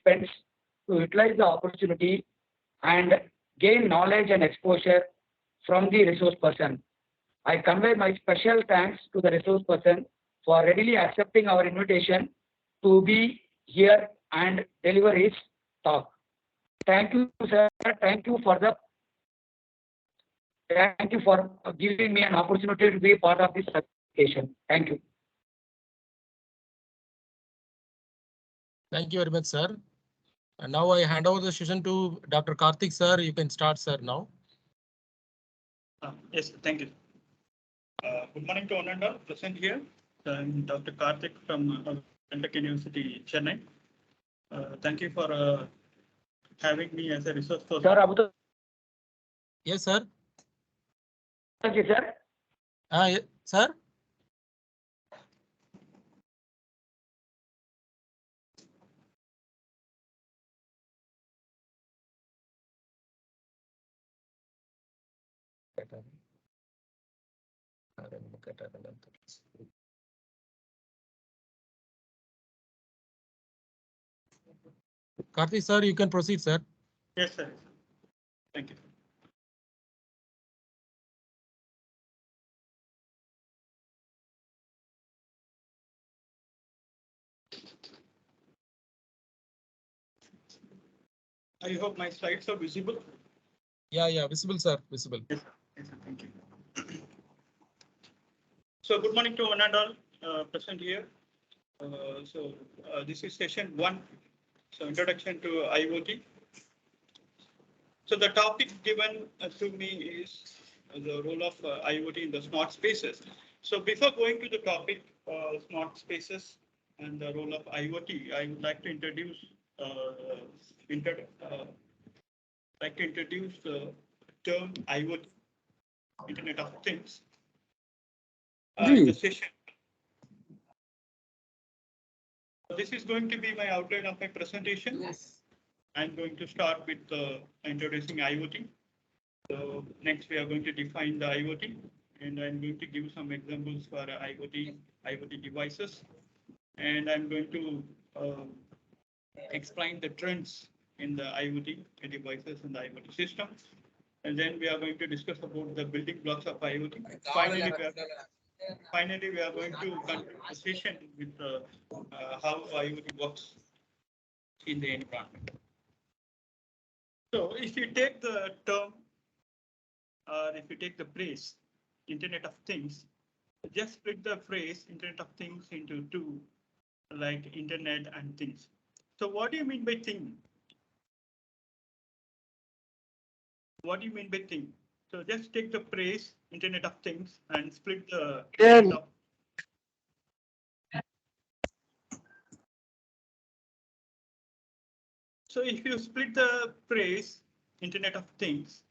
participants to utilize the opportunity and gain knowledge and exposure from the resource person. I convey my special thanks to the resource person for readily accepting our invitation to be here and deliver his talk. Thank you, sir. Thank you for giving me an opportunity to be part of this presentation. Thank you. Thank you very much, sir. And now I hand over the session to Dr. Karthik, sir. You can start, sir, now. Yes, thank you. Good morning to one and all present here. I'm Dr. Karthik from Caltech University, Chennai. Thank you for having me as a resource person. Sir, yes, sir. Thank you, sir. Sir. Karthik, sir, you can proceed, sir. Yes, sir. Thank you. I hope my slides are visible. Yeah, visible, sir. Visible. Yes, sir. Yes, sir. Thank you. So, good morning to one and all present here. This is session 1. So, introduction to IoT. So, the topic given to me is the role of IoT in the smart spaces. So, before going to the topic smart spaces and the role of IoT, I would like to introduce the term IoT, Internet of Things. The session. This is going to be my outline of my presentation. Yes. I'm going to start with introducing IoT. So next we are going to define the IoT, and I'm going to give some examples for IoT devices, and I'm going to explain the trends in the IoT devices and the IoT system. And then we are going to discuss about the building blocks of IoT. Finally, we are going to conclude the session with how IoT works in the environment. So if you take the term, or if you take the phrase Internet of Things, just split the phrase Internet of Things into two, like Internet and Things. So what do you mean by thing? What do you mean by thing? So just take the phrase Internet of Things and split the Internet of. So if you split the phrase Internet of Things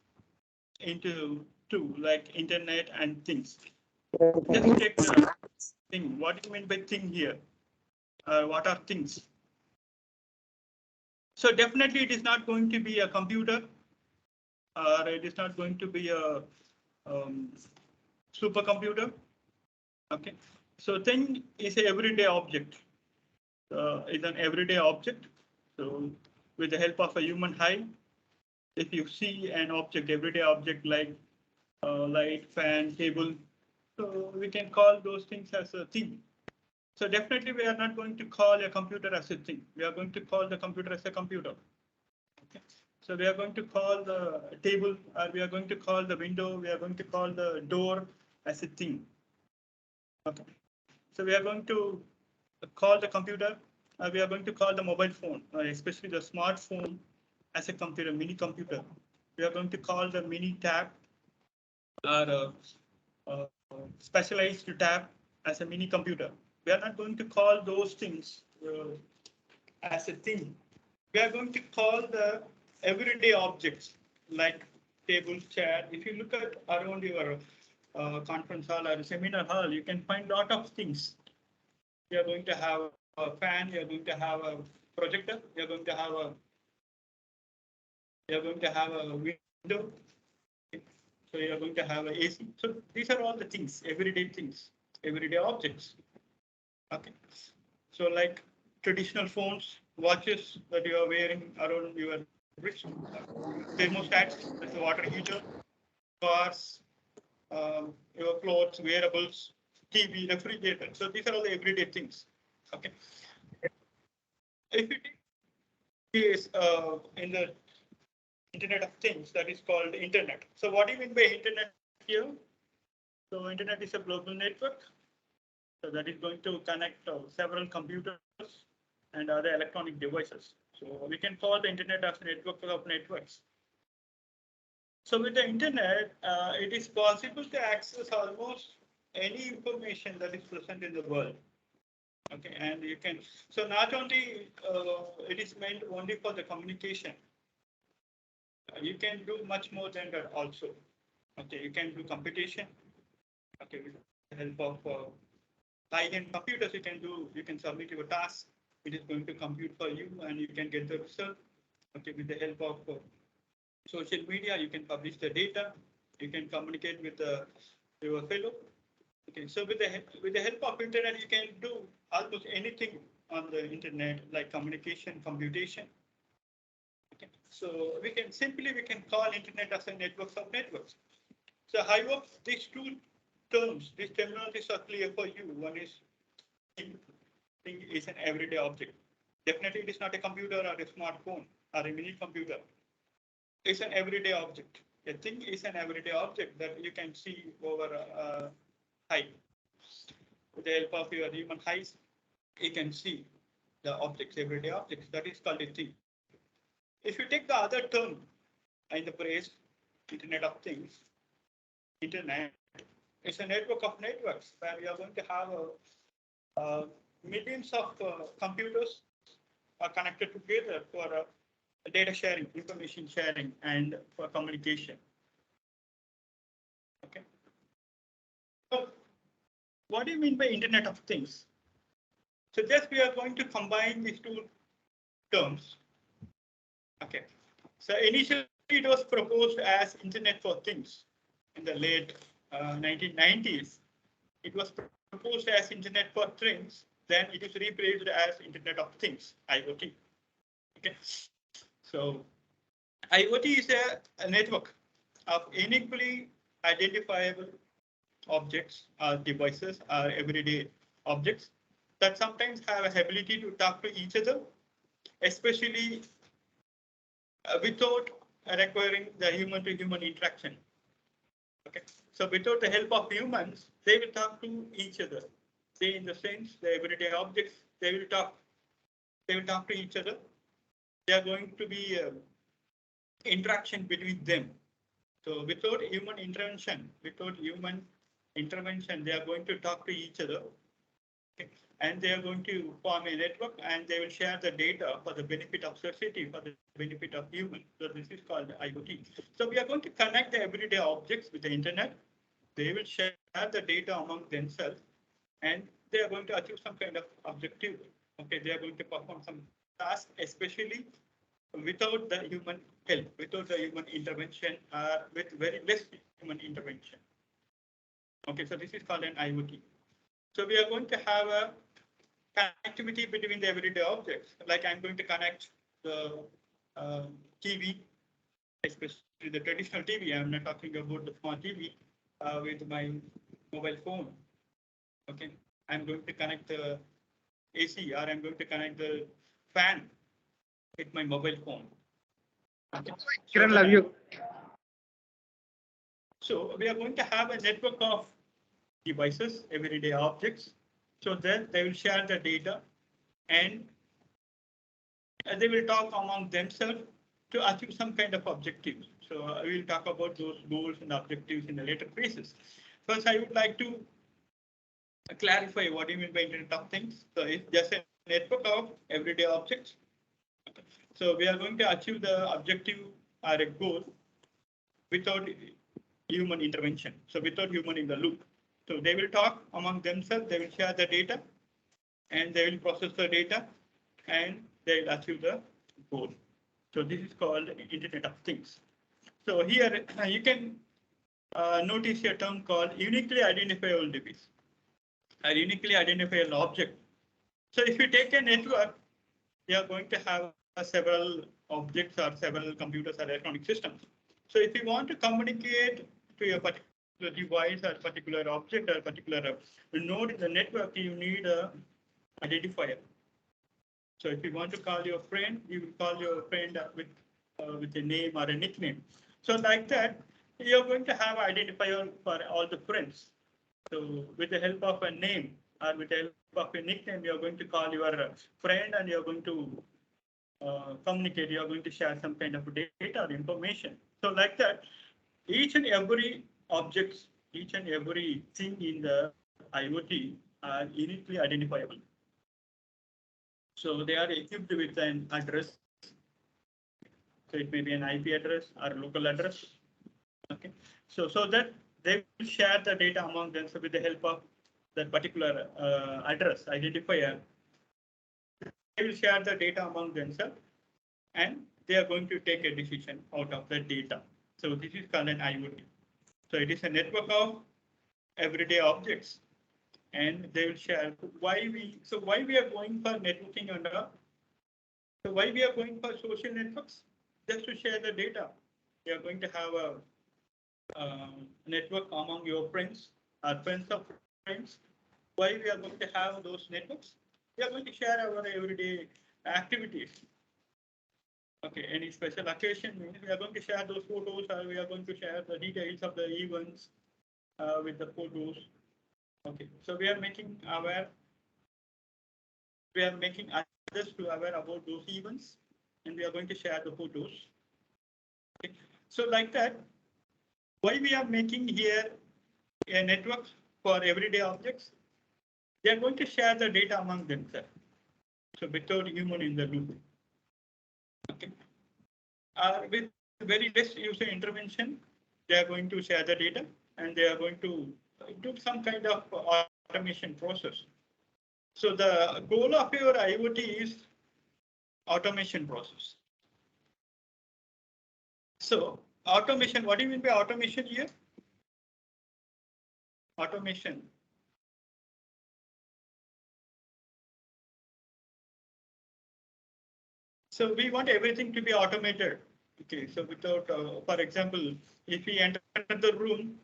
into two, like Internet and Things, just take the thing. What do you mean by thing here? What are things? So definitely it is not going to be a computer, or it is not going to be a supercomputer. Okay, so thing is an everyday object. It's an everyday object. So with the help of a human eye, if you see an object, everyday object like light, fan, table, so we can call those things as a thing. So definitely we are not going to call a computer as a thing. We are going to call the computer as a computer. Okay. So we are going to call the table, or we are going to call the window, we are going to call the door as a thing. Okay. So we are going to call the computer, we are going to call the mobile phone, especially the smartphone, as a computer, mini computer. We are going to call the mini tab or specialized tab as a mini computer. We are not going to call those things as a thing. We are going to call the everyday objects like table, chair. If you look at around your conference hall or seminar hall, you can find a lot of things. You are going to have a fan, you are going to have a projector, you are going to have a window, so you are going to have a AC. So these are all the things, everyday objects. Okay, so like traditional phones, watches that you are wearing around your wrist, thermostats, that's a water heater, cars, your clothes, wearables, TV, refrigerator. So these are all the everyday things. Okay. If it is in the Internet of Things, that is called Internet. So what do you mean by Internet here? So Internet is a global network. So that is going to connect several computers and other electronic devices. So we can call the Internet as a network of networks. So with the Internet, it is possible to access almost any information that is present in the world. Okay, and you can, so not only it is meant only for the communication, you can do much more than that also. Okay, you can do computation. Okay, with the help of high-end computers, you can submit your task. It is going to compute for you, and you can get the result. Okay, with the help of social media, you can publish the data. You can communicate with your fellow. Okay, so with the help of internet, you can do almost anything on the internet, like communication, computation. Okay, so we can call internet as a network of networks. So I hope these two terms, these terminologies are clear for you. One is thing is an everyday object. Definitely, it is not a computer or a smartphone or a mini computer. It's an everyday object. A thing is an everyday object that you can see over height. With the help of your human eyes, you can see the objects, everyday objects. That is called a thing. If you take the other term in the phrase Internet of Things, Internet is a network of networks where we are going to have millions of computers are connected together for data sharing, information sharing, and for communication. Okay. So, what do you mean by Internet of Things? So just we are going to combine these two terms. Okay. So initially it was proposed as Internet for Things in the late 1990s. It was proposed as Internet for Things. Then it is replaced as Internet of Things, IoT. Okay. So IoT is a network of uniquely identifiable objects or devices or everyday objects that sometimes have an ability to talk to each other, especially without requiring the human-to-human interaction. Okay, so without the help of humans, they will talk to each other. Say, in the sense, the everyday objects, they will talk to each other. They are going to be interaction between them. So without human intervention, they are going to talk to each other. Okay. And they are going to form a network, and they will share the data for the benefit of society, for the benefit of humans. So this is called IoT. So we are going to connect the everyday objects with the internet. They will share the data among themselves, and they are going to achieve some kind of objective. Okay, they are going to perform some task, especially without the human help, without the human intervention, with very less human intervention. Okay, so this is called an IoT. So we are going to have a connectivity between the everyday objects. Like I'm going to connect the TV, especially the traditional TV. I'm not talking about the smart TV with my mobile phone. Okay, I'm going to connect the AC, or I'm going to connect the fan with my mobile phone. Okay. Kiran, love you. So we are going to have a network of devices, everyday objects. So then they will share the data, and they will talk among themselves to achieve some kind of objectives. So we will talk about those goals and objectives in the later phases. First, I would like to clarify what do you mean by Internet of Things. So it's just a network of everyday objects. So we are going to achieve the objective or a goal without human intervention. So without human in the loop. So they will talk among themselves, they will share the data, and they will process the data, and they will achieve the goal. So this is called Internet of Things. So here you can notice a term called uniquely identifiable device, a uniquely identifiable object. So if you take a network, you are going to have several objects or several computers or electronic systems. So if you want to communicate to a particular device or particular object or particular node in the network, you need a identifier. So if you want to call your friend, you will call your friend with a name or a nickname. So like that, you're going to have identifier for all the friends. So with the help of a name or with the help of a nickname, you're going to call your friend and you're going to communicate. You're going to share some kind of data or information. So like that, each and every objects, each and every thing in the IoT are uniquely identifiable. So they are equipped with an address. So it may be an IP address or local address. Okay. So that they will share the data among them. So with the help of that particular address identifier, they will share the data among themselves, and they are going to take a decision out of the data. So this is called an IoT. So it is a network of everyday objects, and they will share why we are going for networking and so why we are going for social networks, just to share the data. You are going to have a network among your friends or friends of friends. Why we are going to have those networks? We are going to share our everyday activities. Okay, any special occasion means we are going to share those photos, or we are going to share the details of the events with the photos. Okay, so we are making others to aware about those events, and we are going to share the photos. Okay, so like that, why we are making here a network for everyday objects? They are going to share the data among themselves. So without human in the loop. Okay. With very less user intervention, they are going to share the data and they are going to do some kind of automation process. So the goal of your IoT is automation process. So automation, what do you mean by automation here? Automation. So we want everything to be automated. Okay, so without, for example, if we enter the room,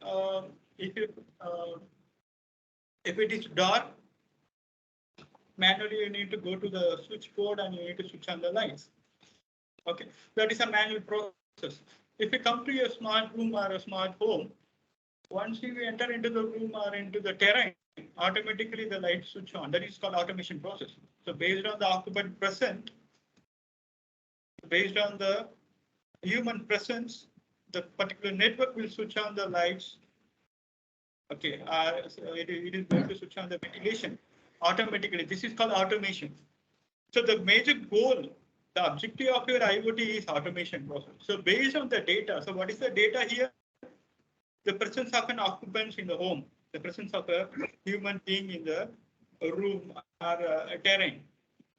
uh, if you, if it is dark, manually you need to go to the switchboard and you need to switch on the lights. Okay, that is a manual process. If you come to your smart room or a smart home, once you enter into the room or into the terrain, automatically the lights switch on. That is called automation process. So based on the occupant present, based on the human presence, the particular network will switch on the lights. Okay, so it is going to switch on the ventilation automatically. This is called automation. So the major goal, the objective of your IoT is automation process. So based on the data, so what is the data here? The presence of an occupant in the home, the presence of a human being in the room or a terrain.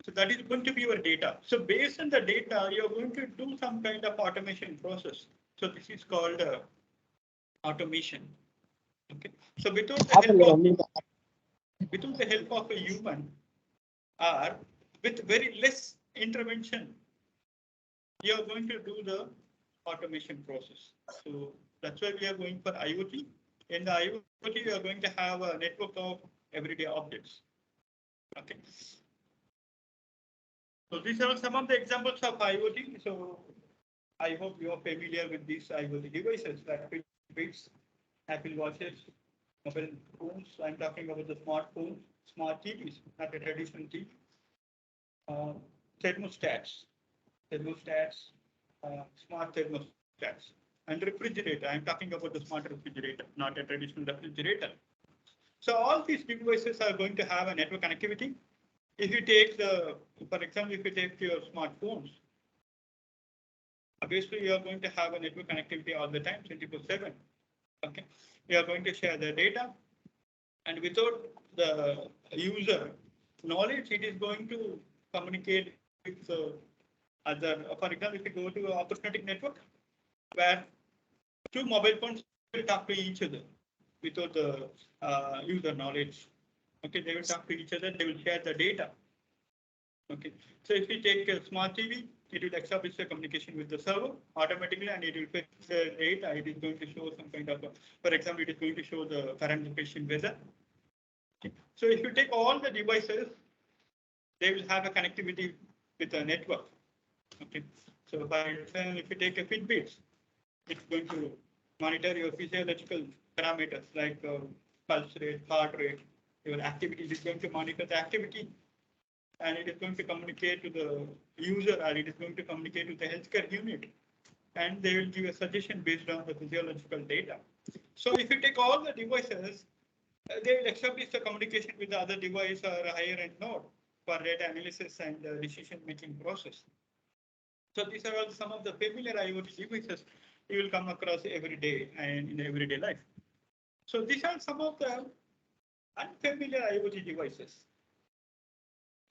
So that is going to be your data. So based on the data, you're going to do some kind of automation process. So this is called automation. Okay. So without the help of a human, or with very less intervention, you're going to do the automation process. So that's why we are going for IoT. In the IoT, we are going to have a network of everyday objects. Okay. So these are some of the examples of IoT. So I hope you are familiar with these IoT devices like Fitbits, Apple Watches, mobile phones. I'm talking about the smartphones, smart TVs, not a traditional TV. Thermostats, smart thermostats, and refrigerator. I'm talking about the smart refrigerator, not a traditional refrigerator. So all these devices are going to have a network connectivity. If you take for example, if you take your smartphones, obviously you are going to have a network connectivity all the time, 24/7. Okay, you are going to share the data, and without the user knowledge, it is going to communicate with other. For example, if you go to an opportunistic network, where two mobile phones will talk to each other without the user knowledge. Okay, they will talk to each other. They will share the data. Okay, so if you take a smart TV, it will establish a communication with the server automatically, and it will fetch the data. It is going to show some kind of, for example, it is going to show the current location weather. Okay. So if you take all the devices, they will have a connectivity with a network. Okay, so for example, if you take a Fitbit, it's going to monitor your physiological parameters like pulse rate, heart rate, your activity. It is going to monitor the activity, and it is going to communicate to the user, or it is going to communicate to the healthcare unit, and they will give a suggestion based on the physiological data. So if you take all the devices, they will establish the communication with the other device or a higher end node for data analysis and decision making process. So these are all some of the familiar IoT devices you will come across every day and in everyday life. So these are some of the unfamiliar IoT devices.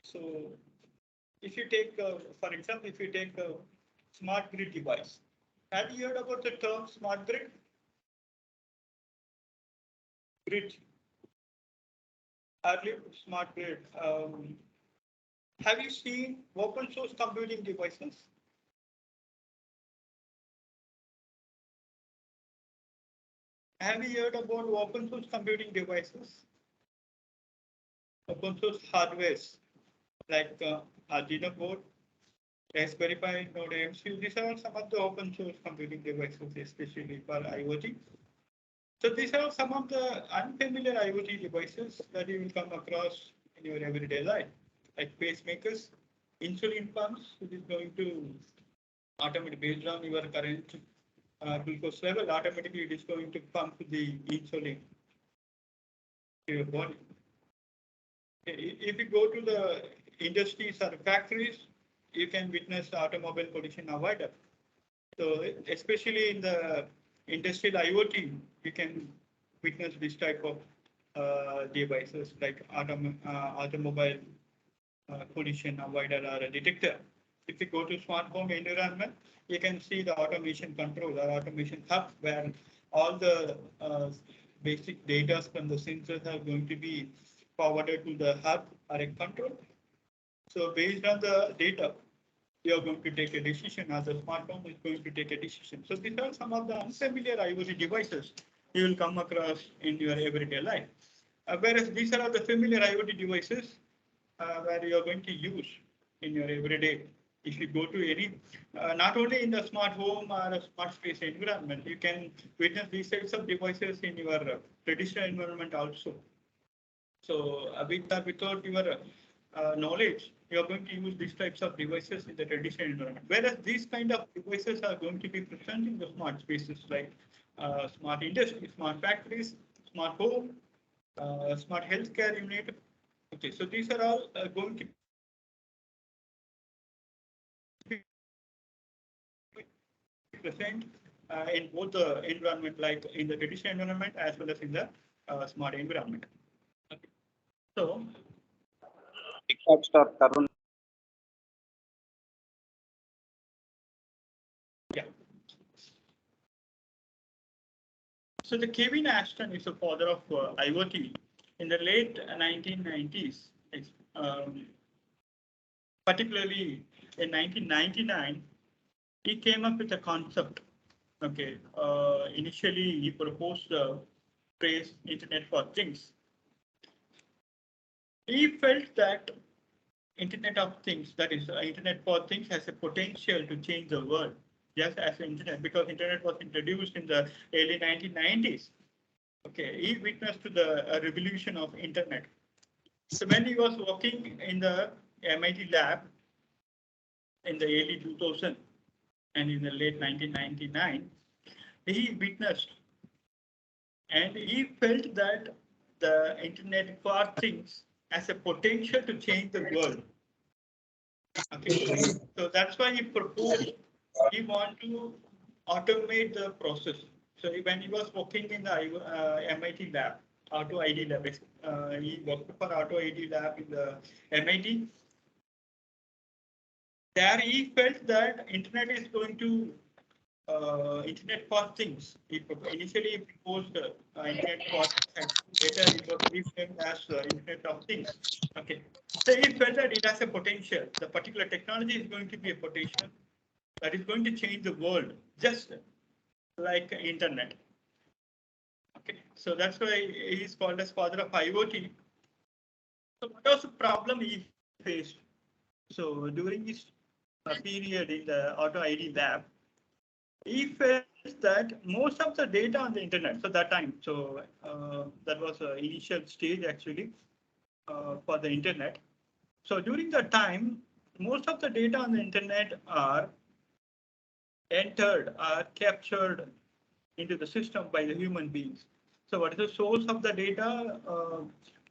So if you take, for example, if you take a smart grid device, have you heard about the term smart grid? Grid. Earlier, smart grid. Have you seen open source computing devices? Have you heard about open source computing devices? Open source hardwares like Arduino board, Raspberry Pi, Node MCU. These are some of the open source computing devices, especially for IoT. So these are some of the unfamiliar IoT devices that you will come across in your everyday life, like pacemakers, insulin pumps, which is going to automate based on your current glucose level. Automatically, it is going to pump the insulin to your body. If you go to the industries or factories, you can witness the automobile collision avoider. So especially in the industrial IoT, you can witness this type of devices like automobile collision avoider or a detector. If you go to smart home environment, you can see the automation control or automation hub where all the basic data from the sensors are going to be forwarded to the hub or a control. So based on the data, you are going to take a decision, as a smart home is going to take a decision. So these are some of the unfamiliar IoT devices you will come across in your everyday life. Whereas these are all the familiar IoT devices where you are going to use in your everyday. If you go to any, not only in the smart home or a smart space environment, you can witness these types of devices in your traditional environment also. So without your knowledge, you are going to use these types of devices in the traditional environment. Whereas these kind of devices are going to be present in the smart spaces like smart industry, smart factories, smart home, smart healthcare unit. Okay, so these are all going to be present in both the environment, like in the traditional environment as well as in the smart environment. Okay. So Star Tarun. yeah. So the Kevin Ashton is the father of IoT. In the late 1990s, particularly in 1999, he came up with a concept. Okay, initially he proposed the phrase Internet for Things. He felt that Internet of Things, that is, Internet for Things, has a potential to change the world, just as the Internet, because Internet was introduced in the early 1990s. Okay, he witnessed to the revolution of Internet. So when he was working in the MIT lab in the early 2000 and in the late 1999, he witnessed and he felt that the Internet for Things has a potential to change the world. Okay, so that's why he proposed he want to automate the process. So when he was working in the MIT lab, Auto ID lab, he worked for Auto ID lab in the MIT. There he felt that Internet is going to Internet for Things. He initially proposed Internet for Things later it was renamed as Internet of Things. Okay, so he felt that it has a potential. The particular technology is going to be a potential that is going to change the world, just like internet. Okay, so that's why he's called as father of IoT. So what was the problem he faced? So during his period in the Auto ID lab, he felt that most of the data on the internet, so that time, so that was the initial stage actually for the internet. So during that time, most of the data on the internet are entered, are captured into the system by the human beings. So what is the source of the data?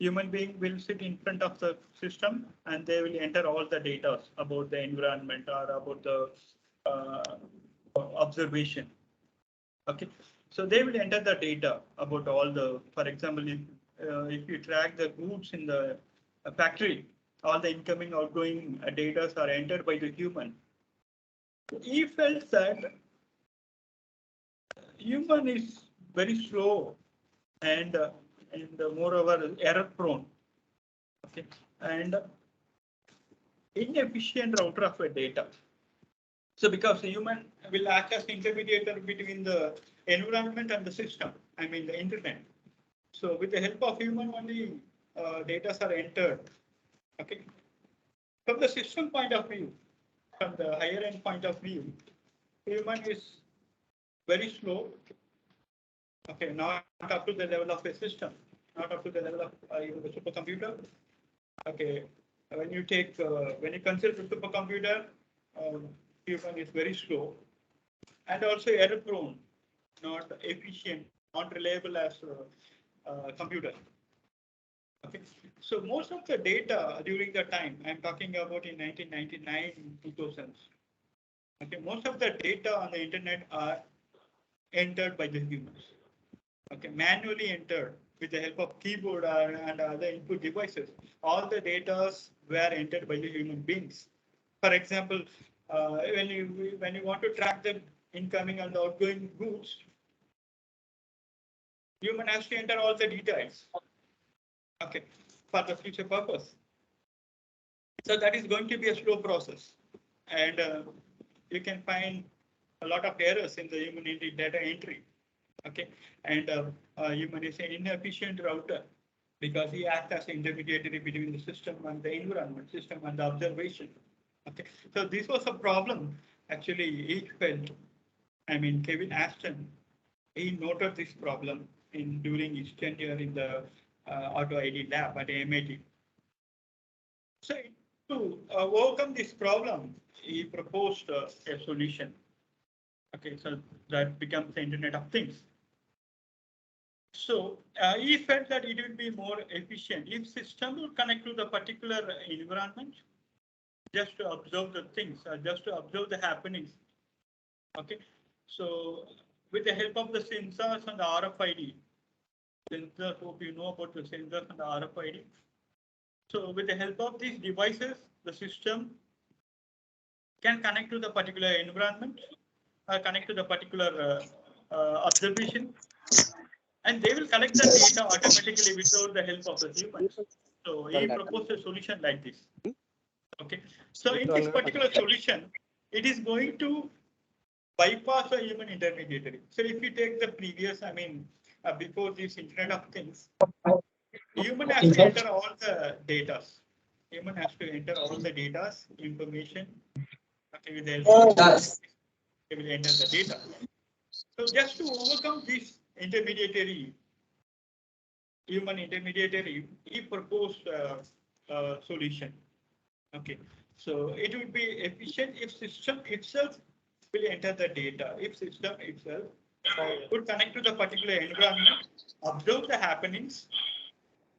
Human being will sit in front of the system and they will enter all the data about the environment or about the observation. Okay, so they will enter the data about all the, for example, if you track the goods in the factory, all the incoming, outgoing data are entered by the human. He felt that human is very slow and moreover error prone. Okay, and inefficient router of a data. So because the human will act as intermediator between the environment and the system, I mean the internet. So with the help of human only data are entered. Okay. From the system point of view, from the higher end point of view, human is very slow. Okay, not up to the level of a system, not up to the level of a supercomputer. Okay, when you take when you consider the supercomputer, human is very slow and also error prone, not efficient, not reliable as computer. Okay, so most of the data during the time I'm talking about in 1999, 2000s. Okay, most of the data on the internet are entered by the humans. Okay, manually entered with the help of keyboard and other input devices. All the data were entered by the human beings. For example, when you want to track the incoming and outgoing goods, human has to enter all the details. Okay, for the future purpose. So that is going to be a slow process, and you can find a lot of errors in the human data entry. Okay, and human is an inefficient router because he acts as an intermediary between the system and the environment, system and the observation. Okay, so this was a problem actually he felt. I mean, Kevin Ashton, he noted this problem during his tenure in the Auto ID lab at MIT. So to overcome this problem, he proposed a solution. Okay, so that becomes the Internet of Things. So he felt that it would be more efficient if system will connect to the particular environment, just to observe the things, just to observe the happenings. Okay, so with the help of the sensors and the RFID, sensors, hope you know about the sensors and the RFID. So with the help of these devices, the system can connect to the particular environment, connect to the particular observation, and they will collect the data automatically without the help of the humans. So he proposed a solution like this. Okay, so in this particular solution, it is going to bypass a human intermediary. So if you take the previous, I mean, before this Internet of Things, human has to enter all the data. Human has to enter all the data, information. Okay, with the help of they will enter the data. So just to overcome this intermediary, human intermediary, he proposed a solution. Okay, so it would be efficient if system itself will enter the data. If system itself would connect to the particular environment, observe the happenings,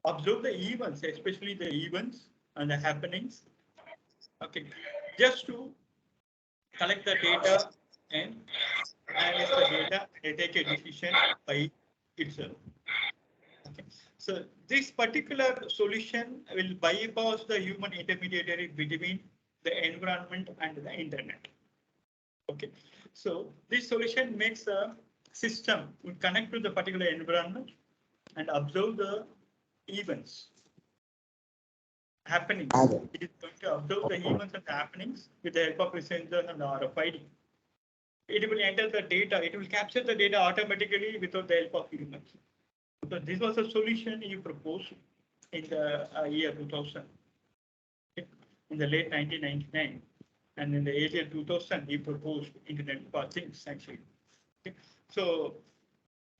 observe the events, especially the events and the happenings. Okay, just to collect the data and manage the data and take a decision by itself. Okay. So this particular solution will bypass the human intermediary between the environment and the internet. Okay. So this solution makes a system would connect to the particular environment and observe the events happening. It is going to observe the events and happenings with the help of a sensor and RFID. It will enter the data. It will capture the data automatically without the help of humans. So this was a solution you proposed in the year 2000, in the late 1999, and in the earlier 2000, he proposed Internet for Things actually. So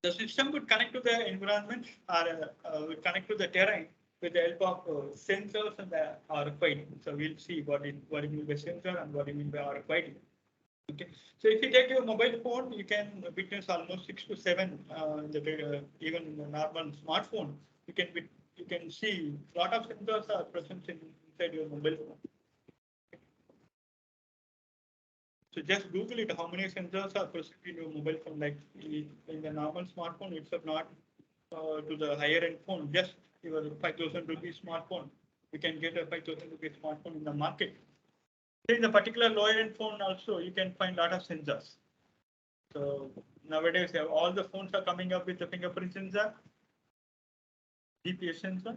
the system would connect to the environment or would connect to the terrain with the help of sensors and the RFID. So we'll see what it means by sensor and what it means by RFID. Okay, so if you take your mobile phone, you can witness almost 6 to 7. Even in a normal smartphone, you can see a lot of sensors are present inside your mobile phone. So just Google it. How many sensors are present in your mobile phone? Like in the normal smartphone, it's not to the higher end phone. Just your 5,000 rupees smartphone. You can get a 5,000 rupees smartphone in the market. In the particular lower end phone also, you can find a lot of sensors. So nowadays, all the phones are coming up with the fingerprint sensor, GPS sensor,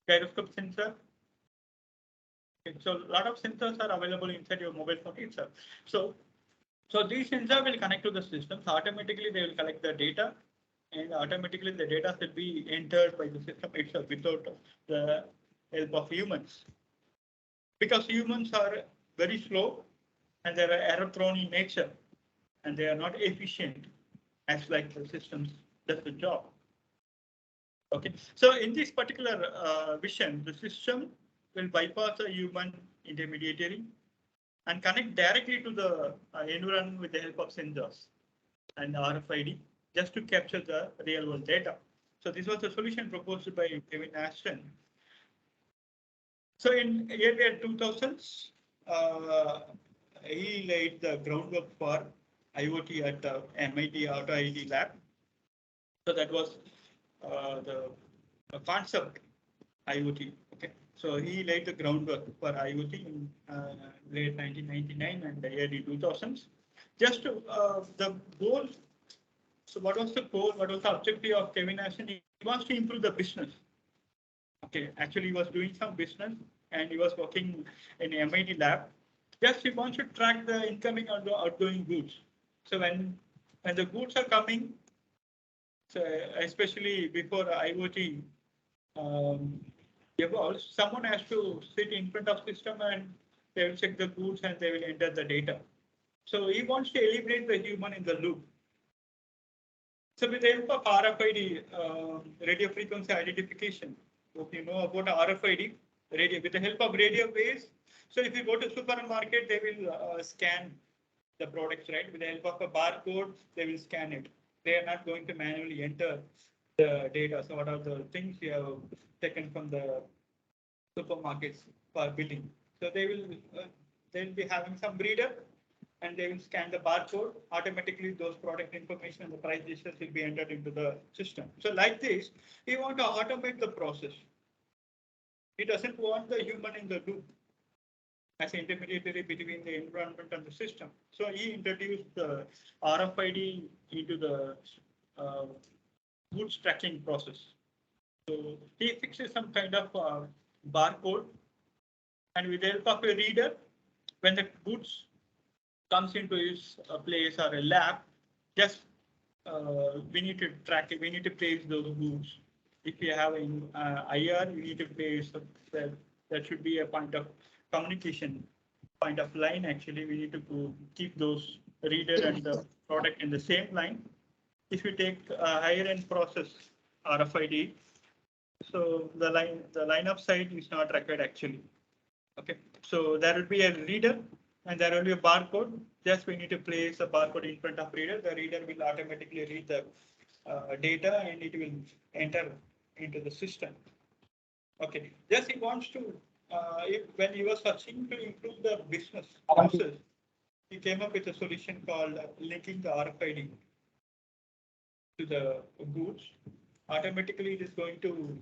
gyroscope sensor. Okay, so a lot of sensors are available inside your mobile phone itself. So these sensors will connect to the systems. Automatically, they will collect the data, and automatically the data will be entered by the system itself without the help of humans. Because humans are very slow and they are error prone in nature and they are not efficient as like the systems does the job. Okay, so in this particular vision, the system will bypass a human intermediary and connect directly to the environment with the help of sensors and RFID just to capture the real world data. So this was a solution proposed by Kevin Ashton. So in earlier 2000s, he laid the groundwork for IoT at MIT Auto IoT Lab. So that was the concept IoT. Okay, so he laid the groundwork for IoT in late 1999 and the early 2000s. Just the goal. So what was the goal? What was the objective of Kevin Ashton? He wants to improve the business. Okay, actually he was doing some business and he was working in MIT lab. Just he wants to track the incoming or the outgoing goods. So when the goods are coming, so especially before IoT evolves, someone has to sit in front of system and they will check the goods and they will enter the data. So he wants to eliminate the human in the loop. So with the help of RFID, radio frequency identification, if you know about RFID, with the help of radio waves. So if you go to supermarket, they will scan the products, right? With the help of a barcode, they will scan it. They are not going to manually enter the data. So what are the things you have taken from the supermarkets for billing? So they will be having some reader and they will scan the barcode. Automatically, those product information and the price details will be entered into the system. So like this, we want to automate the process. He doesn't want the human in the loop as an intermediary between the environment and the system. So he introduced the RFID into the goods tracking process. So he fixes some kind of barcode, and with the help of a reader, when the goods comes into his place or a lab, just we need to track it. We need to place those goods. If you have an IR, you need to place that should be a point of communication, point of line. Actually, we need to keep those reader and the product in the same line. If you take a higher end process RFID, so the line of sight is not required actually. Okay, so there will be a reader and there will be a barcode. Just we need to place a barcode in front of reader. The reader will automatically read the data and it will enter into the system. Okay, just he wants to, when he was searching to improve the business process, he came up with a solution called linking the RFID to the goods. Automatically, it is going to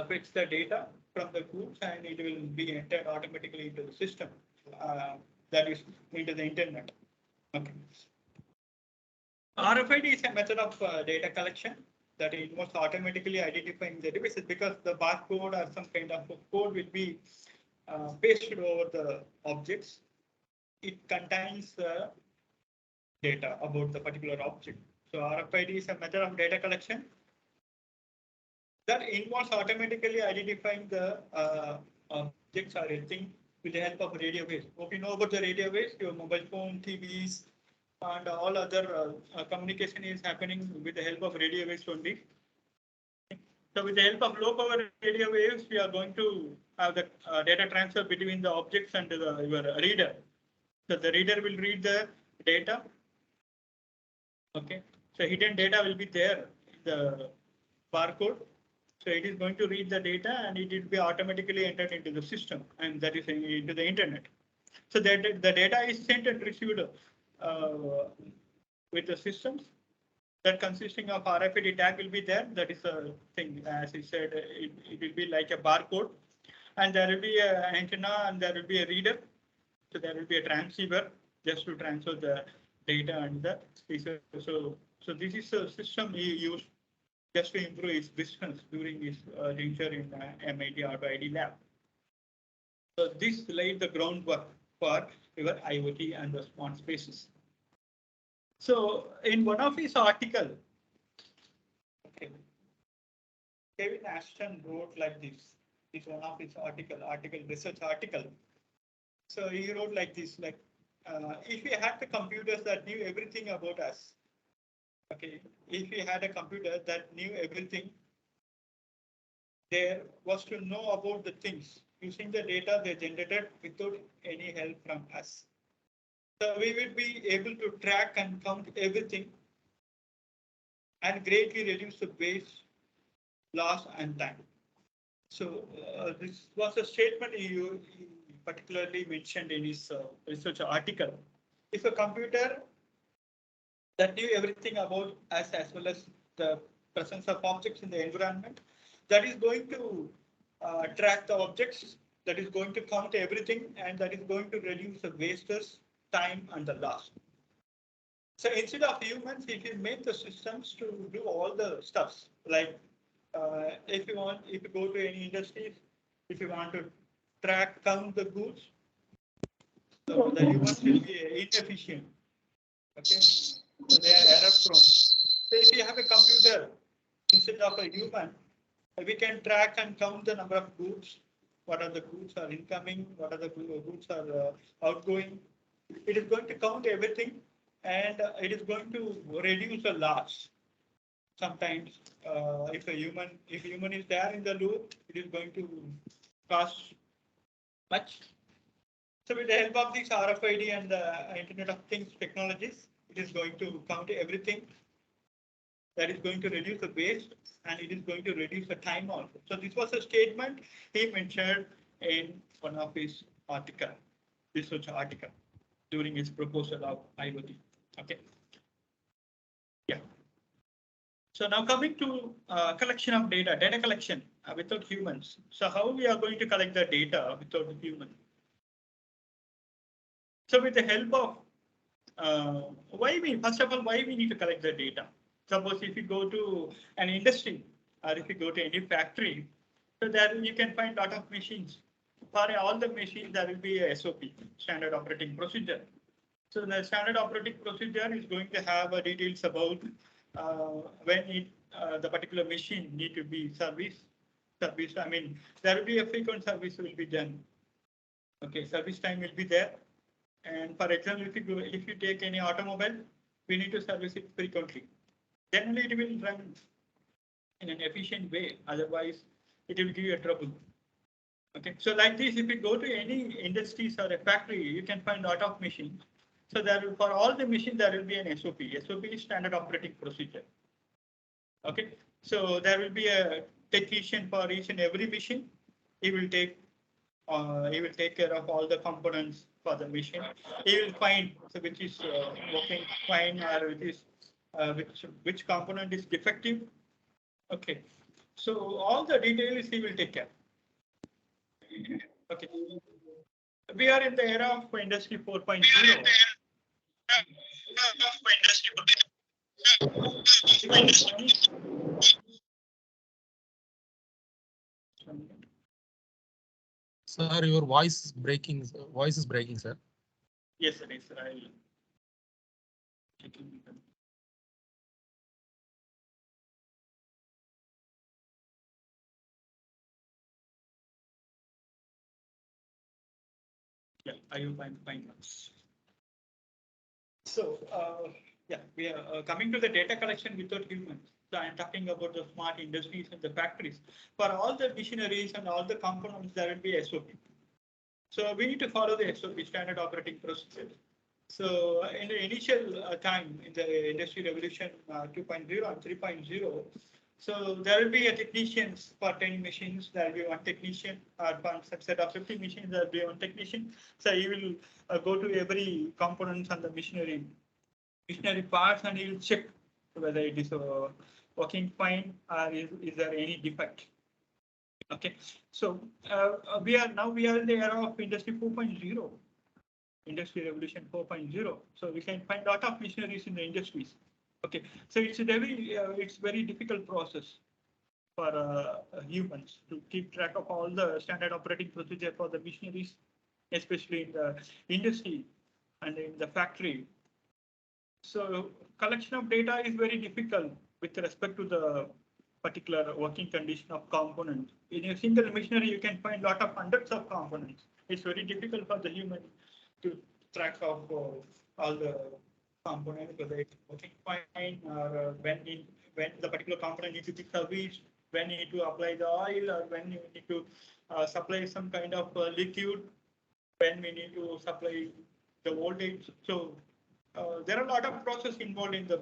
fetch the data from the goods and it will be entered automatically into the system. That is into the internet. Okay. RFID is a method of data collection that it was automatically identifying the devices, because the barcode or some kind of code will be pasted over the objects. It contains data about the particular object. So RFID is a method of data collection that involves automatically identifying the objects or anything with the help of radio waves. Hope you know about the radio waves, your mobile phone, TVs, and all other communication is happening with the help of radio waves only. So with the help of low power radio waves, we are going to have the data transfer between the objects and your reader. So the reader will read the data. Okay, so hidden data will be there in the barcode. So it is going to read the data and it will be automatically entered into the system, and that is into the internet. So that the data is sent and received with the systems that consisting of RFID tag will be there. That is a thing, as I said, it will be like a barcode, and there will be an antenna and there will be a reader. So there will be a transceiver just to transfer the data and the speaker. So this is a system he used just to improve his business during his venture in MIT RFID lab. So this laid the groundwork for your IoT and the smart spaces. So in one of his article, okay, Kevin Ashton wrote like this. It's one of his research article. So he wrote like this, like, if we had the computers that knew everything about us, okay, if we had a computer that knew everything, there was to know about the things using the data they generated without any help from us. So we will be able to track and count everything and greatly reduce the waste, loss, and time. So this was a statement he particularly mentioned in his research article. If a computer that knew everything about us as well as the presence of objects in the environment, that is going to track the objects, that is going to count everything, and that is going to reduce the wastes, time, and the loss. So instead of humans, if you make the systems to do all the stuffs, like if you go to any industries, if you want to track, count the goods, so the humans will be inefficient. Okay, so they are error prone. So if you have a computer instead of a human, we can track and count the number of goods. What are the goods are incoming? What are the goods are outgoing? It is going to count everything, and it is going to reduce the loss. Sometimes, if human is there in the loop, it is going to cost much. So with the help of these RFID and the Internet of Things technologies, it is going to count everything. That is going to reduce the waste, and it is going to reduce the time also. So this was a statement he mentioned in one of his research article during his proposal of IoT. Okay. Yeah. So now coming to collection of data collection without humans. So how we are going to collect the data without humans? So with the help of first of all, why we need to collect the data? Suppose if you go to an industry or if you go to any factory, so there you can find a lot of machines. For all the machines, there will be a SOP, standard operating procedure. So the standard operating procedure is going to have details about when the particular machine need to be serviced. I mean, there will be a frequent service will be done. Okay, service time will be there. And for example, if you take any automobile, we need to service it frequently. Then it will run in an efficient way. Otherwise, it will give you a trouble. Okay, so like this, if you go to any industries or a factory, you can find a lot of machines. So for all the machines, there will be an SOP. SOP is standard operating procedure. Okay, so there will be a technician for each and every machine. He will take care of all the components for the machine. He will find which is working fine or which component is defective. Okay, so all the details he will take care. Okay, we are in the era of Industry 4.0. Sir, your voice is breaking. Voice is breaking, sir. Yes, sir. Yes, sir. I'll. Yeah, I will find once. So, yeah, we are coming to the data collection without humans. So I'm talking about the smart industries and the factories. For all the machineries and all the components, there will be SOP. So we need to follow the SOP, standard operating procedures. So in the initial time in the industry revolution 2.0 and 3.0, so there will be a technicians for 10 machines, there will be one technician, or for subset of 50 machines, there will be one technician. So he will go to every components on the machinery parts, and he will check whether it is working fine or is there any defect. Okay, so we are in the era of industry 4.0. Industry Revolution 4.0. So we can find a lot of machineries in the industries. Okay, so it's very difficult process for humans to keep track of all the standard operating procedure for the machineries, especially in the industry and in the factory. So collection of data is very difficult with respect to the particular working condition of component. In a single machinery, you can find a lot of hundreds of components. It's very difficult for the human to track of all the components, whether it's working fine or when the particular component needs to be serviced, when you need to apply the oil, or when you need to supply some kind of liquid, when we need to supply the voltage. So there are a lot of processes involved in the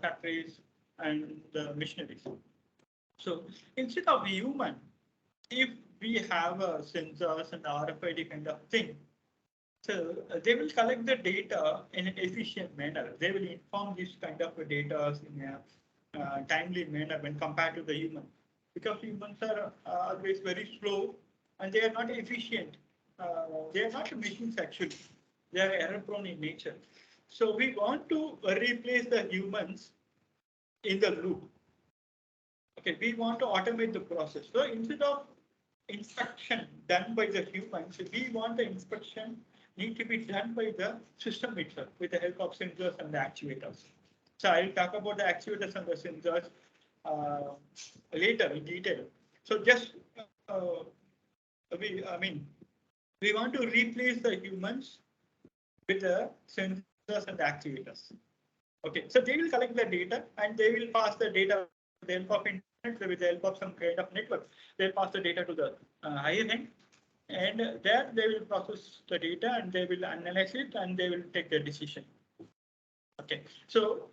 factories and the machineries. So instead of human, if we have sensors and RFID kind of thing, so they will collect the data in an efficient manner. They will inform this kind of data in a timely manner when compared to the human, because humans are always very slow and they are not efficient. They are not machines actually. They are error prone in nature. So we want to replace the humans in the loop. Okay, we want to automate the process. So instead of inspection done by the humans, we want the inspection need to be done by the system itself with the help of sensors and the actuators. So I'll talk about the actuators and the sensors later in detail. So just we want to replace the humans with the sensors and the actuators. Okay, so they will collect the data and they will pass the data with the help of internet, with the help of some kind of network. They'll pass the data to the higher end, and there they will process the data and they will analyze it and they will take their decision. Okay, so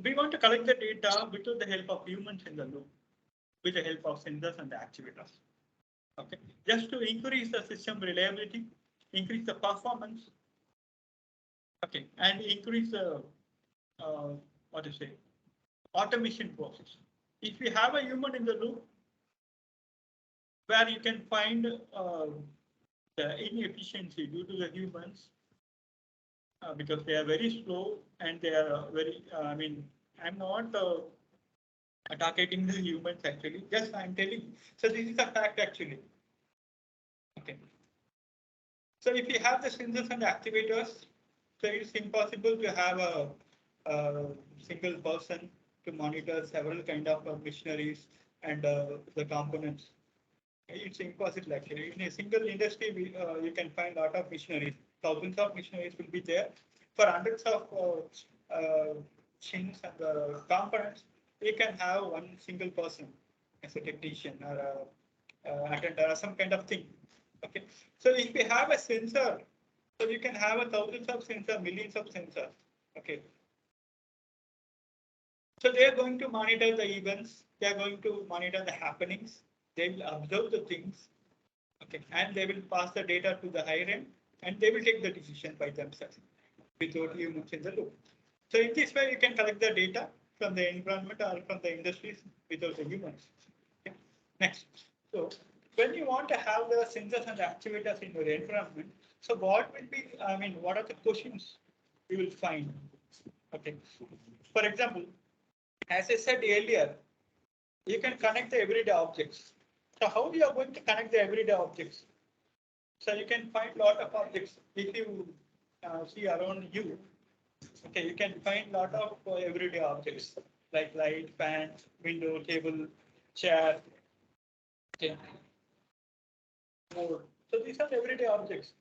we want to collect the data without the help of humans in the loop, with the help of sensors and the actuators. Okay, just to increase the system reliability, increase the performance. Okay, and increase the automation process. If we have a human in the loop, where you can find the inefficiency due to the humans, because they are very slow and they are very, I'm not targeting the humans actually, just I'm telling. So this is a fact actually. Okay. So if you have the sensors and activators, so it's impossible to have a single person to monitor several kind of machineries and the components. It's impossible actually. In a single industry, you can find a lot of machineries. Thousands of machineries will be there. For hundreds of machines and components, you can have one single person as a technician or a attender or some kind of thing. Okay. So if we have a sensor, so you can have a thousands of sensors, millions of sensors. Okay. So they are going to monitor the events. They are going to monitor the happenings. They will observe the things. Okay, and they will pass the data to the higher end, and they will take the decision by themselves without humans in the loop. So in this way, you can collect the data from the environment or from the industries without the humans. Okay. Next, so when you want to have the sensors and actuators in your environment, so what will be? What are the questions you will find? Okay, for example, as I said earlier, you can connect the everyday objects. So how you are going to connect the everyday objects? So you can find lot of objects if you see around you. Okay, you can find lot of everyday objects like light, fan, window, table, chair. Okay, board. So these are everyday objects.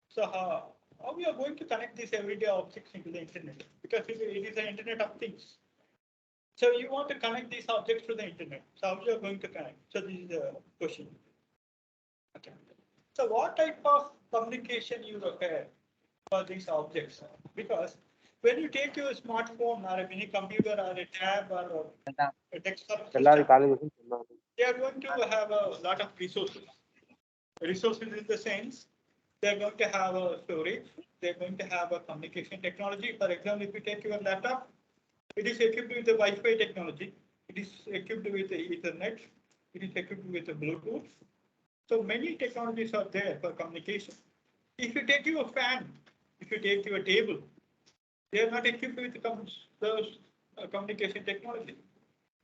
So how we are going to connect these everyday objects into the internet? Because it is the internet of things. So you want to connect these objects to the internet. So how you are going to connect? So this is the question. Okay. So what type of communication you require for these objects? Because when you take your smartphone or a mini computer or a tab or a desktop system, they are going to have a lot of resources. Resources in the sense they're going to have a storage, they're going to have a communication technology. For example, if you take your laptop, it is equipped with the Wi-Fi technology, it is equipped with the Ethernet, it is equipped with the Bluetooth. So many technologies are there for communication. If you take your fan, if you take your table, they are not equipped with those communication technology.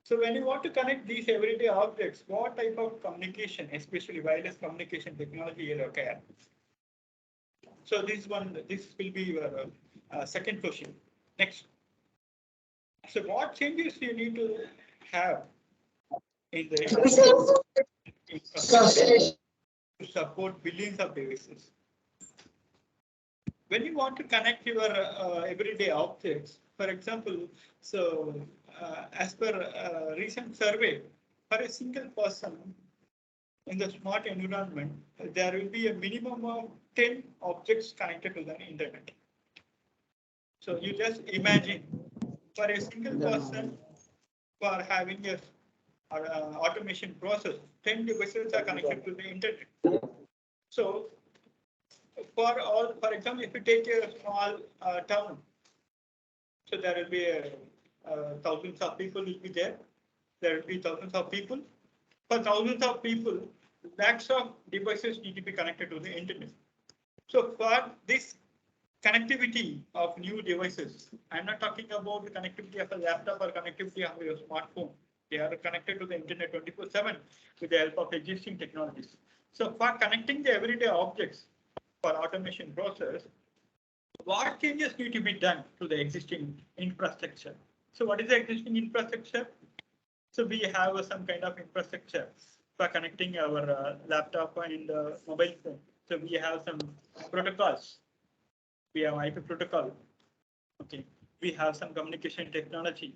So when you want to connect these everyday objects, what type of communication, especially wireless communication technology you require? So this will be your second question. Next. So what changes you need to have in the infrastructure to support billions of devices? When you want to connect your everyday objects, for example, so as per recent survey, for a single person in the smart environment, there will be a minimum of 10 objects connected to the internet. So you just imagine for a single person for having a automation process, 10 devices are connected to the internet. So for example, if you take a small town, so there will be thousands of people will be there. There will be thousands of people. For thousands of people, lakhs of devices need to be connected to the internet. So for this connectivity of new devices, I'm not talking about the connectivity of a laptop or connectivity of your smartphone. They are connected to the internet 24/7 with the help of existing technologies. So for connecting the everyday objects for automation process, what changes need to be done to the existing infrastructure? So what is the existing infrastructure? So we have some kind of infrastructure for connecting our laptop and mobile phone. So we have some protocols. We have IP protocol. Okay. We have some communication technology.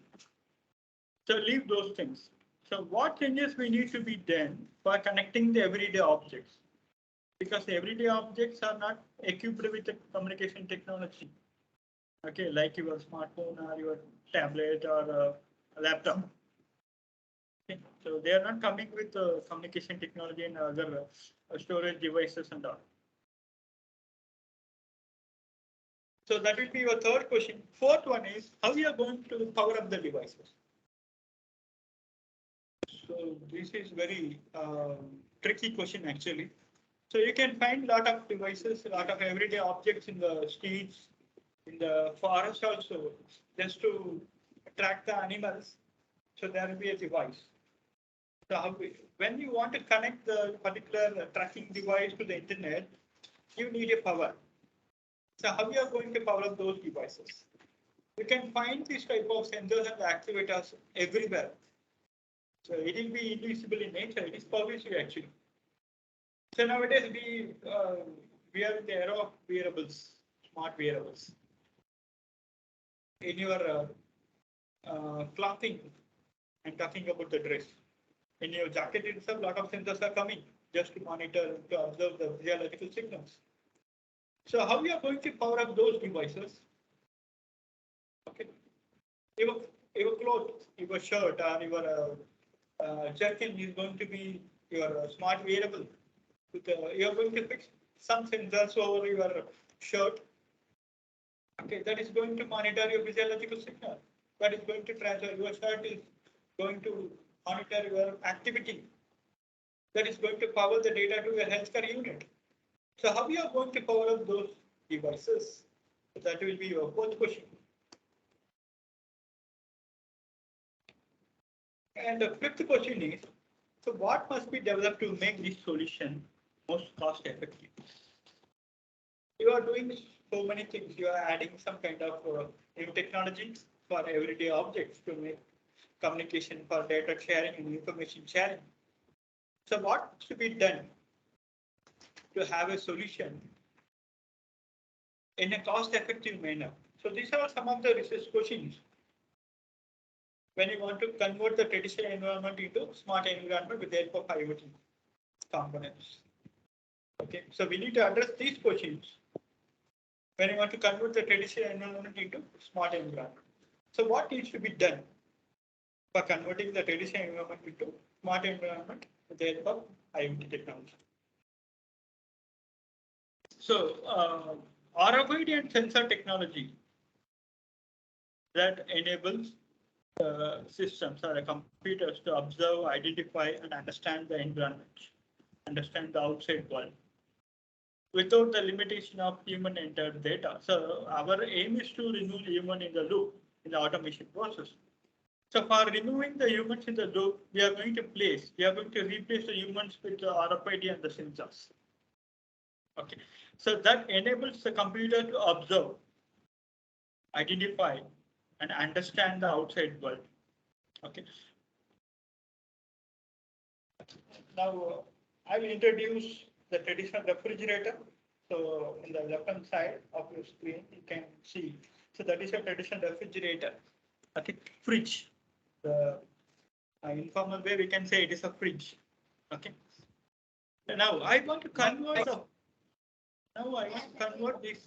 So leave those things. So what changes we need to be done for connecting the everyday objects? Because the everyday objects are not equipped with the communication technology. Okay, like your smartphone or your tablet or a laptop. Okay. So they are not coming with communication technology and other storage devices and all. So that will be your third question. Fourth one is how you are going to power up the devices. So this is very tricky question actually. So you can find a lot of devices, a lot of everyday objects in the streets, in the forest also, just to track the animals. So there will be a device. So when you want to connect the particular tracking device to the internet, you need a power. So how you are going to power up those devices? You can find this type of sensors and actuators everywhere. So it will be invisible in nature. It is pervasive actually. So nowadays we are in the era of wearables, smart wearables. In your clothing, I'm talking about the dress. In your jacket itself, a lot of sensors are coming just to monitor, to observe the physiological signals. So how we are going to power up those devices? Okay, your clothes, your shirt, or your jerkin is going to be your smart wearable. You are going to fix some sensors over your shirt. Okay, that is going to monitor your physiological signal. That is going to transfer. Your shirt is going to monitor your activity. That is going to power the data to your healthcare unit. So how you are going to power up those devices? That will be your fourth question. And the fifth question is, so what must be developed to make this solution most cost effective. You are doing so many things. You are adding some kind of new technologies for everyday objects to make communication for data sharing and information sharing. So what should be done to have a solution in a cost-effective manner? So these are some of the research questions. When you want to convert the traditional environment into smart environment with the help of IoT components. Okay, so we need to address these questions when you want to convert the traditional environment into smart environment. So what needs to be done for converting the traditional environment into smart environment with the help of IoT technology? So RFID and sensor technology that enables systems or computers to observe, identify, and understand the environment, understand the outside world, without the limitation of human-entered data. So our aim is to remove human in the loop in the automation process. So for removing the humans in the loop, we are going to replace the humans with the RFID and the sensors. Okay, so that enables the computer to observe, identify, and understand the outside world. Okay. Now I will introduce the traditional refrigerator. So in the left-hand side of your screen, you can see. So that is a traditional refrigerator. Okay, fridge. The informal way we can say it is a fridge. Okay. And now I want to convert this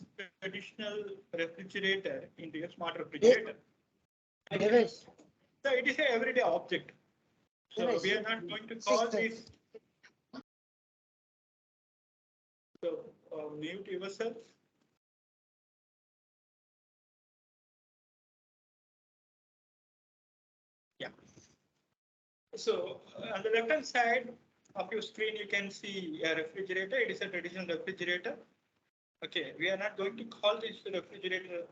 traditional refrigerator into a smart refrigerator. Okay. So it is an everyday object. So we are not going to call this. So mute yourself. Yeah. So on the left hand side of your screen, you can see a refrigerator. It is a traditional refrigerator. Okay, we are not going to call this refrigerator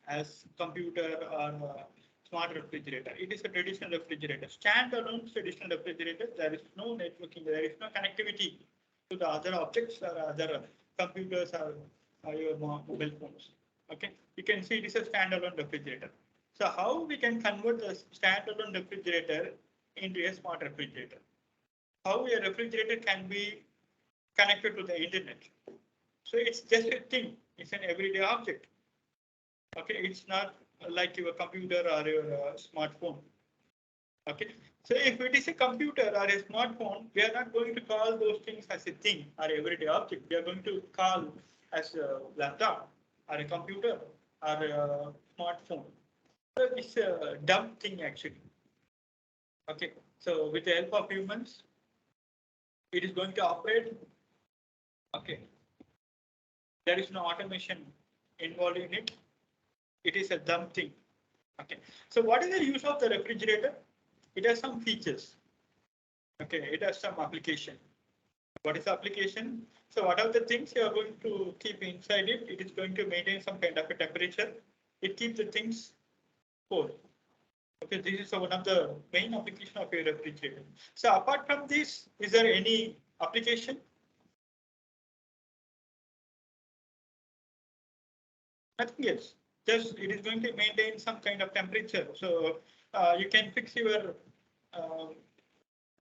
as computer or smart refrigerator. It is a traditional refrigerator. Standalone traditional refrigerator. There is no networking. There is no connectivity to the other objects or other computers or your mobile phones. Okay, you can see it is a standalone refrigerator. So how we can convert the standalone refrigerator into a smart refrigerator? How a refrigerator can be connected to the internet? So it's just a thing. It's an everyday object. Okay, it's not like your computer or your smartphone. Okay, so if it is a computer or a smartphone, we are not going to call those things as a thing or everyday object. We are going to call as a laptop or a computer or a smartphone. So it's a dumb thing actually. Okay, so with the help of humans, it is going to operate. Okay, there is no automation involved in it. It is a dumb thing. Okay, so what is the use of the refrigerator? It has some features. Okay, it has some application. What is the application? So what are the things you are going to keep inside it? It is going to maintain some kind of a temperature. It keeps the things cold. Okay, this is one of the main application of a refrigerator. So apart from this, is there any application? Nothing else. Just it is going to maintain some kind of temperature. So you can fix your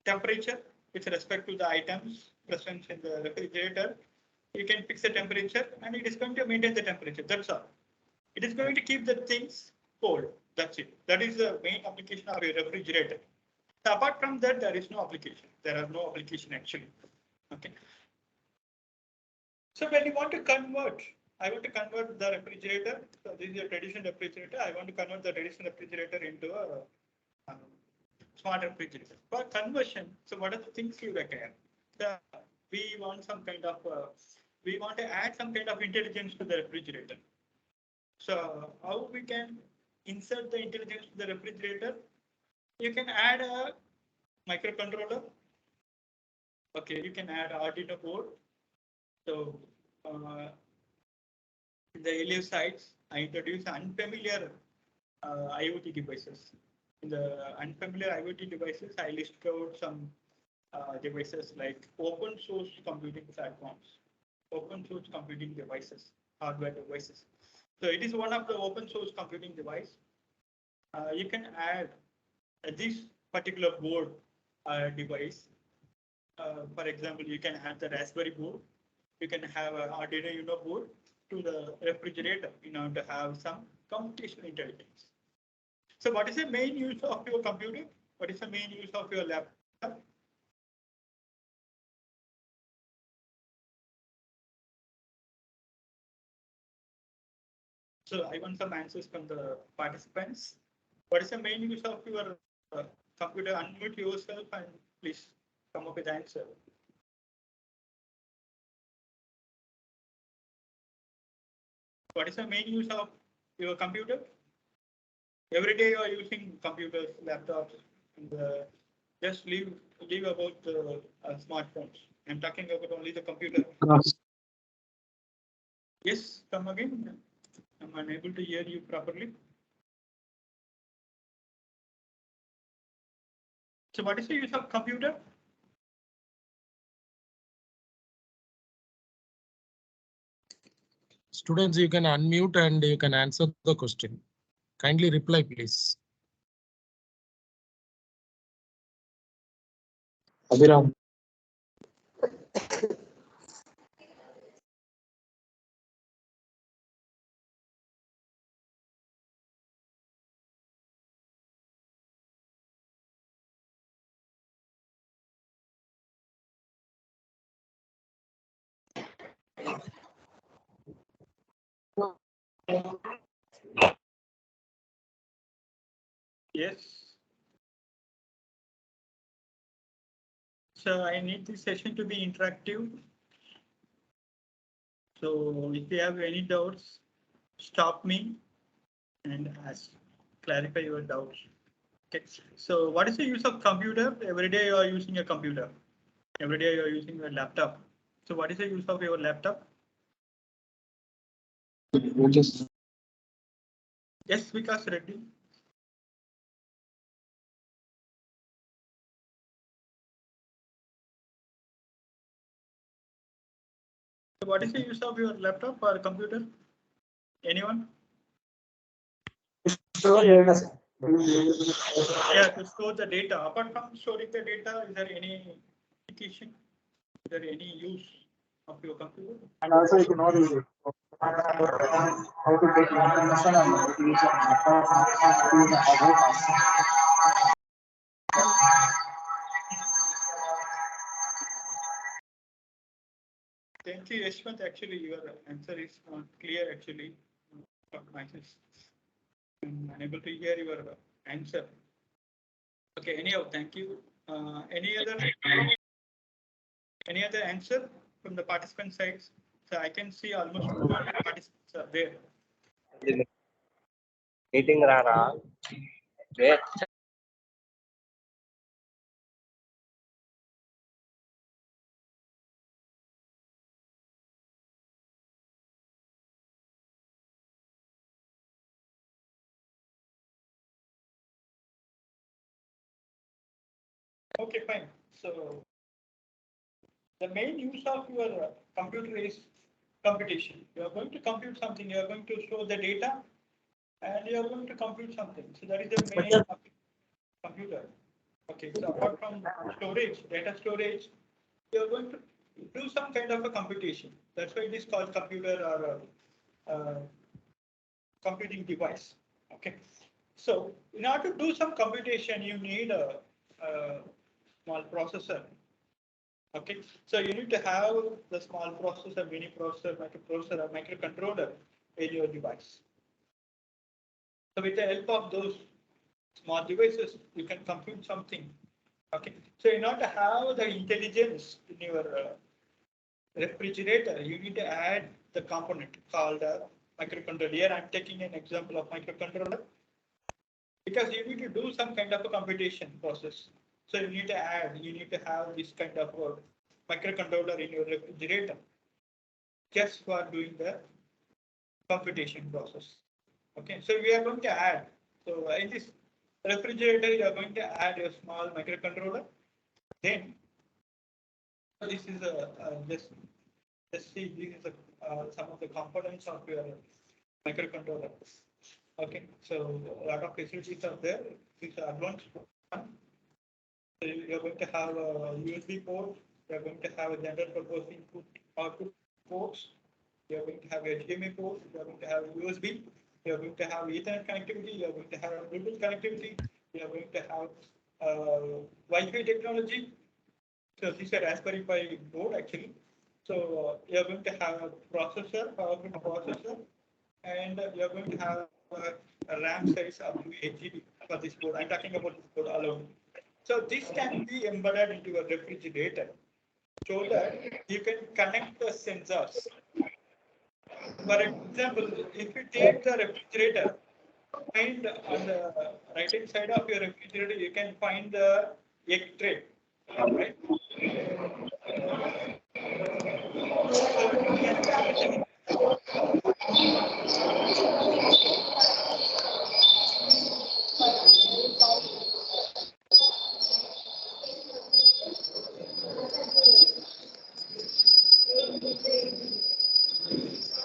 temperature with respect to the items present in the refrigerator. You can fix the temperature and it is going to maintain the temperature. That's all. It is going to keep the things cold. That's it. That is the main application of a refrigerator. So apart from that, there is no application. There are no application actually. Okay. So when you want to convert, I want to convert the refrigerator. So this is a traditional refrigerator. I want to convert the traditional refrigerator into a smart refrigerator. For conversion, so what are the things you require? We want some kind of, we want to add some kind of intelligence to the refrigerator. So how we can insert the intelligence to the refrigerator? You can add a microcontroller. Okay, you can add Arduino board. So in the earlier sites, I introduced unfamiliar IoT devices. In the unfamiliar IoT devices, I list out some devices like open source computing platforms, open source computing devices, hardware devices. So it is one of the open source computing device. You can add this particular board device. For example, you can add the Raspberry board. You can have an Arduino Uno board to the refrigerator in order to have some computational intelligence. So what is the main use of your computer? What is the main use of your laptop? So I want some answers from the participants. What is the main use of your computer? Unmute yourself and please come up with the answer. What is the main use of your computer? Every day you are using computers, laptops, and just leave about the smartphones. I'm talking about only the computer. Yes, come again. I'm unable to hear you properly. So what is the use of computer? Students, you can unmute and you can answer the question. Kindly reply, please. Abhiram. Yes. So I need this session to be interactive. So if you have any doubts, stop me and ask, clarify your doubts. Okay. So what is the use of computer? Every day you are using a computer. Every day you are using a laptop. So what is the use of your laptop? Yes, Vikas Reddy. So what is the use of your laptop or computer? Anyone? Yeah, to store the data. Apart from storing the data, is there any application? Is there any use of your computer? And also you can know how to get information and how to use Thank you, Yashwant. Actually, your answer is not clear. Actually, from my side. I'm unable to hear your answer. Okay. Anyhow, thank you. Any other answer from the participant sides? So I can see almost 200 participants are there. Meeting rara. Wait. Okay, fine. So the main use of your computer is computation. You are going to compute something. You are going to store the data, and you are going to compute something. So that is the main computer. Okay. So apart from storage, data storage, you are going to do some kind of a computation. That's why it is called computer or computing device. Okay. So in order to do some computation, you need a small processor. Okay. So you need to have the small processor, mini processor, microprocessor, or microcontroller in your device. So with the help of those small devices, you can compute something. Okay. So in order to have the intelligence in your refrigerator, you need to add the component called microcontroller. Here I'm taking an example of microcontroller because you need to do some kind of a computation process. So you need to have this kind of a microcontroller in your refrigerator just for doing the computation process. Okay, so we are going to add. So in this refrigerator, you are going to add a small microcontroller. Then this is just see, this is some of the components of your microcontroller. Okay, so a lot of facilities are there. It's advanced one. So you're going to have a USB port. You're going to have a general purpose input output ports. You're going to have HDMI port. You're going to have USB. You're going to have Ethernet connectivity. You're going to have Bluetooth connectivity. You're going to have Wi-Fi technology. So this is a Raspberry Pi board actually. So you're going to have a processor, powerful processor, and you're going to have a RAM size up to 8 GB for this board. I'm talking about this board alone. So this can be embedded into a refrigerator so that you can connect the sensors. For example, if you take the refrigerator, find on the right hand side of your refrigerator, you can find the egg tray, right?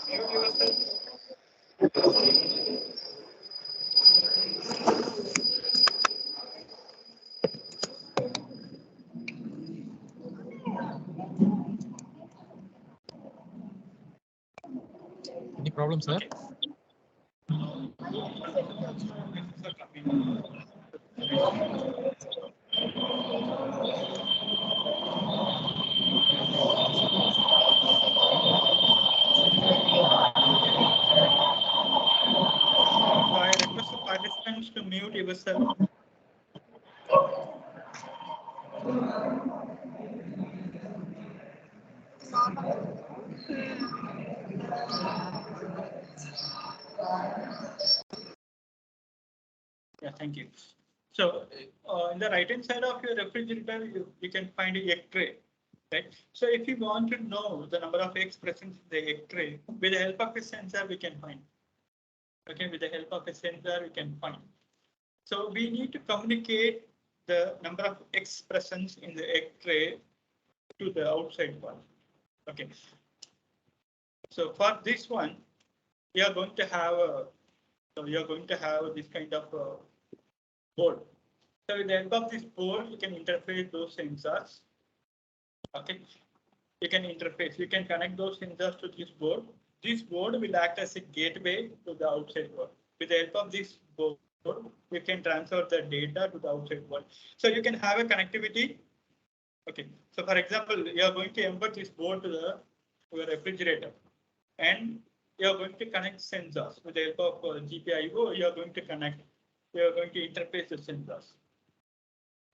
Mute yourself. Any problem, sir? So I request the participants to mute yourself. Yeah, thank you. So in the right hand side of your refrigerator, you can find a egg tray, right? So if you want to know the number of eggs present in the egg tray, with the help of a sensor, we can find. Okay, with the help of a sensor, we can find. So we need to communicate the number of eggs present in the egg tray to the outside world. Okay. So for this one, you are going to have this kind of board. So with the help of this board, you can interface those sensors. Okay. You can connect those sensors to this board. This board will act as a gateway to the outside world. With the help of this board, you can transfer the data to the outside world. So you can have a connectivity. Okay. So for example, you are going to embed this board to your refrigerator, and you are going to connect sensors with the help of GPIO. You are going to interface the sensors.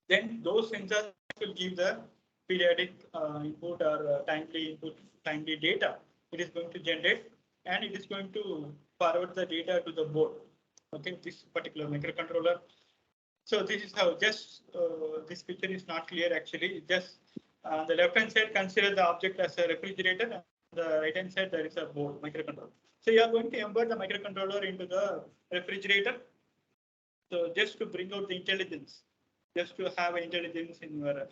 Then those sensors will give the periodic input or timely data. It is going to generate, and it is going to forward the data to the board. Okay, this particular microcontroller. So this is how. Just this picture is not clear actually. Just the left hand side, consider the object as a refrigerator, and the right hand side there is a board microcontroller. So you are going to embed the microcontroller into the refrigerator. So just to bring out the intelligence, just to have intelligence in your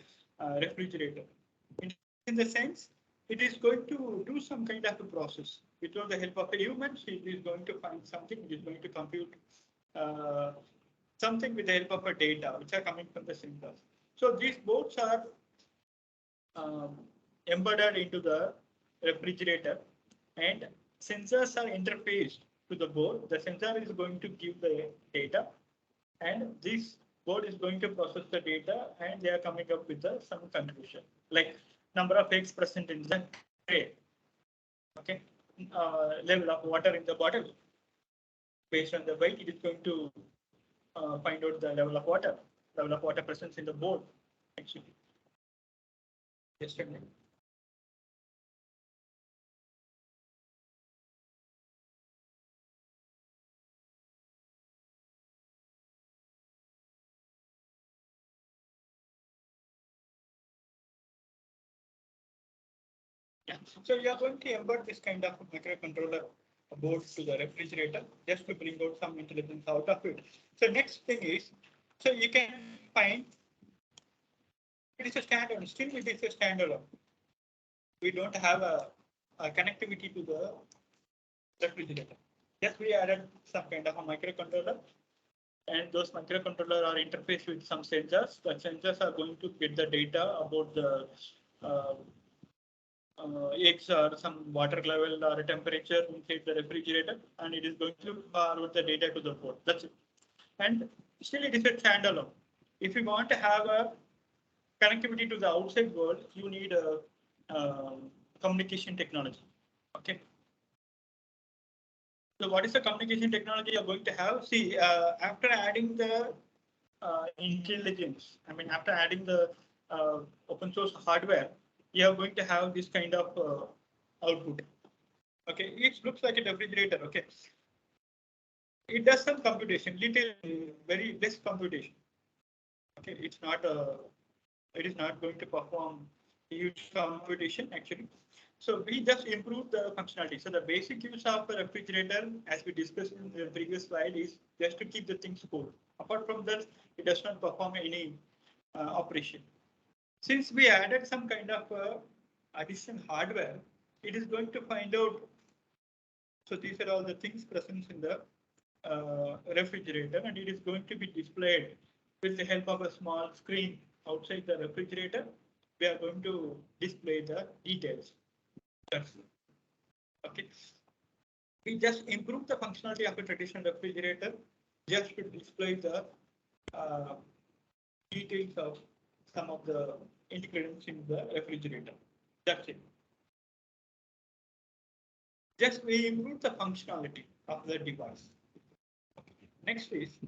refrigerator. In the sense, it is going to do some kind of a process. Without the help of a human, it is going to find something. It is going to compute something with the help of a data, which are coming from the sensors. So these boards are embedded into the refrigerator, and sensors are interfaced to the board. The sensor is going to give the data, and this board is going to process the data, and they are coming up with some conclusion, like number of eggs present in the tray. Okay, level of water in the bottle. Based on the weight, it is going to find out the level of water presence in the board. Actually, just a minute. Yeah. So you are going to embed this kind of microcontroller board to the refrigerator just to bring out some intelligence out of it. So next thing is, so you can find it is a standalone. Still, it is a standalone. we don't have a connectivity to the refrigerator. Yes, we added some kind of a microcontroller, and those microcontroller are interfaced with some sensors. The sensors are going to get the data about the eggs or some water level or temperature inside the refrigerator, and it is going to forward the data to the board. That's it. And still it is a standalone. If you want to have a connectivity to the outside world, you need a communication technology. Okay. So what is the communication technology you're going to have? See, after adding the intelligence, I mean, after adding the open source hardware, you are going to have this kind of output. Okay, it looks like a refrigerator. Okay, it does some computation, little, very less computation. Okay, it's not it is not going to perform huge computation actually. So we just improve the functionality. So the basic use of a refrigerator, as we discussed in the previous slide, is just to keep the things cool. Apart from that, it does not perform any operation. Since we added some kind of additional hardware, it is going to find out. So these are all the things present in the refrigerator, and it is going to be displayed with the help of a small screen outside the refrigerator. We are going to display the details. Okay. We just improve the functionality of a traditional refrigerator just to display the details of some of the ingredients in the refrigerator. That's it. Just we improve the functionality of the device. Okay. Next is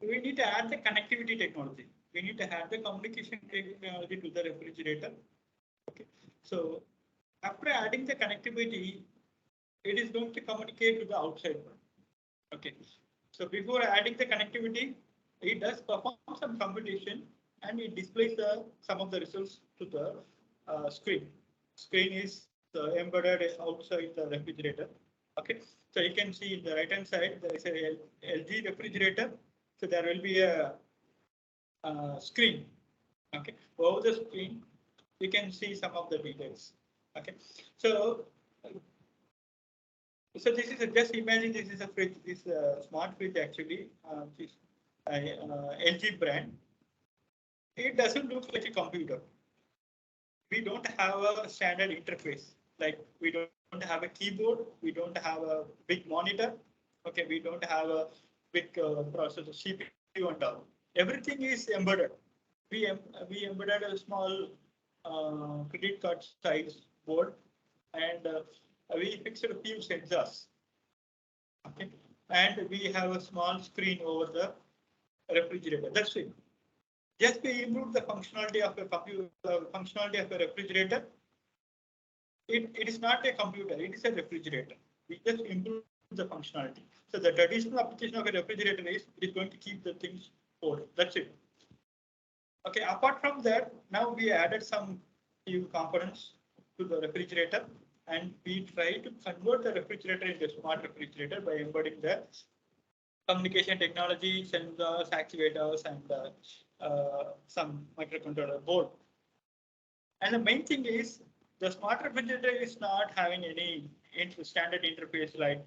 we need to add the connectivity technology. We need to add the communication technology to the refrigerator. Okay. So after adding the connectivity, it is going to communicate to the outside world. Okay. So before adding the connectivity, it does perform some computation and it displays some of the results to the screen. Screen is embedded outside the refrigerator. Okay. So you can see in the right hand side there is a LG refrigerator. So there will be a screen. Okay. Over the screen, you can see some of the details. Okay. So this is just imagine this is a fridge, this smart fridge actually, this LG brand. It doesn't look like a computer. We don't have a standard interface. Like we don't have a keyboard. We don't have a big monitor. Okay, we don't have a big processor, CPU and all. Everything is embedded. We embedded a small credit card size board, and we fixed a few sensors. Okay, and we have a small screen over the refrigerator. That's it. Just we improve the functionality of a computer, functionality of a refrigerator. It is not a computer, it is a refrigerator. We just improve the functionality. So the traditional application of a refrigerator is it is going to keep the things cold. That's it. Okay, apart from that, now we added some few components to the refrigerator, and we try to convert the refrigerator into a smart refrigerator by embedding the communication technology, sensors, actuators, and some microcontroller board. And the main thing is the smart refrigerator is not having any standard interface like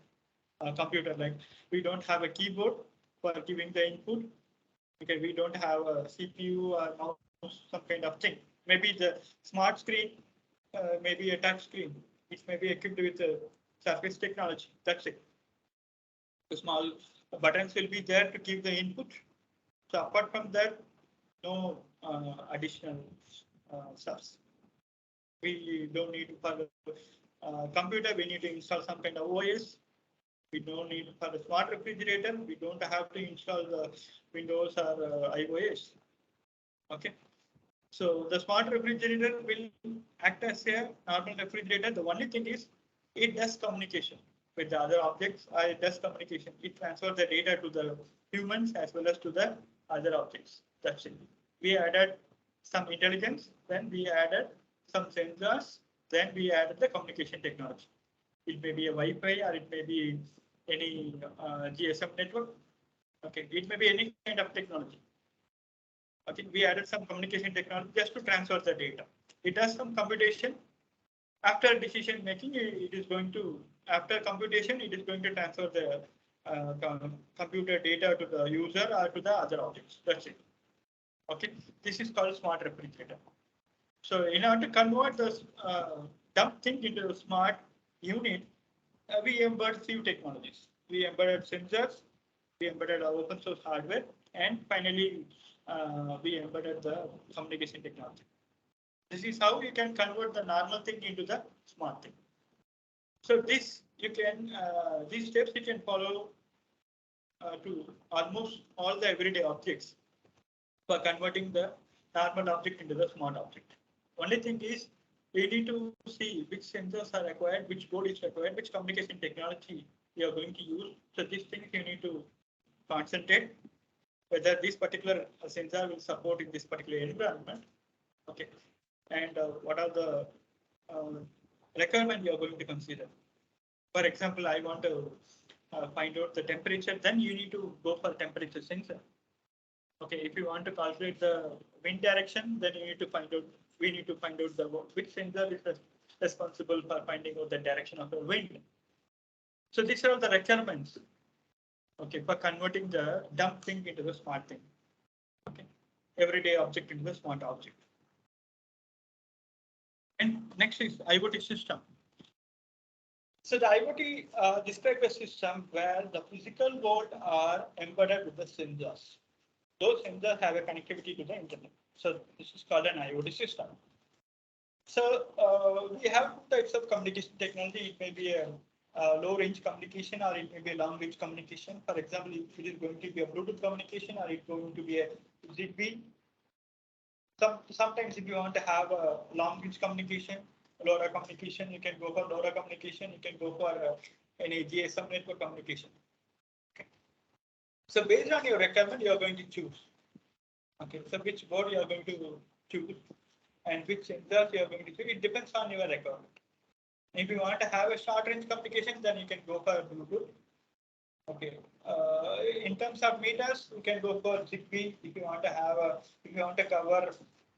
a computer. Like we don't have a keyboard for giving the input. Okay, we don't have a CPU or mouse, some kind of thing. Maybe the smart screen, maybe a touch screen. It may be equipped with a surface technology. That's it. The small buttons will be there to give the input. So apart from that, no additional stuffs. We don't need for the computer. We need to install some kind of OS. We don't need for the smart refrigerator. We don't have to install the Windows or iOS. Okay. So the smart refrigerator will act as a normal refrigerator. The only thing is it does communication with the other objects. It does communication. It transfers the data to the humans as well as to the other objects. That's it. We added some intelligence. Then we added some sensors. Then we added the communication technology. It may be a Wi-Fi or it may be any GSM network. Okay, it may be any kind of technology. Okay, we added some communication technology just to transfer the data. It does some computation, after decision making, it is going to, after computation, it is going to transfer the computer data to the user or to the other objects. That's it. Okay, this is called smart refrigerator. So in order to convert the dumb thing into a smart unit, we embed few technologies. We embedded sensors, we embedded our open source hardware, and finally we embedded the communication technology. This is how you can convert the normal thing into the smart thing. So this you can these steps you can follow to almost all the everyday objects for converting the normal object into the smart object. Only thing is we need to see which sensors are required, which board is required, which communication technology you are going to use. So these things you need to concentrate whether this particular sensor will support in this particular environment. Okay, and what are the requirements you are going to consider. For example, I want to find out the temperature, then you need to go for temperature sensor. Okay, if you want to calculate the wind direction, then you need to find out, we need to find out the which sensor is responsible for finding out the direction of the wind. So these are all the requirements. Okay, for converting the dumb thing into the smart thing. Okay, everyday object into the smart object. And next is IoT system. So the IoT describes a system where the physical world are embedded with the sensors. Those sensors have a connectivity to the internet. So this is called an IoT system. So we have two types of communication technology. It may be a low range communication or it may be a long range communication. For example, if it is going to be a Bluetooth communication or it's going to be a ZigBee. Sometimes if you want to have a long range communication, LoRa communication, you can go for LoRa communication, you can go for any GSM network communication. Okay. So based on your requirement, you are going to choose. Okay, so which board you are going to choose and which sensors you are going to choose, it depends on your requirement. If you want to have a short range communication, then you can go for Bluetooth. Okay, in terms of meters, you can go for ZigBee. If you want to have if you want to cover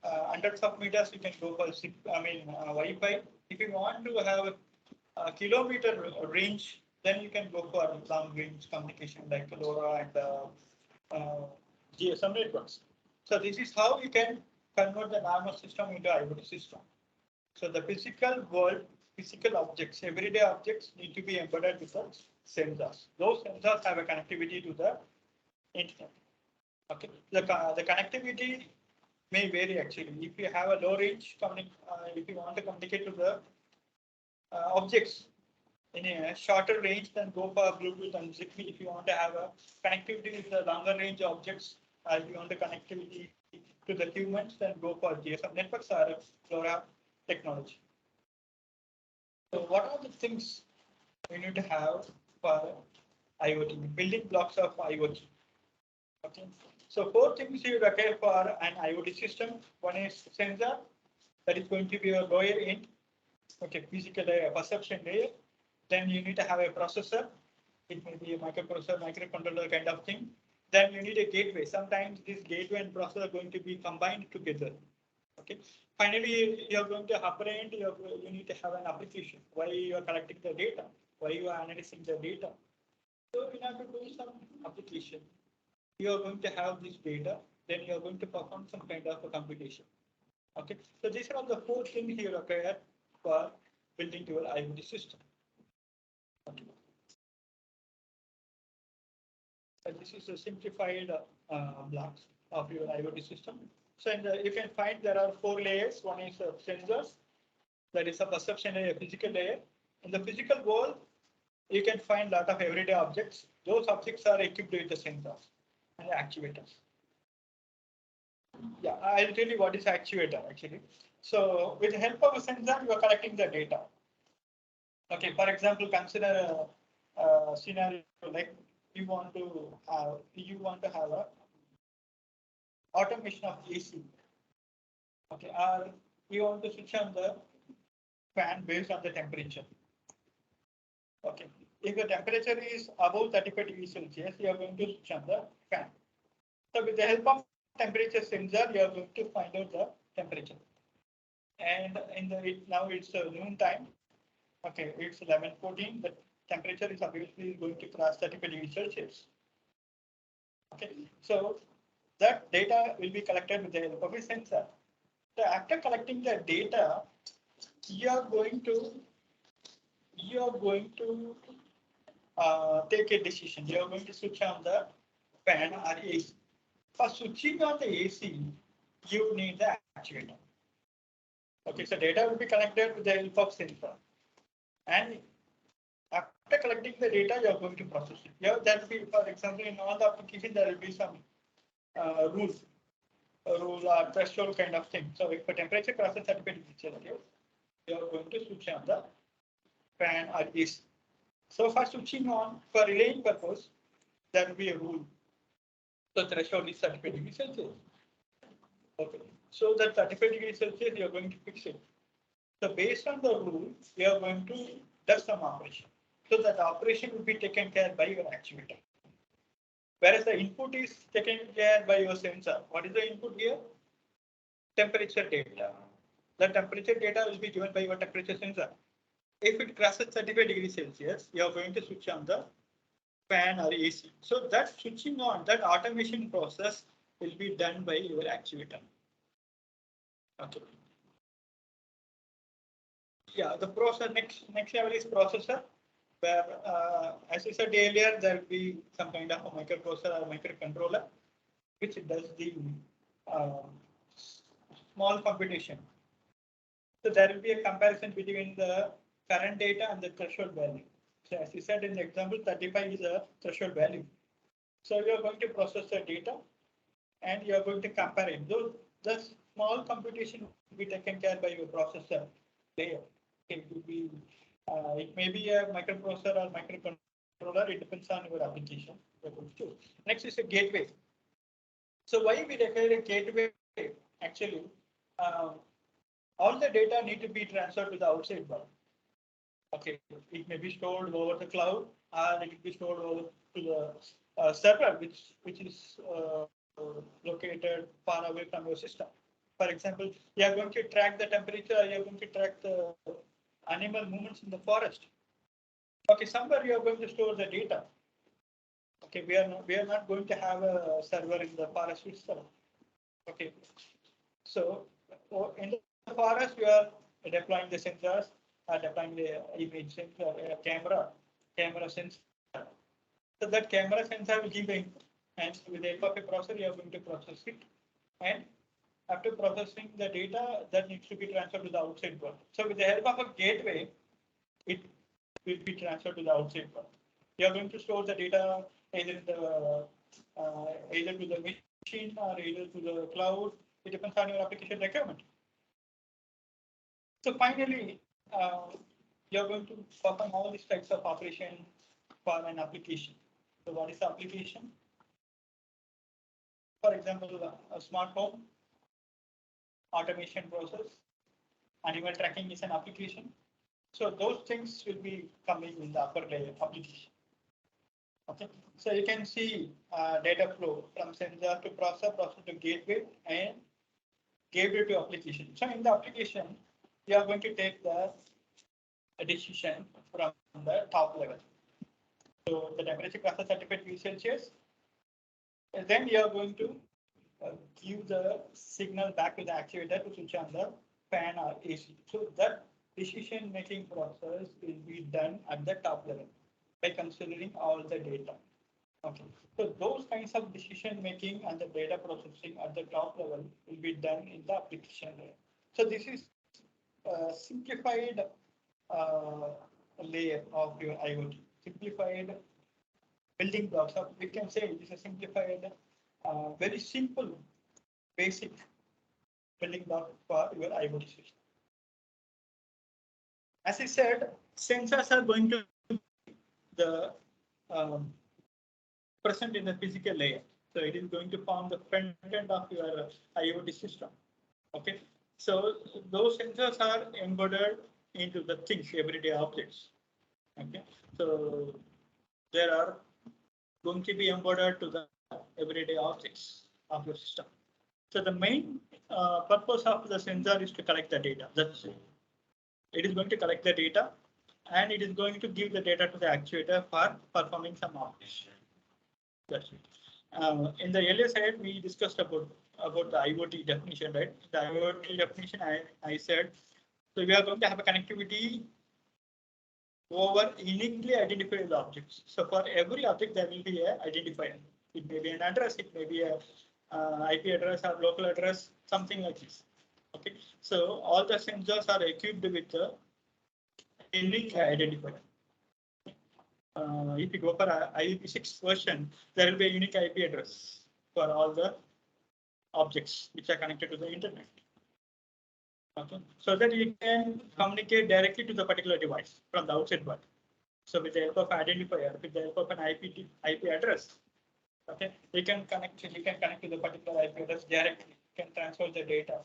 hundreds of meters, you can go for Wi-Fi. If you want to have a kilometer range, then you can go for long range communication like LoRa and GSM networks. So this is how you can convert the normal system into IoT system. So the physical world, physical objects, everyday objects need to be embedded with the sensors. Those sensors have a connectivity to the internet. Okay, the connectivity may vary actually. If you have a low range, if you want to communicate to the objects in a shorter range, then go for Bluetooth and ZigBee. If you want to have a connectivity with the longer range objects, if you want the connectivity to the humans, then go for GSM networks or LoRa technology. So what are the things we need to have for IoT, building blocks of IoT? Okay, so 4 things you require for an IoT system. One is sensor, that is going to be a lower end, okay, physical layer, perception layer. Then you need to have a processor. It may be a microprocessor, microcontroller kind of thing. Then you need a gateway. Sometimes this gateway and processor are going to be combined together. Okay. Finally, you are going to apprehend. You need to have an application. Why you are collecting the data? Why you are analyzing the data? So in order to do some application, you are going to have this data. Then you are going to perform some kind of a computation. Okay. So these are the 4 things you require for building your IoT system. Okay. So this is a simplified blocks of your IoT system. So you can find there are 4 layers. One is sensors, that is a perception layer, physical layer. In the physical world, you can find a lot of everyday objects. Those objects are equipped with the sensors and actuators. Yeah, I'll tell you what is actuator actually. So with the help of a sensor, you are collecting the data. Okay, for example, consider a scenario like you want to have a automation of AC. Okay, or you want to switch on the fan based on the temperature. Okay, if the temperature is above 35 degrees Celsius, you are going to switch on the fan. So with the help of temperature sensor, you are going to find out the temperature. And now it's noon time. Okay, it's 11:14. The temperature is obviously going to cross 35 degrees Celsius. Okay, so that data will be collected with the help of a sensor. So after collecting the data, you are going to take a decision. You are going to switch on the fan or AC. For switching on the AC, you need the actuator. Okay, so data will be collected with the help of sensor. And after collecting the data, you are going to process it. Yeah, that will be, for example, in all the application, there will be some rules, a rule or threshold kind of thing. So if the temperature crosses 35 degrees Celsius, you are going to switch on the fan or AC. So for switching on, for relaying purpose, there will be a rule. So threshold is 35 degrees Celsius. Okay. So that 35 degrees Celsius, you are going to fix it. So based on the rule, you are going to do some operation. So that operation will be taken care by your actuator. Whereas the input is taken care by your sensor. What is the input here? Temperature data. The temperature data will be given by your temperature sensor. If it crosses 35 degrees Celsius, you are going to switch on the fan or AC. So that switching on, that automation process will be done by your actuator. Okay. Yeah, the process next level is processor, where as I said earlier, there will be some kind of a microprocessor or microcontroller, which does the uh, small computation. So there will be a comparison between the current data and the threshold value. So as you said in the example, 35 is a threshold value. So you are going to process the data and you are going to compare it. Though the small computation will be taken care by your processor layer. It may be a microprocessor or microcontroller. It depends on your application. Next is a gateway. So why we declare a gateway? Actually, all the data need to be transferred to the outside world. Okay, it may be stored over the cloud, or it will be stored over to the server, which is located far away from your system. For example, you are going to track the temperature, you are going to track the animal movements in the forest. Okay, somewhere you are going to store the data. Okay, we are not going to have a server in the forest itself. Okay, so in the forest you are deploying the sensors, deploying the image sensor, camera sensor. So that camera sensor will give the input, and with the help of a processor, you are going to process it. And after processing the data, that needs to be transferred to the outside world. So with the help of a gateway, it will be transferred to the outside world. You are going to store the data either to the machine or either to the cloud. It depends on your application requirement. So finally, you are going to perform all these types of operation for an application. So what is the application? For example, a smart home, automation process, animal tracking is an application. So those things will be coming in the upper layer application. Okay, so you can see data flow from sensor to processor to gateway, and gateway to application. So in the application, you are going to take the decision from the top level. So the temperature crosses 35 degrees Celsius, and then you are going to give the signal back to the actuator to switch on the fan or AC. So that decision making process will be done at the top level by considering all the data. Okay, so those kinds of decision making and the data processing at the top level will be done in the application layer. So this is a simplified layer of your IoT, simplified building blocks. Of, we can say it is a simplified, very simple, basic building block for your IoT system. As I said, sensors are going to be the present in the physical layer. So it is going to form the front end of your IoT system. Okay, so those sensors are embedded into the things, everyday objects. Okay, so there are going to be embedded to the everyday objects of your system. So the main purpose of the sensor is to collect the data. That's it. It is going to collect the data and it is going to give the data to the actuator for performing some operation. That's it. In the earlier slide, we discussed about the IoT definition, right? The IoT definition, I said, so we are going to have a connectivity over uniquely identified objects. So for every object, there will be a identifier. It may be an address, it may be a IP address or local address, something like this. Okay, so all the sensors are equipped with a unique identifier. If you go for IPv6 version, there will be a unique IP address for all the objects which are connected to the internet. Okay, so that you can communicate directly to the particular device from the outside world. So with the help of identifier, with the help of an IP address, okay, you can connect to the particular IP address directly. You can transfer the data.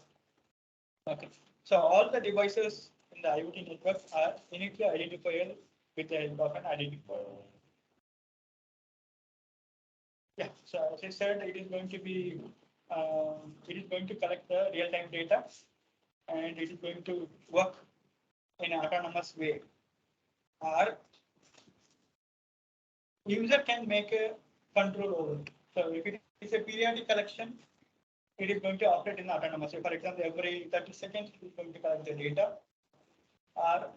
Okay, so all the devices in the IoT network are uniquely identifiable with the help of an identifier. Yeah, so as I said, it is going to be collect the real-time data, and it is going to work in an autonomous way. Or user can make a control over it. So if it is a periodic collection, it is going to operate in autonomous way. For example, every 30 seconds, it is going to collect the data. Or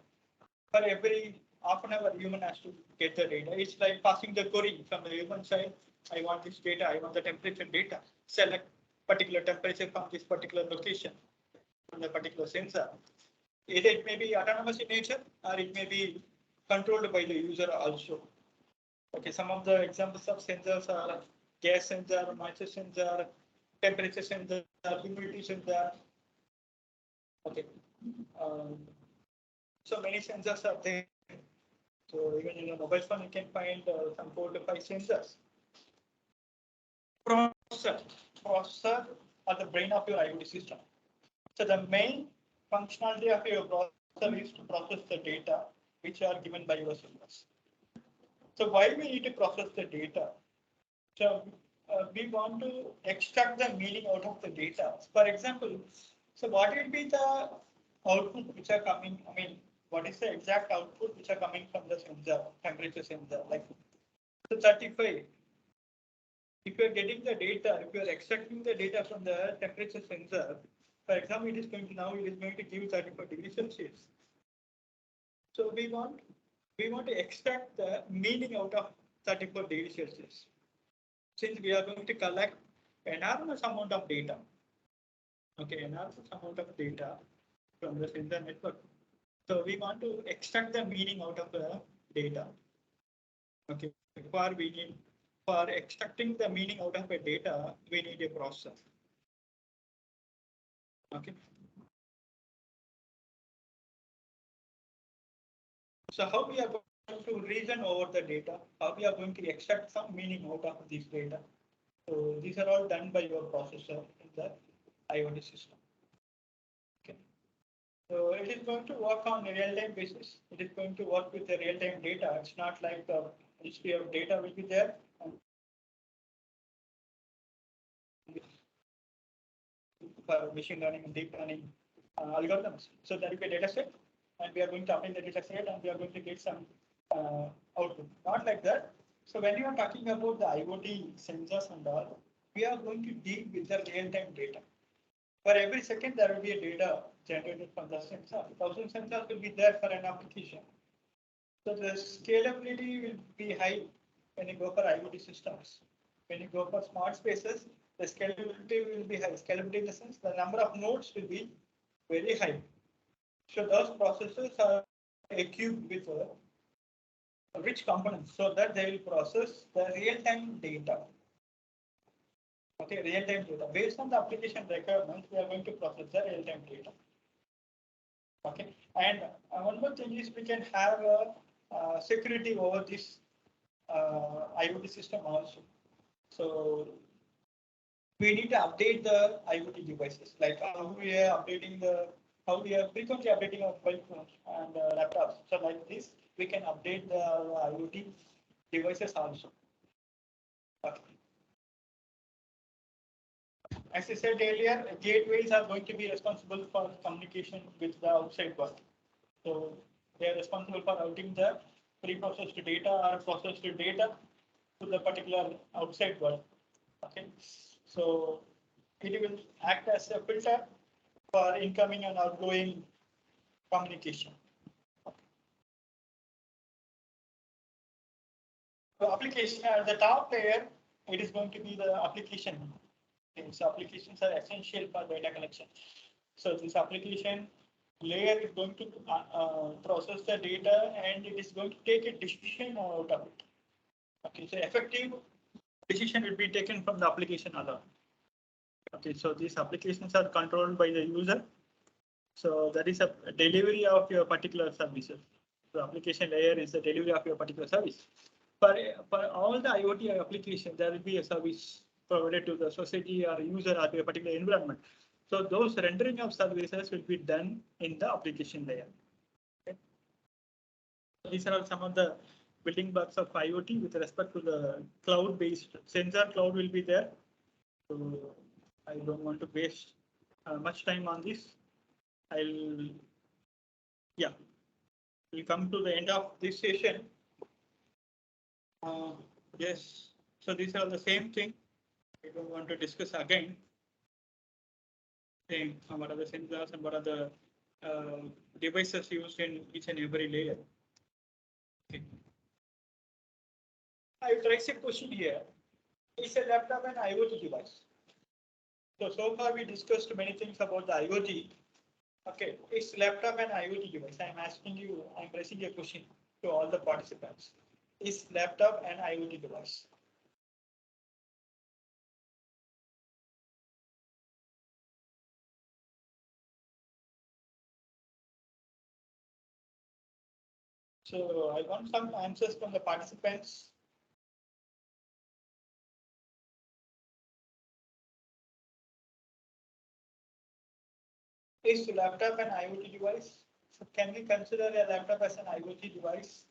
for every half an hour, human has to get the data. It's like passing the query from the human side. I want this data. I want the temperature data. Select particular temperature from this particular location, from the particular sensor. Either it may be autonomous in nature, or it may be controlled by the user also. Okay, some of the examples of sensors are gas sensor, moisture sensor, temperature sensor, humidity sensor. Okay, so many sensors are there. So even in a mobile phone, you can find some 4 to 5 sensors. Processor are the brain of your IoT system. So the main functionality of your processor is to process the data which are given by your sensors. So why we need to process the data? So we want to extract the meaning out of the data. For example, so what will be the output which are coming? I mean, what is the exact output which are coming from the sensor, temperature sensor? Like so 35. If you are getting the data, if you are extracting the data from the temperature sensor, for example, it is going to give 34 degrees Celsius. So we want to extract the meaning out of 34 degrees Celsius. Since we are going to collect enormous amount of data, okay, enormous amount of data from the sensor network. So we want to extract the meaning out of the data. Okay, for extracting the meaning out of a data, we need a processor. Okay. So how we are going to reason over the data? How we are going to extract some meaning out of this data? So these are all done by your processor in the IoT system. Okay. So it is going to work on a real-time basis. It is going to work with the real-time data. It's not like the history of data will be there. For machine learning and deep learning algorithms. So there will be a data set, and we are going to apply the data set, and we are going to get some output. Not like that. So when you are talking about the IoT sensors and all, we are going to deal with the real-time data. For every second, there will be a data generated from the sensor. 1,000 sensors will be there for an application. So the scalability will be high when you go for IoT systems. When you go for smart spaces, the scalability will be high. Scalability in the sense the number of nodes will be very high. So those processors are equipped with rich components so that they will process the real-time data. Okay, real-time data. Based on the application requirements, we are going to process the real-time data. Okay, and one more thing is we can have security over this IoT system also. So we need to update the IoT devices, like how we are frequently updating our mobile phones and laptops. So like this, we can update the IoT devices also. Okay. as I said earlier, gateways are going to be responsible for communication with the outside world. So they are responsible for routing the pre-processed data or processed data to the particular outside world. Okay, so it will act as a filter for incoming and outgoing communication. So application at the top layer, it is going to be the application. So applications are essential for data collection. So this application layer is going to process the data and it is going to take a decision out of it. Okay, so effective decision will be taken from the application alone. Okay, so these applications are controlled by the user. So that is a delivery of your particular services. The application layer is the delivery of your particular service. For all the IoT applications, there will be a service provided to the society or user or to a particular environment. So those rendering of services will be done in the application layer. Okay. These are some of the building blocks of IoT with respect to the cloud-based sensor. Cloud will be there. So I don't want to waste much time on this. We'll come to the end of this session. Yes, so these are the same thing. I don't want to discuss again. Same, what are the sensors and what are the devices used in each and every layer. Okay. I will raise a question here. Is a laptop an IoT device? So far we discussed many things about the IoT. Okay, is laptop an IoT device? I'm asking you, I'm raising a question to all the participants. Is laptop an IoT device? So I want some answers from the participants. Is laptop an IoT device? So can we consider a laptop as an IoT device?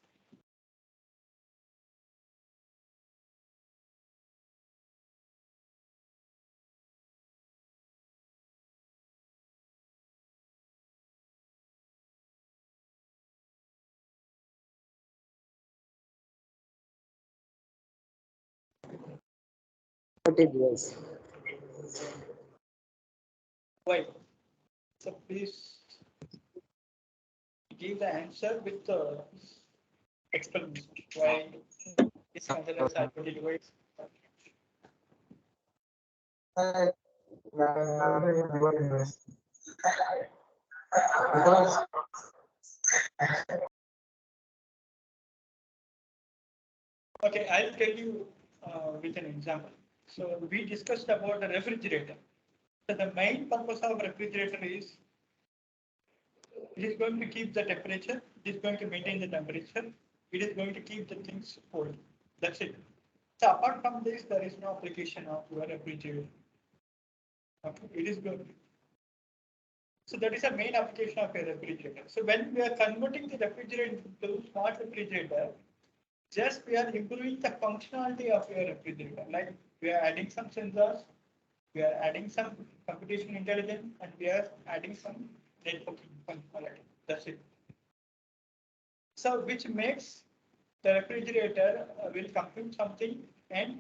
device. Why? So please give the answer with the explanation. Why is considered as IoT device? Because Okay, I'll tell you with an example. So we discussed about the refrigerator. So the main purpose of refrigerator is it is going to keep the temperature, it is going to maintain the temperature, it is going to keep the things cold. That's it. So apart from this, there is no application of your refrigerator. Okay, it is good. So that is a main application of a refrigerator. So when we are converting the refrigerator to smart refrigerator, just we are improving the functionality of your refrigerator. Like we are adding some sensors, we are adding some computational intelligence, and we are adding some networking functionality. That's it. So which makes the refrigerator will compute something and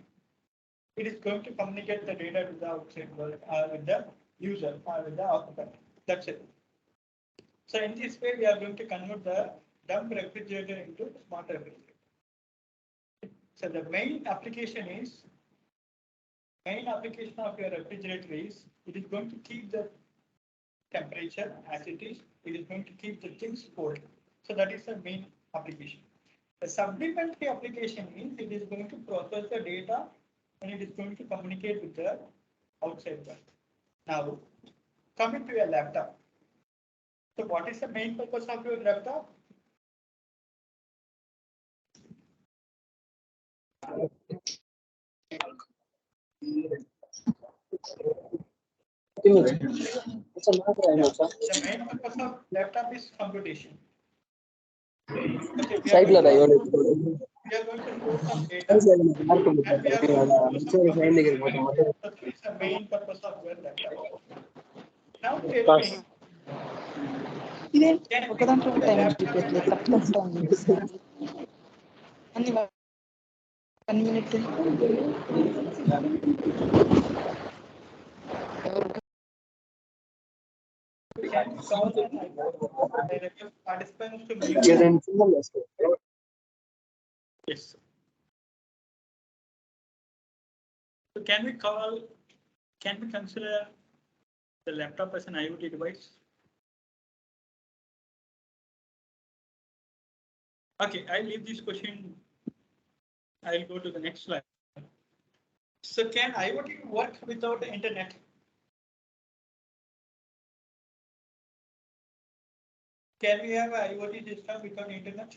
it is going to communicate the data to the outside world with the user or with the occupant. That's it. So in this way, we are going to convert the dumb refrigerator into smart refrigerator. So the main application of your refrigerator is it is going to keep the temperature as it is. It is going to keep the things cold. So that is the main application. The supplementary application means it is going to process the data and it is going to communicate with the outside world. Now, coming to your laptop. So what is the main purpose of your laptop? The main purpose of laptop is computation. Okay, Side la we are going to store some data. And we are going to do some computation. That is the main purpose of your laptop. Now tell me, ఇదే can we ఒక దాంట్లో use the time laptop చూపించట్లేదు as a తప్ప అన్ని 1 minute can call the participants to make yes. So can we consider the laptop as an IoT device? Okay, I'll leave this question. I'll go to the next slide. So can IoT work without the internet? Can we have an IoT system without internet?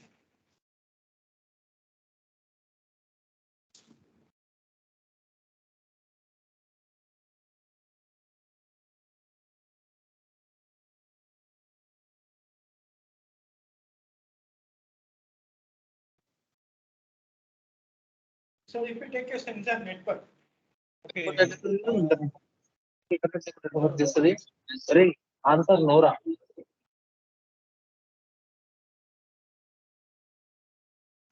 So if you take a sensor network, okay, answer నోరా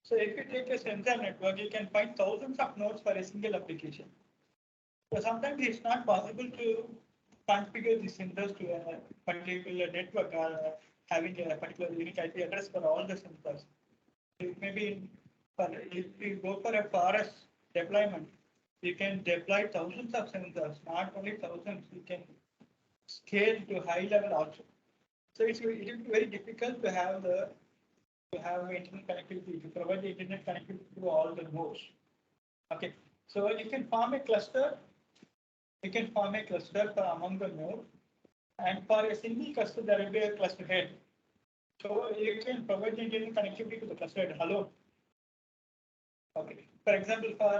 so if you take a sensor network, you can find thousands of nodes for a single application. So sometimes it's not possible to configure the sensors to a particular network or having a particular unique IP address for all the sensors. Maybe if you go for a forest deployment, you can deploy thousands of sensors, not only thousands, you can scale to high level also. So it will be very difficult to have internet connectivity, to provide the internet connectivity to all the nodes. Okay, so you can form a cluster. You can form a cluster for among the nodes, and for a single cluster, there will be a cluster head. So you can provide the internet connectivity to the cluster head alone. Okay, for example, for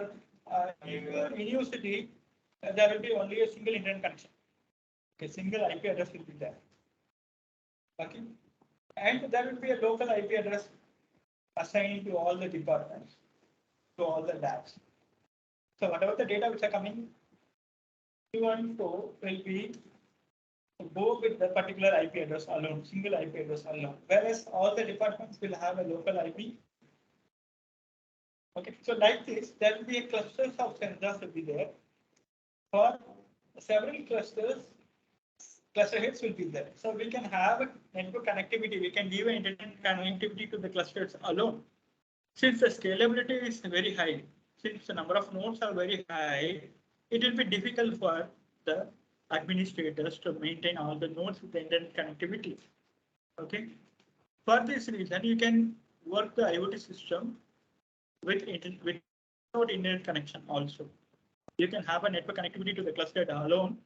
your university, there will be only a single internet connection. Okay, single IP address will be there. Okay, and there will be a local IP address assigned to all the departments, to all the labs. So whatever the data which are coming to and fro will be go with the particular IP address alone, single IP address alone, whereas all the departments will have a local IP. Okay, so like this, there will be a clusters of sensors will be there. For several clusters, cluster heads will be there. So we can have a network connectivity. We can give an internet connectivity to the clusters alone. Since the scalability is very high, since the number of nodes are very high, it will be difficult for the administrators to maintain all the nodes with the internet connectivity. Okay. For this reason, you can work the IoT system without internet connection also. You can have a network connectivity to the cluster alone,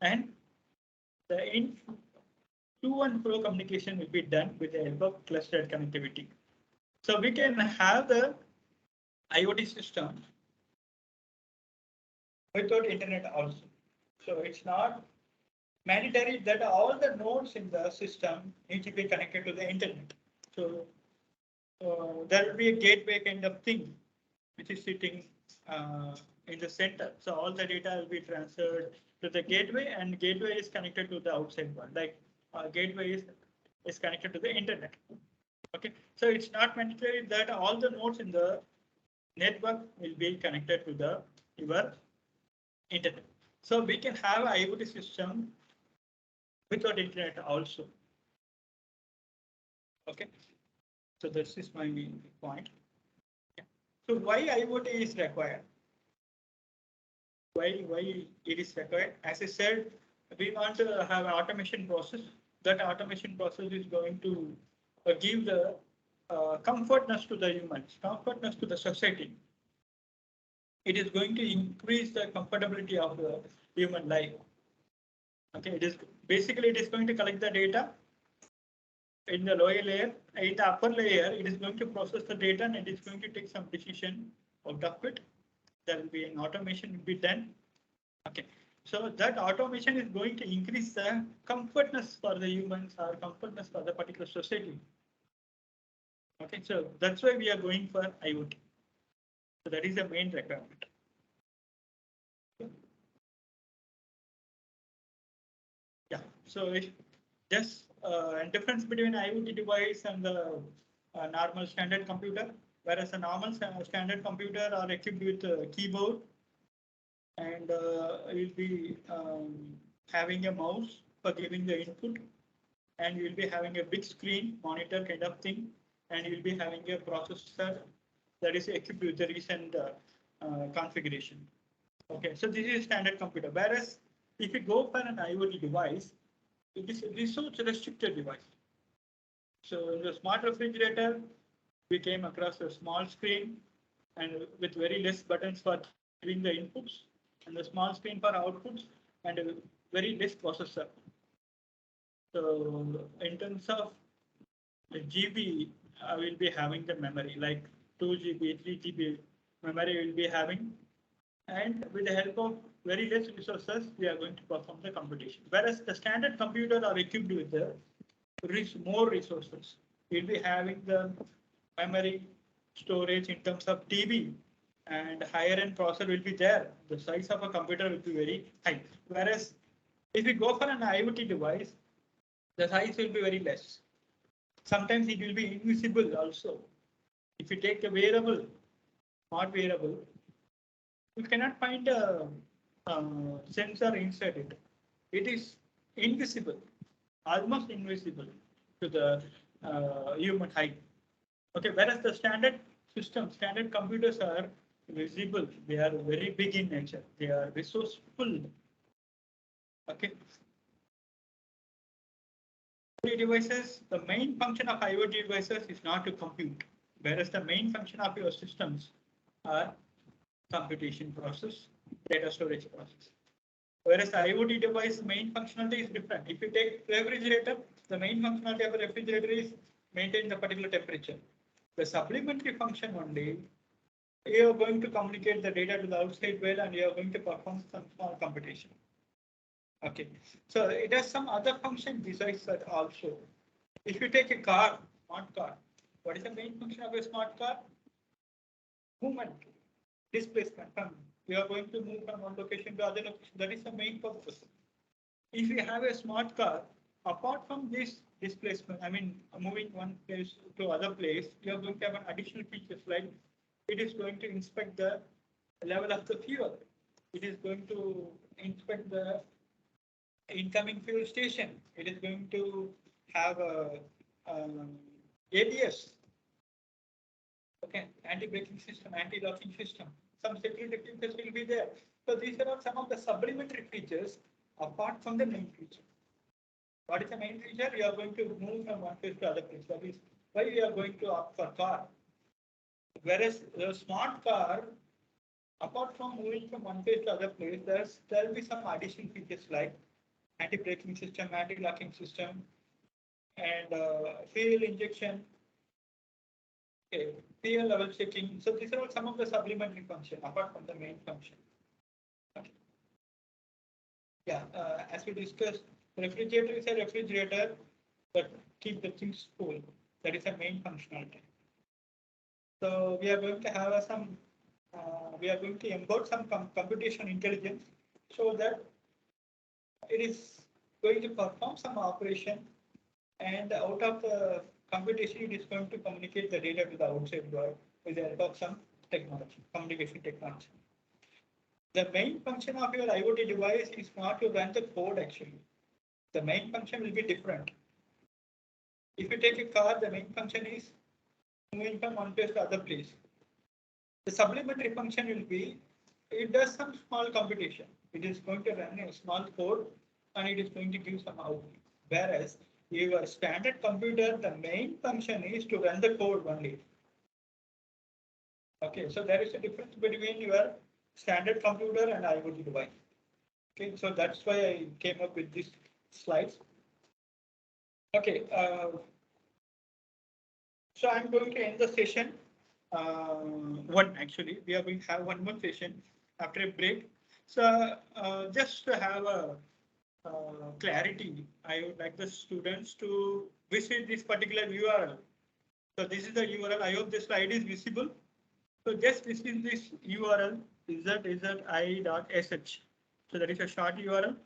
and the to and fro communication will be done with the help of clustered connectivity. So we can have the IoT system without internet also. So it's not mandatory that all the nodes in the system need to be connected to the internet. So there will be a gateway kind of thing which is sitting in the center. So all the data will be transferred to the gateway, and gateway is connected to the outside world. Like gateway is connected to the internet. Okay, so it's not mandatory that all the nodes in the network will be connected to your internet. So we can have an IoT system without internet also. Okay, so this is my main point. So why IoT is required? Why it is required? As I said, we want to have an automation process. That automation process is going to give the comfortness to the humans, comfortness to the society. It is going to increase the comfortability of the human life. Okay, it is going to collect the data in the lower layer. In the upper layer, it is going to process the data, and it is going to take some decision out of it. There will be an automation will be done. Okay, so that automation is going to increase the comfortness for the humans or comfortness for the particular society. Okay, so that's why we are going for IoT. So that is the main requirement. Yeah, so just difference between IoT device and the normal standard computer, whereas a normal standard computer are equipped with a keyboard and you'll be having a mouse for giving the input, and you'll be having a big screen monitor kind of thing, and you'll be having a processor that is equipped with the recent configuration. Okay, so this is standard computer. Whereas if you go for an IoT device, it is a resource restricted device. So in the smart refrigerator, we came across a small screen and with very less buttons for giving the inputs, and the small screen for outputs, and a very less processor. So in terms of the GB, I will be having the memory like 2 GB, 3 GB memory will be having, and with the help of very less resources, we are going to perform the computation. Whereas the standard computers are equipped with the more resources. We'll be having the memory storage in terms of TB, and higher end processor will be there. The size of a computer will be very high. Whereas if you go for an IoT device, the size will be very less. Sometimes it will be invisible also. If you take a wearable, smart wearable, you cannot find a sensor inside it. It is invisible, almost invisible to the human eye. Okay, whereas the standard system, standard computers are visible. They are very big in nature. They are resourceful. Okay. IoT devices, the main function of IoT devices is not to compute, whereas the main function of your systems are computation process, data storage process. Whereas the IoT device main functionality is different. If you take refrigerator, the main functionality of a refrigerator is maintain the particular temperature. The supplementary function only, you are going to communicate the data to the outside world and you are going to perform some small computation. Okay, so it has some other function besides that also. If you take a car, smart car, what is the main function of a smart car? Movement, displacement. You are going to move from one location to other location. That is the main purpose. If you have a smart car, apart from this displacement, I mean moving one place to other place, you are going to have an additional features like it is going to inspect the level of the fuel. It is going to inspect the incoming fuel station. It is going to have a ABS, okay, anti-braking system, anti-locking system. Some security features will be there. So these are some of the supplementary features apart from the main feature. What is the main feature? You are going to move from one place to other place. That is why you are going to opt for car. Whereas the smart car, apart from moving from one place to other place, there will be some additional features like anti-braking system, anti-locking system, and fuel injection, okay, fuel level checking. So these are all some of the supplementary function apart from the main function. Okay. Yeah, as we discussed, refrigerator is a refrigerator that keep the things cool. That is a main functionality. So we are going to have some, we are going to embed some computation intelligence so that it is going to perform some operation, and out of the computation, it is going to communicate the data to the outside world with the help of some technology, communication technology. The main function of your IoT device is not to run the code actually. The main function will be different. If you take a car, the main function is moving from one place to other place. The supplementary function will be, it does some small computation. It is going to run a small code and it is going to give some output. Whereas your standard computer, the main function is to run the code only. Okay, so there is a difference between your standard computer and IoT device. Okay, so that's why I came up with these slides. Okay, so I'm going to end the session. Actually, we are going to have one more session after a break. So just to have a clarity, I would like the students to visit this particular URL. So this is the URL. I hope this slide is visible. So just visit this URL zi.sh. So that is a short URL,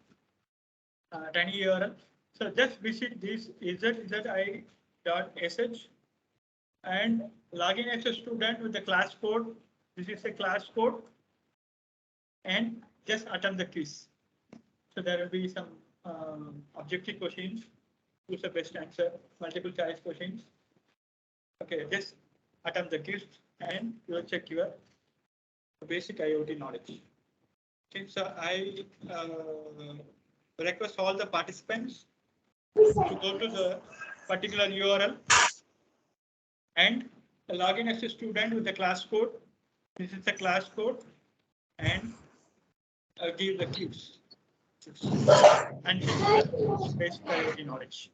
tiny URL. So just visit this zi.sh and log in as a student with the class code. This is a class code and just attempt the quiz. So there will be some objective questions. Choose the best answer, multiple choice questions. Okay, just attempt the quiz and you will check your basic IoT knowledge. Okay, so I request all the participants to go to the particular URL and log in as a student with the class code. This is the class code and give the cues and check the basic IoT knowledge.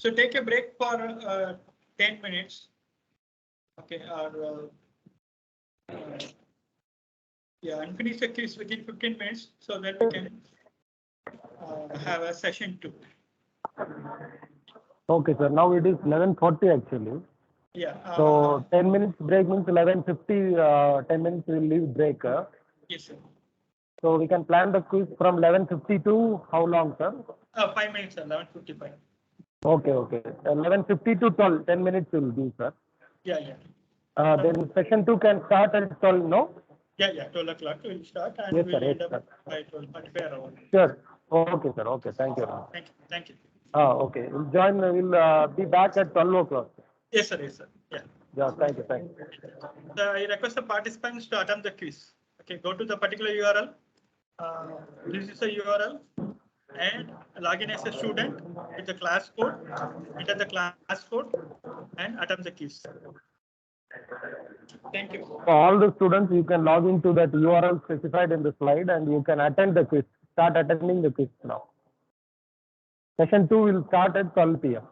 So take a break for 10 minutes. Okay, or yeah, and finish the quiz within 15 minutes so that we can have a session 2. Okay, sir. Now it is 11:40 actually. Yeah. So 10 minutes break means 11:50. 10 minutes we'll leave break. Yes, sir. So we can plan the quiz from 11:50 to how long, sir? 5 minutes, 11:55. Okay, okay. 11:50 to 12. 10 minutes will do, sir. Yeah, yeah. Then session 2 can start at 12, no? Yeah, yeah. 12 o'clock we'll start and Yes, we'll sir, end yes, up by 12:45 around. Sure. Okay, sir. Okay. Thank you. Thank you. Thank you. Okay. We'll join. We'll be back at 12 o'clock. Yes, sir. Yes, sir. Yeah. Yeah. Thank you. Thank you. So I request the participants to attempt the quiz. Okay, go to the particular URL. This is the URL and log in as a student with the class code, enter the class code and attempt the quiz. Thank you. For all the students, you can log into that URL specified in the slide and you can attend the quiz. Start attending the quiz now. Session 2 will start at 12 p.m.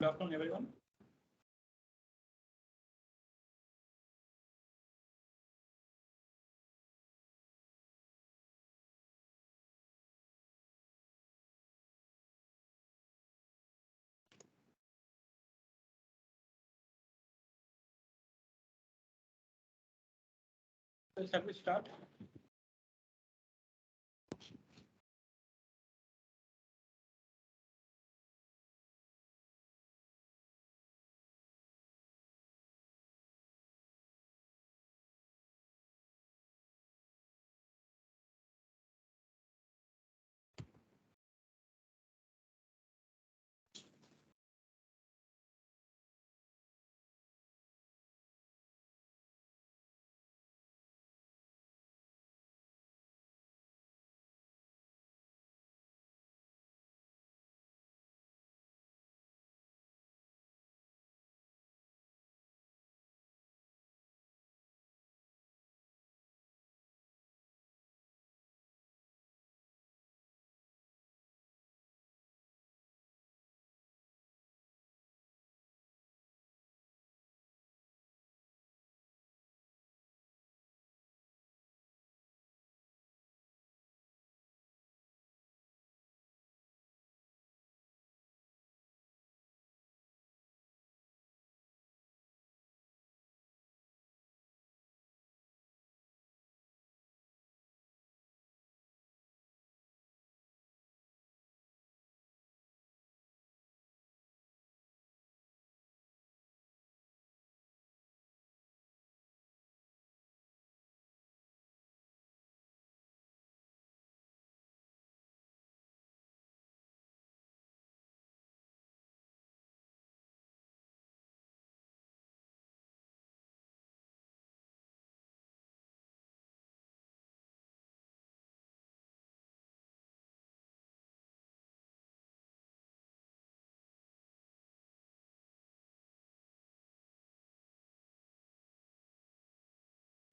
Good afternoon, everyone. So shall we start?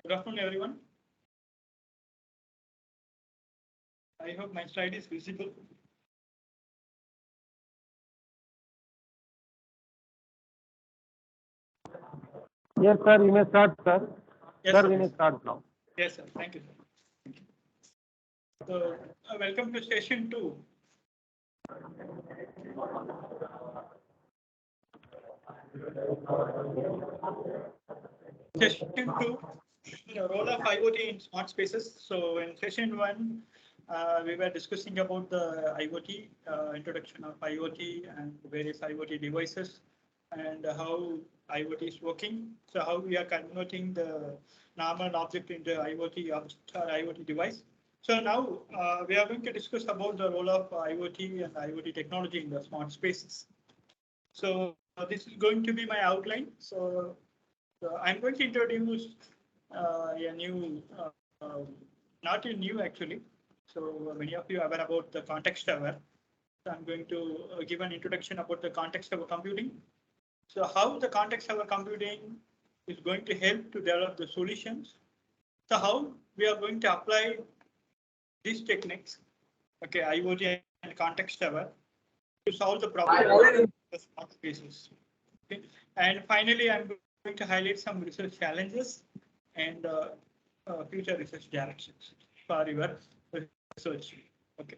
Good afternoon, everyone. I hope my slide is visible. Yes, sir, you may start, sir. Yes, Sir, sir. we may start now. Yes, sir. Thank you, sir. Thank you. So, welcome to session 2. Session 2, the role of IoT in smart spaces. So in session 1, we were discussing about the IoT, introduction of IoT and various IoT devices and how IoT is working. So how we are converting the normal object into IoT object or IoT device. So now we are going to discuss about the role of IoT and IoT technology in the smart spaces. So this is going to be my outline. So I'm going to introduce a new, not a new actually. So many of you are aware about the context aware. So I'm going to give an introduction about the context aware computing. So how the context aware computing is going to help to develop the solutions. So how we are going to apply these techniques, okay, IoT and context aware, to solve the problem of the smart spaces. Okay. And finally, I'm going to highlight some research challenges and future research directions for your research. Okay.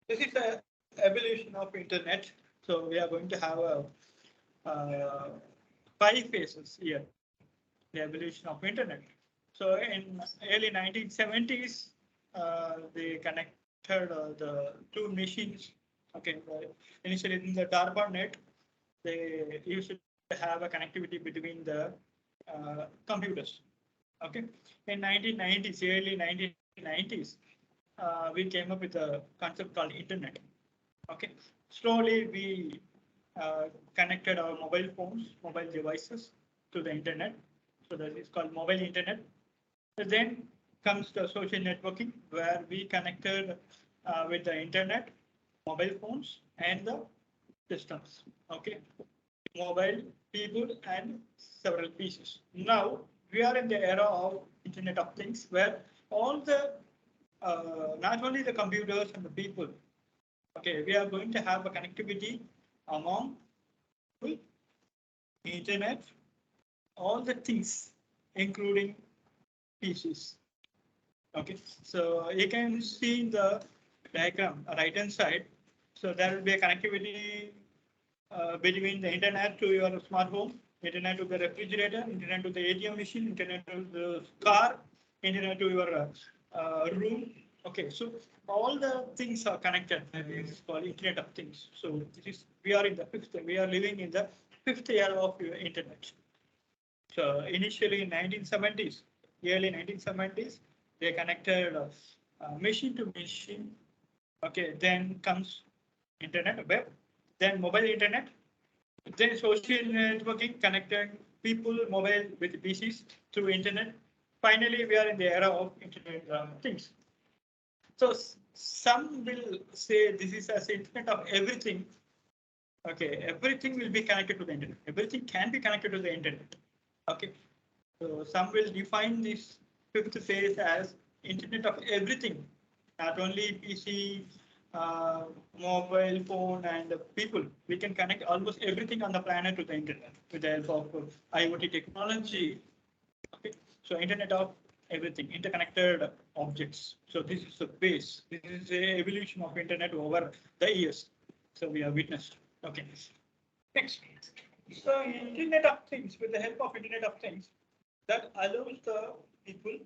This is the evolution of internet. So we are going to have a 5 phases here. The evolution of internet. So in early 1970s, they connected the 2 machines. Okay, initially in the DARPA net, they used to have a connectivity between the computers. Okay, in 1990s, early 1990s, we came up with a concept called internet. Okay, slowly we connected our mobile phones, mobile devices to the internet. So that is called mobile internet. So then comes the social networking, where we connected with the internet, mobile phones, and the systems. Okay, mobile, people, and several pieces. Now we are in the era of Internet of Things, where all the not only the computers and the people, Okay, we are going to have a connectivity among internet, all the things, including PCs. Okay, so you can see in the diagram right hand side. So there will be a connectivity between the internet to your smart home, internet to the refrigerator, internet to the ATM machine, internet to the car, internet to your room. Okay, so all the things are connected. And it's called Internet of Things. So this is we are in the we are living in the fifth era of your internet. So initially in 1970s, early 1970s, they connected machine to machine. Okay, then comes internet, web, then mobile internet, then social networking, connecting people mobile with PCs through internet. Finally, we are in the era of internet things. So some will say this is as internet of everything. Okay, everything will be connected to the internet. Everything can be connected to the internet. Okay, so some will define this fifth phase as internet of everything, not only PC, mobile phone, and people. We can connect almost everything on the planet to the internet with the help of IoT technology. Okay, so internet of everything, interconnected objects. So this is the base. This is the evolution of internet over the years. So we have witnessed. Okay, next. So Internet of Things, with the help of Internet of Things, that allows the people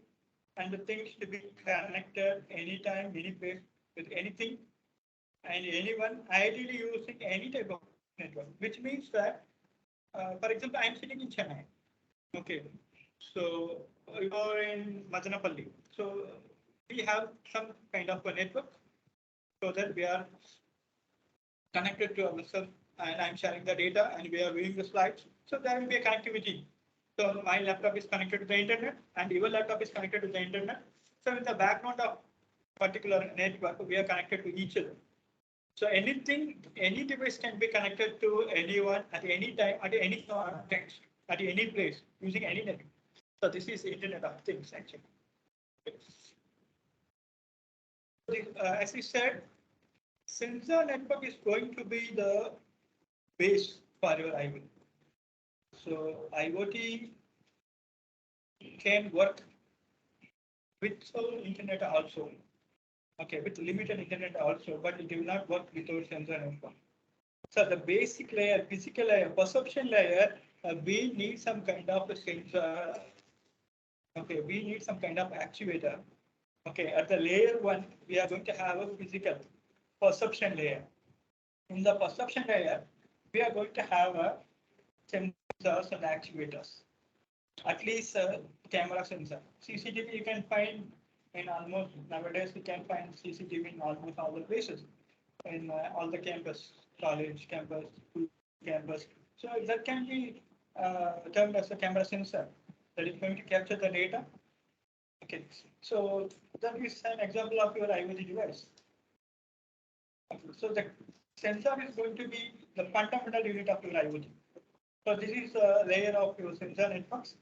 and the things to be connected anytime, any place, with anything and anyone, ideally using any type of network, which means that, for example, I'm sitting in Chennai. Okay, so you're in Madanapalli. So we have some kind of a network so that we are connected to ourselves and I'm sharing the data and we are viewing the slides. So there will be a connectivity. So my laptop is connected to the internet and your laptop is connected to the internet. So in the background of particular network, we are connected to each other. So anything, any device can be connected to anyone at any time, at any context, at any place using any network. So this is Internet of Things actually. As we said, sensor network is going to be the base for your IoT. So IoT can work with internet also. Okay, with limited internet also, but it will not work without sensor network. So the basic layer, physical layer, perception layer, we need some kind of a sensor. Okay, we need some kind of actuator. Okay, at the layer one, we are going to have a physical perception layer. In the perception layer, we are going to have a sensors and actuators. At least camera sensor. CCTV you can find in almost nowadays you can find CCTV in almost all the places, in all the campus, college campus, school campus. So that can be termed as a camera sensor that is going to capture the data. Okay, so that is an example of your IoT device. So the sensor is going to be the fundamental unit of your IoT. So this is a layer of your sensor networks.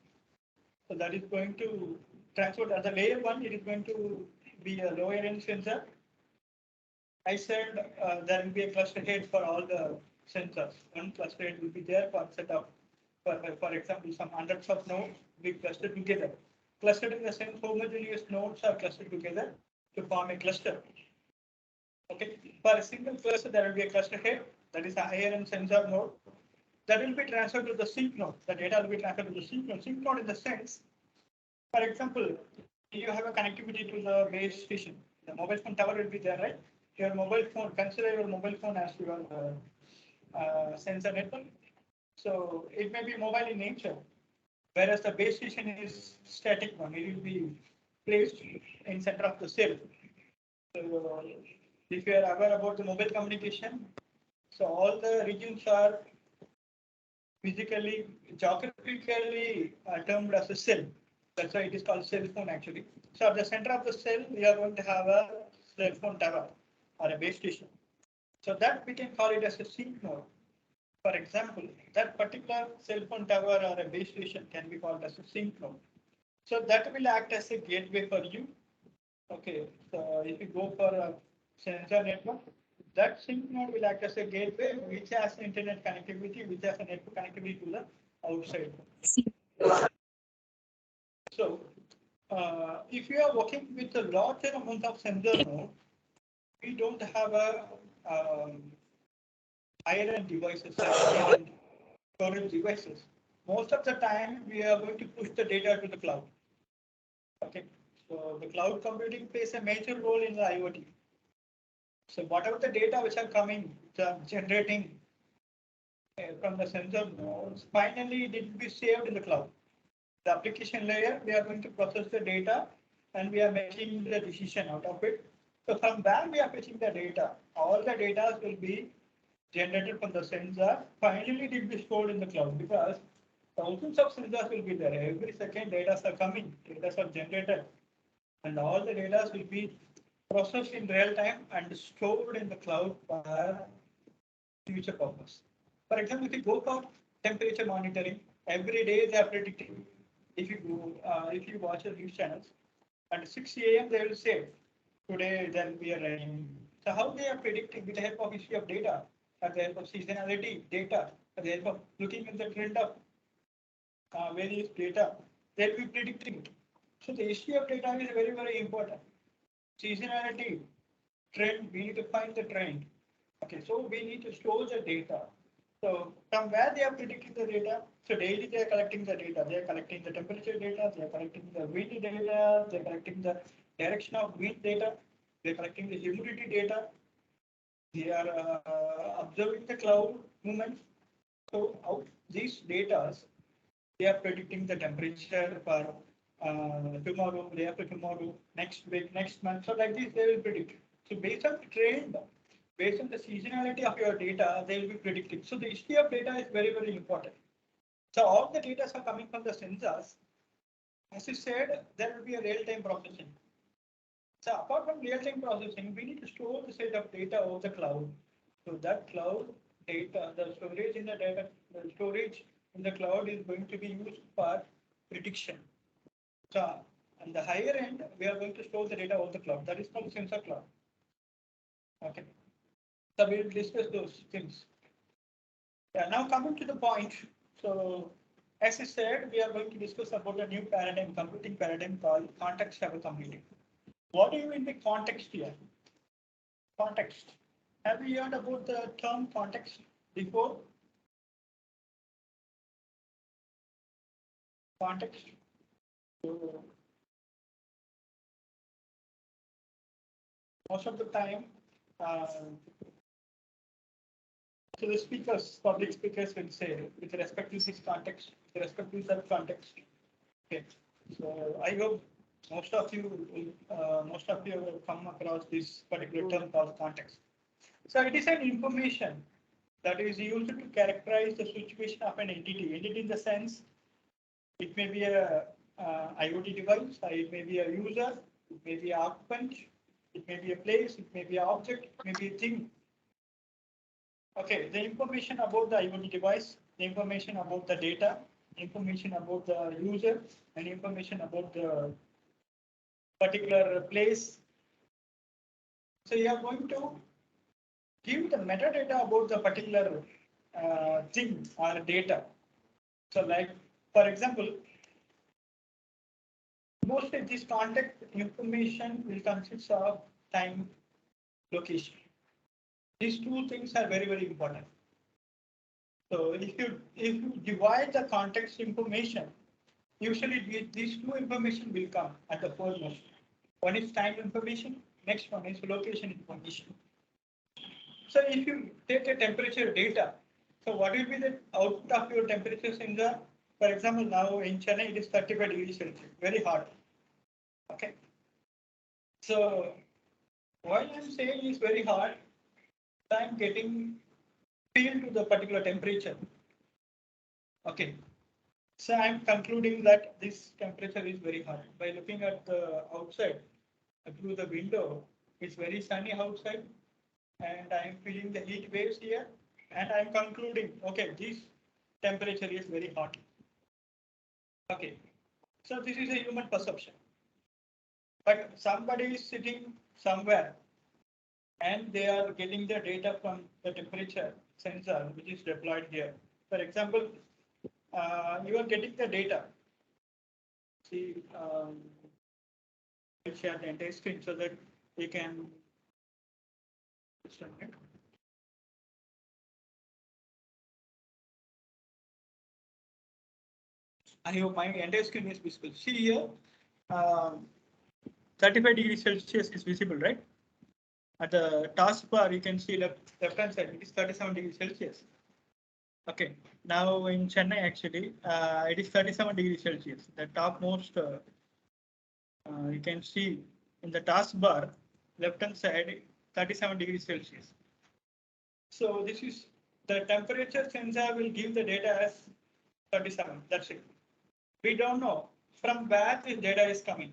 So that is going to transport as a layer one. It is going to be a lower end sensor. I said there will be a cluster head for all the sensors. One cluster head will be there for setup. For example, some hundreds of nodes will be clustered together. Clustered in the sense homogeneous nodes are clustered together to form a cluster. Okay, for a single cluster, there will be a cluster head that is a higher end sensor node that will be transferred to the sync node. The data will be transferred to the sync node. Sync node in the sense, for example, you have a connectivity to the base station. The mobile phone tower will be there, right? Your mobile phone, consider your mobile phone as your sensor network. So it may be mobile in nature, whereas the base station is static one. It will be placed in center of the cell. So if you are aware about the mobile communication, so all the regions are physically, geographically termed as a cell. That's why it is called cell phone actually. So at the center of the cell, we are going to have a cell phone tower or a base station. So that we can call it as a sync node. For example, that particular cell phone tower or a base station can be called as a sync node. So that will act as a gateway for you. Okay, so if you go for a sensor network, that sync node will act as a gateway which has internet connectivity, which has a network connectivity to the outside. So if you are working with a larger amount of sensor node, we don't have a higher end devices, higher end storage devices. Most of the time, we are going to push the data to the cloud. Okay, so the cloud computing plays a major role in the IoT. So whatever the data which are coming, generating from the sensor nodes, finally it will be saved in the cloud. The application layer, we are going to process the data and we are making the decision out of it. So from where we are fetching the data, all the data will be generated from the sensor. Finally, it will be stored in the cloud because thousands of sensors will be there. Every second data are coming, data are generated, and all the data will be processed in real time and stored in the cloud for future purpose. For example, if you go for temperature monitoring, every day they are predicting. If you watch the news channels, at 6 a.m. they will say, today there will be a rain. So how they are predicting with the help of history of data, with the help of seasonality data, with the help of looking at the trend of various data, they will be predicting it. So the history of data is very, very important. Seasonality, trend, we need to find the trend. Okay, so we need to store the data. So from where they are predicting the data, so daily they are collecting the data. They are collecting the temperature data, they are collecting the wind data, they are collecting the direction of wind data, they are collecting the humidity data, they are observing the cloud movements. So out these data, they are predicting the temperature for tomorrow, day after tomorrow, next week, next month. So like this, they will predict. So based on the trend, based on the seasonality of your data, they will be predicting. So the history of data is very, very important. So all the data are coming from the sensors. As you said, there will be a real-time processing. So apart from real-time processing, we need to store the set of data over the cloud. So that cloud data, the storage in the data, the storage in the cloud is going to be used for prediction. So on the higher end, we are going to store the data over the cloud. That is called sensor cloud. Okay. So we will discuss those things. Yeah, now coming to the point. So as I said, we are going to discuss about a new paradigm, computing paradigm called context-aware computing. What do you mean by context here? Context. Have you heard about the term context before? Context. So most of the time, so the speakers, public speakers will say, with respect to this context, with respect to that context. Okay. So I hope most of you will come across this particular term called context. So it is an information that is used to characterize the situation of an entity. Entity in the sense, it may be a IoT device, it may be a user, it may be an occupant, it may be a place, it may be an object, it may be a thing. Okay, the information about the IoT device, the information about the data, information about the user, and information about the particular place. So you are going to give the metadata about the particular thing or data. So like, for example, most of this contact information will consist of time, location. These two things are very, very important. So if you divide the context information, usually these two information will come at the foremost. One is time information, next one is location information. So if you take a temperature data, so what will be the output of your temperature sensor? For example, now in Chennai, it is 35 degrees Celsius, very hot. Okay. So while I'm saying it's very hot, I'm getting feel to the particular temperature. Okay. So I'm concluding that this temperature is very hot. By looking at the outside through the window, it's very sunny outside, and I'm feeling the heat waves here, and I'm concluding, okay, this temperature is very hot. Okay, so this is a human perception. But somebody is sitting somewhere and they are getting the data from the temperature sensor which is deployed here. For example, you are getting the data. See, I'll share the entire screen so that you can. Just a minute. I hope my entire screen is visible. See here, 35 degrees Celsius is visible, right? At the taskbar, you can see left hand side, it is 37 degrees Celsius. Okay, now in Chennai, actually, it is 37 degrees Celsius. The topmost, you can see in the taskbar, left hand side, 37 degrees Celsius. So this is the temperature sensor will give the data as 37. That's it. We don't know from where this data is coming,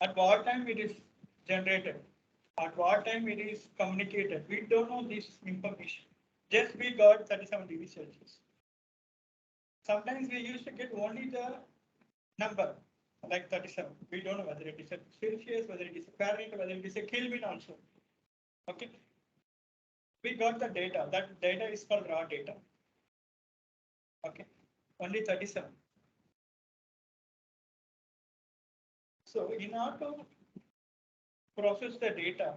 at what time it is generated, at what time it is communicated. We don't know this information. Just we got 37 degrees Celsius. Sometimes we used to get only the number like 37. We don't know whether it is a Celsius, whether it is a Fahrenheit, whether it is a Kelvin also. Okay. We got the data. That data is called raw data. Okay. Only 37. So in order to process the data,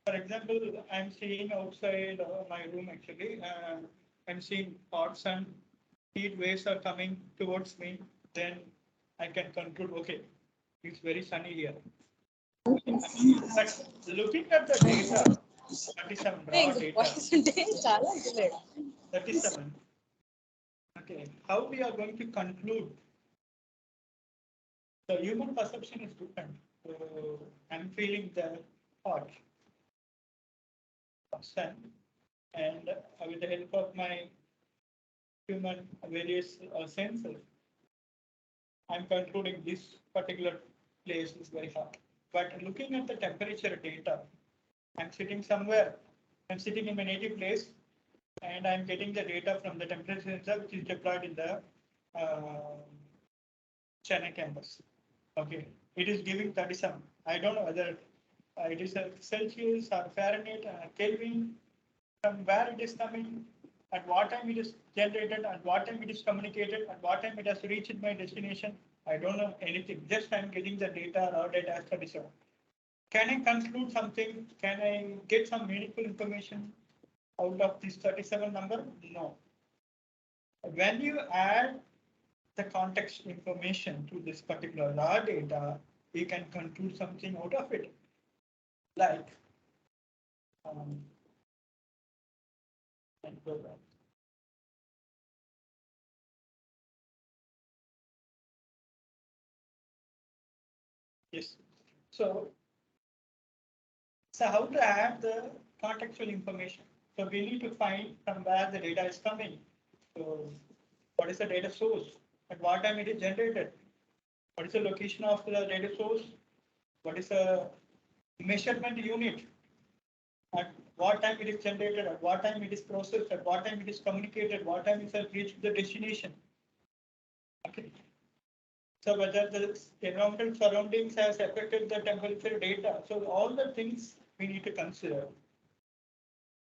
for example, I'm seeing outside my room actually, I'm seeing hot sun, heat waves are coming towards me, then I can conclude, okay, it's very sunny here. But looking at the data, 37 raw data, 37. Okay, how we are going to conclude? The human perception is different. So I'm feeling the hot sun, and with the help of my human various senses, I'm concluding this particular place is very hot. But looking at the temperature data, I'm sitting somewhere. I'm sitting in my native place, and I'm getting the data from the temperature sensor, which is deployed in the Chennai campus. Okay, it is giving 37. I don't know whether it is a Celsius or Fahrenheit or Kelvin, from where it is coming, at what time it is generated, at what time it is communicated, at what time it has reached my destination. I don't know anything. Just I'm getting the data, raw data as 37. Can I conclude something? Can I get some meaningful information out of this 37 number? No. When you add the context information to this particular raw data, you can conclude something out of it. Like, and go back. Yes. So how to add the contextual information? So we need to find from where the data is coming. So what is the data source? At what time it is generated? What is the location of the data source? What is the measurement unit? At what time it is generated? At what time it is processed? At what time it is communicated? What time it has reached the destination? Okay. So whether the environmental surroundings has affected the temperature data. So all the things we need to consider.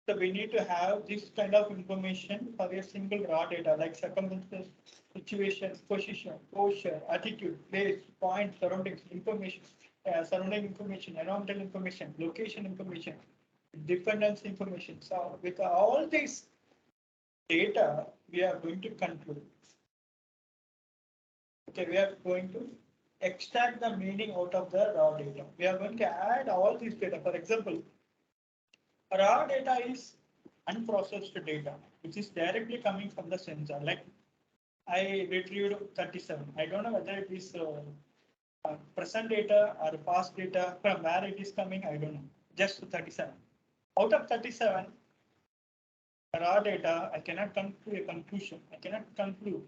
So we need to have this kind of information for a single raw data like circumstances, situation, position, posture, attitude, place, point, surroundings, information, surrounding information, environmental information, location information, dependence information. So with all this data, we are going to conclude. Okay, we are going to extract the meaning out of the raw data. We are going to add all these data. For example, raw data is unprocessed data, which is directly coming from the sensor. Like I retrieved 37. I don't know whether it is present data or past data, from where it is coming. I don't know. Just 37. Out of 37 raw data, I cannot come to a conclusion. I cannot conclude.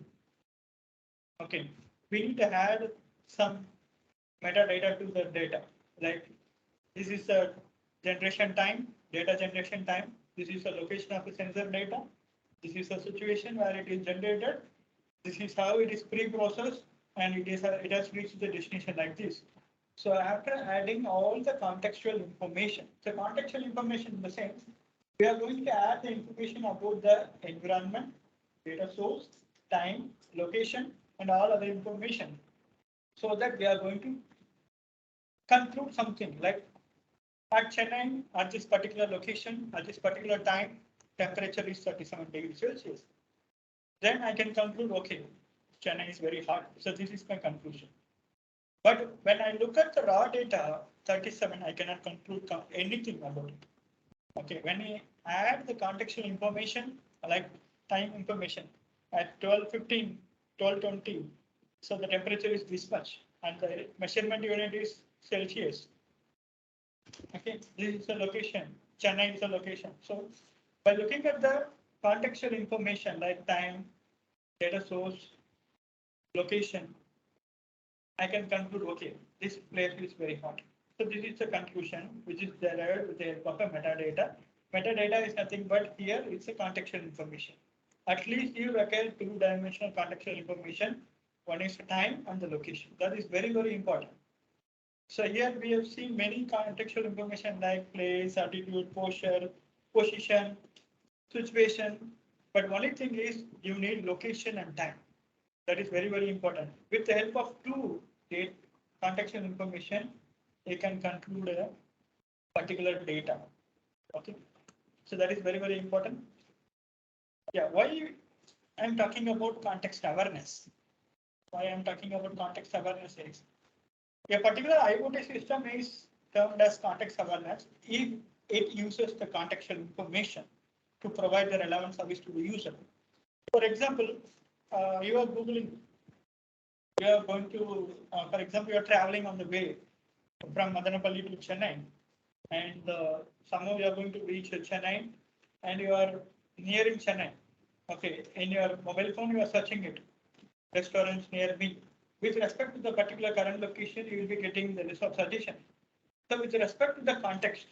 Okay, we need to add some metadata to the data. Like this is the generation time, data generation time. This is the location of the sensor data. This is the situation where it is generated. This is how it is pre-processed, and it has reached the destination like this. So after adding all the contextual information, so contextual information in the sense, we are going to add the information about the environment, data source, time, location, and all other information, so that we are going to conclude something like at Chennai, at this particular location, at this particular time, temperature is 37 degrees Celsius. Then I can conclude, okay, Chennai is very hot. So this is my conclusion. But when I look at the raw data, 37, I cannot conclude anything about it. Okay, when I add the contextual information, like time information, at 12:15, 12:20, so the temperature is this much, and the measurement unit is Celsius. Okay, this is the location. Chennai is the location. So by looking at the contextual information like time, data source, location, I can conclude, okay, this place is very hot. So this is the conclusion, which is derived with the help of a metadata. Metadata is nothing but here it's a contextual information. At least you require two-dimensional contextual information. One is time and the location. That is very, very important. So here we have seen many contextual information like place, attitude, posture, position, situation. But only thing is you need location and time. That is very, very important. With the help of two contextual information, you can conclude a particular data. Okay. So that is very, very important. Yeah, why I'm talking about context awareness? Why I'm talking about context awareness is a particular IoT system is termed as context awareness if it uses the contextual information to provide the relevant service to the user. For example, you are Googling, you are going to, for example, you are traveling on the way from Madanapalli to Chennai, and somehow you are going to reach Chennai, and you are nearing Chennai. Okay, in your mobile phone, you are searching it, restaurants near me. With respect to the particular current location, you will be getting the list of suggestion. So with respect to the context,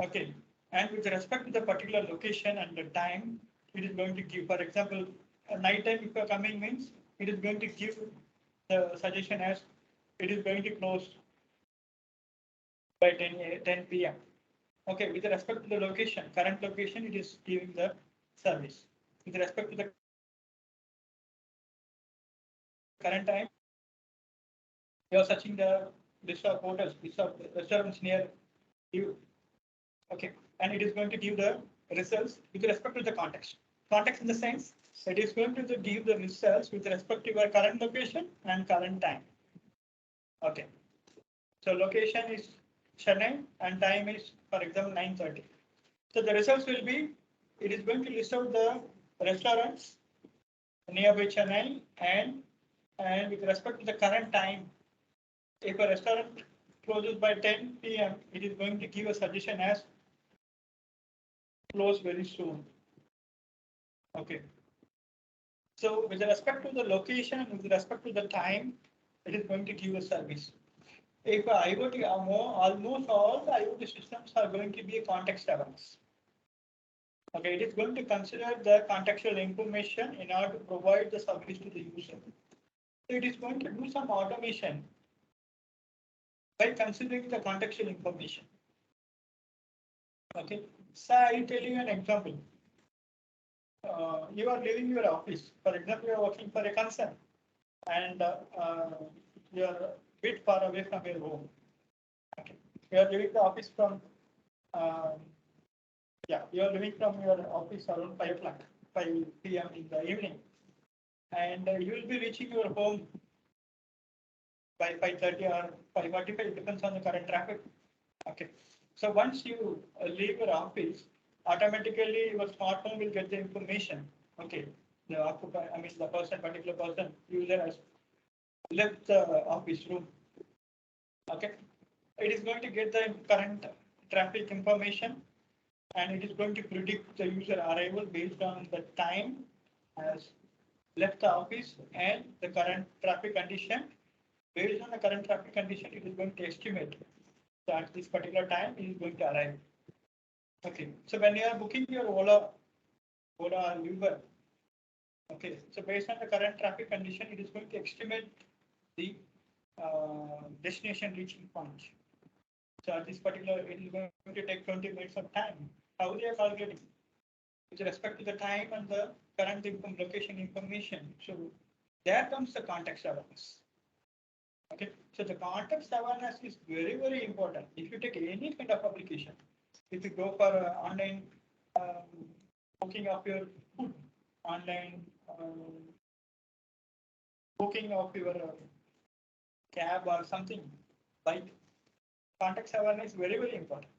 okay, and with respect to the particular location and the time, it is going to give, for example, night time if you are coming means, it is going to give the suggestion as it is going to close by 10 p.m. Okay, with respect to the location, current location, it is giving the service. With respect to the current time, you are searching the list of hotels, list of restaurants near you. Okay, and it is going to give the results with respect to the context. Context in the sense, it is going to give the results with respect to your current location and current time. Okay, so location is Chennai and time is, for example, 9:30. So the results will be, it is going to list out the restaurants nearby Chennai and with respect to the current time, if a restaurant closes by 10 p.m., it is going to give a suggestion as close very soon. Okay. So with respect to the location, with respect to the time, it is going to give a service. If IoT almost all the IoT systems are going to be a context awareness. Okay, it is going to consider the contextual information in order to provide the service to the user. So it is going to do some automation by considering the contextual information. Okay, so I tell you an example. You are leaving your office. For example, you are working for a concern, and you are a bit far away from your home. Okay, you are leaving the office from. You are leaving from your office around 5 o'clock, 5 p.m. in the evening, and you will be reaching your home by 5:30 or 5:45. Depends on the current traffic. Okay, so once you leave your office, automatically your smartphone will get the information. Okay, the occupier, I mean the particular person, user has left the office room. Okay, it is going to get the current traffic information, and it is going to predict the user arrival based on the time has left the office and the current traffic condition. Based on the current traffic condition, it is going to estimate that at this particular time it is going to arrive. Okay, so when you are booking your Ola or Uber, okay, so based on the current traffic condition, it is going to estimate the destination reaching point. So at this particular, it is going to take 20 minutes of time. How they are calculating with respect to the time and the current location information. So there comes the context awareness. Okay, so the context awareness is very, very important. If you take any kind of application, if you go for online booking of your food, online booking of your cab or something, like context awareness is very, very important.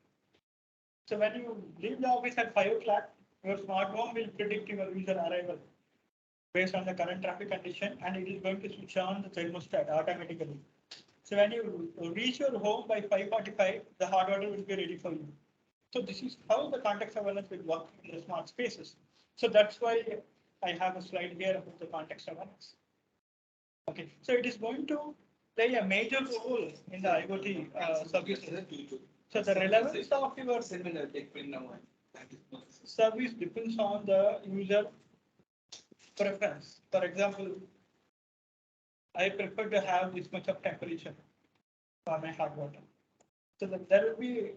So when you leave the office at 5 o'clock, your smart home will predict your user arrival based on the current traffic condition, and it is going to switch on the thermostat automatically. So when you reach your home by 5:45, the hot water will be ready for you. So this is how the context awareness will work in the smart spaces. So that's why I have a slide here about the context awareness. Okay, so it is going to play a major role in the IoT services. So the relevance of your service depends on the user preference. For example, I prefer to have this much of temperature for my hot water. So there will be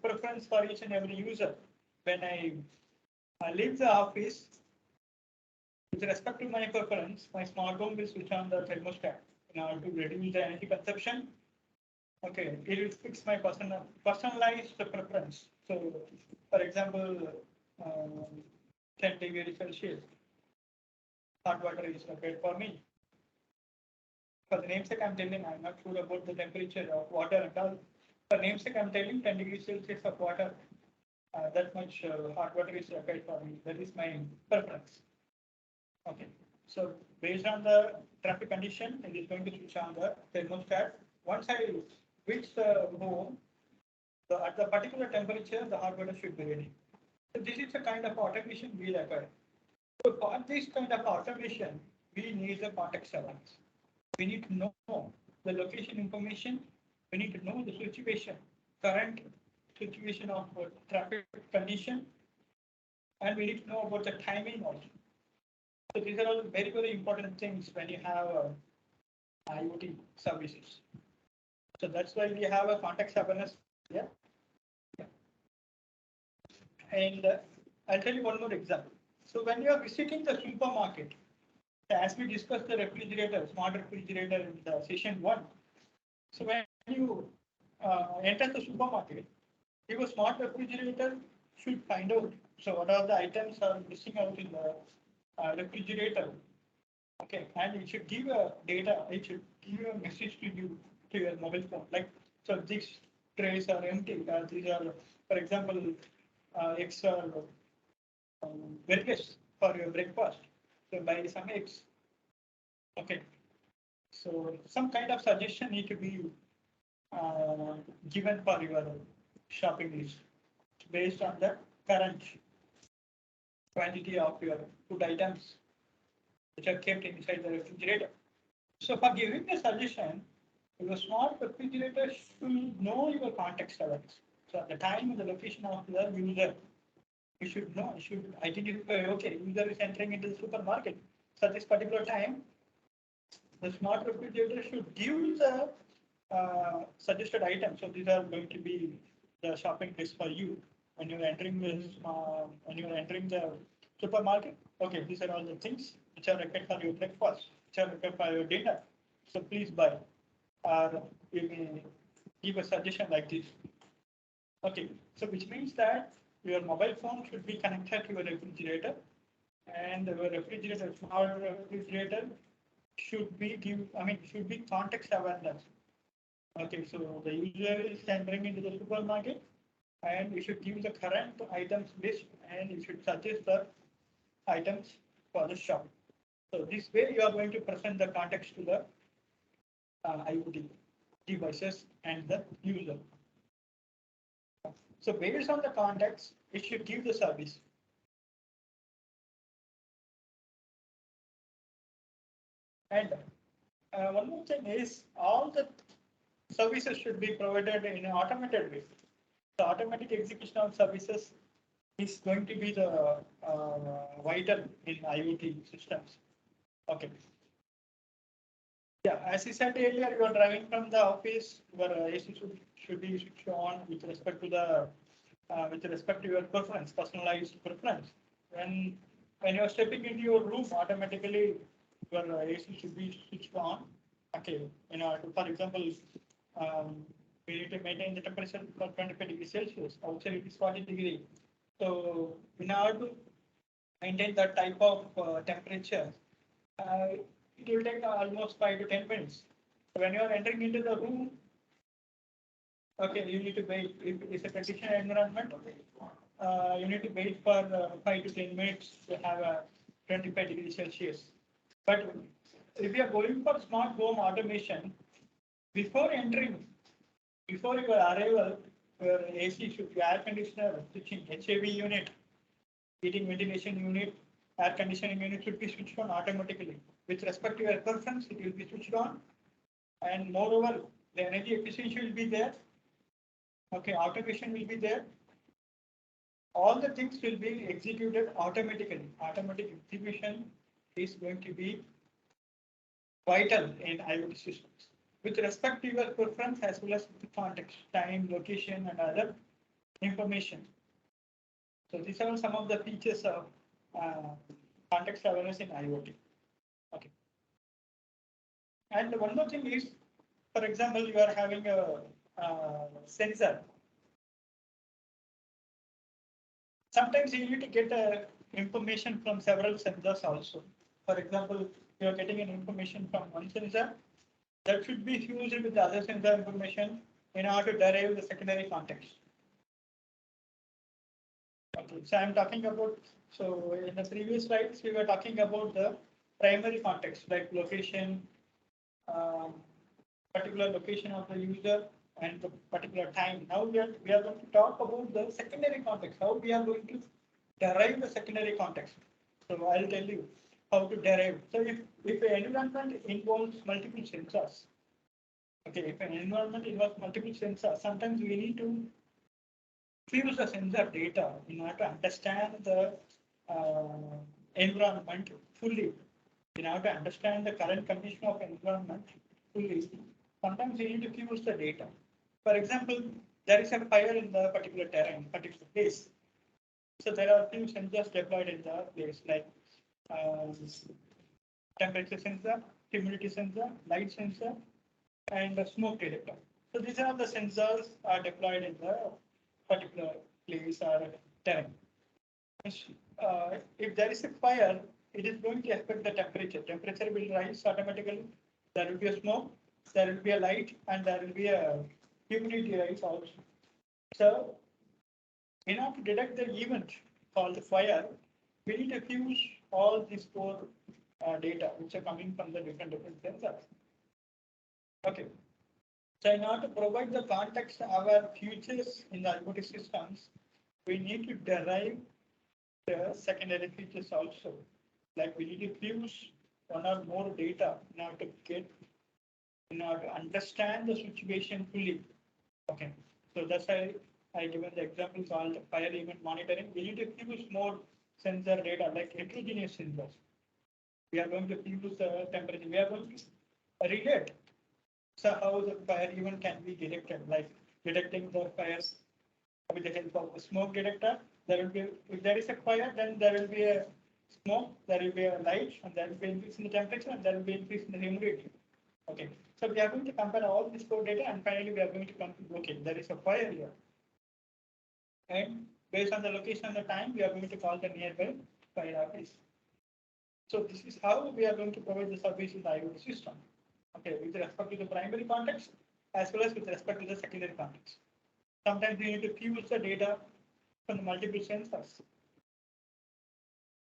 preference for each and every user. When I leave the office, with respect to my preference, my smart home will switch on the thermostat in order to reduce the energy consumption. Okay, it will fix my personalized preference. So, for example, 10 degrees Celsius, hot water is okay for me. For the namesake, I'm telling I'm not sure about the temperature of water and all. For namesake, I'm telling 10 degrees Celsius of water. That much hot water is okay for me. That is my preference. Okay, so based on the traffic condition, it is going to switch on the thermostat. Once I reach the home, at the particular temperature, the hot water should be ready. So this is a kind of automation we require. So for this kind of automation, we need the context awareness. We need to know the location information. We need to know the situation, current situation of traffic condition, and we need to know about the timing also. So these are all very, very important things when you have IoT services. So that's why we have a context awareness here. Yeah. And I'll tell you one more example. So when you are visiting the supermarket, as we discussed the refrigerator, smart refrigerator in the session 1. So when you enter the supermarket, your smart refrigerator should find out. So what are the items are missing out in the refrigerator? Okay, and it should give a data. It should give a message to you to your mobile phone. Like, so these trays are empty. These are, for example, eggs are very less for your breakfast. So buy some eggs. Okay, so some kind of suggestion need to be given for your shopping list based on the current quantity of your food items which are kept inside the refrigerator. So for giving a suggestion, your smart refrigerator should know your context awareness. So at the time and the location of the user, you should know, you should identify, okay, user is entering into the supermarket. So at this particular time, the smart refrigerator should give the suggested items. So these are going to be the shopping list for you when you're entering this, when you're entering the supermarket. Okay, these are all the things which are required for your breakfast, which are required for your dinner. So please buy, or you may give a suggestion like this. Okay, so which means that your mobile phone should be connected to your refrigerator, and your refrigerator, smart refrigerator, should be should be context awareness. Okay, so the user is entering into the supermarket, and you should give the current items list, and you should suggest the items for the shop. So this way you are going to present the context to the IoT devices and the user. So based on the context, it should give the service. And one more thing is all the services should be provided in an automated way. The automatic execution of services is going to be the vital in IoT systems. Okay. Yeah, as I said earlier, you are driving from the office, your AC should be switched on with respect to the with respect to your preference, personalized preference. When you are stepping into your room, automatically your AC should be switched on. Okay, you know, for example, we need to maintain the temperature for 25 degrees Celsius. Outside it is 40 degrees. So in order to maintain that type of temperature, uh, it will take almost 5 to 10 minutes. When you are entering into the room, okay, you need to wait. If it's a conditioned environment, you need to wait for 5 to 10 minutes to have a 25 degrees Celsius. But if you are going for smart home automation, before entering, before your arrival, your AC should be air conditioner, switching HAV unit, heating ventilation unit, air conditioning unit should be switched on automatically. With respect to your preference, it will be switched on. And moreover, the energy efficiency will be there. Okay, automation will be there. All the things will be executed automatically. Automatic execution is going to be vital in IoT systems. With respect to your preference as well as the context, time, location, and other information. So these are some of the features of context awareness in IoT. Okay. And one more thing is, for example, you are having a sensor. Sometimes you need to get information from several sensors also. For example, you are getting an information from one sensor that should be fused with the other sensor information in order to derive the secondary context. Okay, so I'm talking about, so in the previous slides, we were talking about the primary context, like location, particular location of the user and the particular time. Now we are going to talk about the secondary context, how we are going to derive the secondary context. So I'll tell you how to derive. So if an environment involves multiple sensors, okay, if an environment involves multiple sensors, sometimes we need to fuse the sensor data in order to understand the environment fully. In order to understand the current condition of environment fully, sometimes we need to fuse the data. For example, there is a fire in the particular terrain, particular place. So there are few sensors deployed in the place, like temperature sensor, humidity sensor, light sensor, and the smoke detector. So these are the sensors are deployed in the particular place or terrain. If there is a fire, it is going to affect the temperature. Temperature will rise automatically. There will be a smoke, there will be a light, and there will be a humidity rise also. So, in order to detect the event called the fire, we need to fuse all these four data which are coming from the different sensors. Okay. So, in order to provide the context of our futures in the IoT systems, we need to derive the secondary features also. Like we need to fuse one or more data in order to understand the situation fully. Okay, so that's why I given the example called fire event monitoring. We need to fuse more sensor data like heterogeneous sensors. We are going to fuse the temperature. We are going to relate. So how the fire event can be detected, like detecting the fires with the help of a smoke detector. There will be, if there is a fire, then there will be a smoke, there will be a light, and there will be increase in the temperature, and there will be increase in the humidity. Okay, so we are going to compare all this four data, and finally we are going to conclude, okay, there is a fire here. And based on the location and the time, we are going to call the nearby fire office. So this is how we are going to provide the service in the IoT system. Okay, with respect to the primary context, as well as with respect to the secondary context. Sometimes we need to fuse the data from the multiple sensors.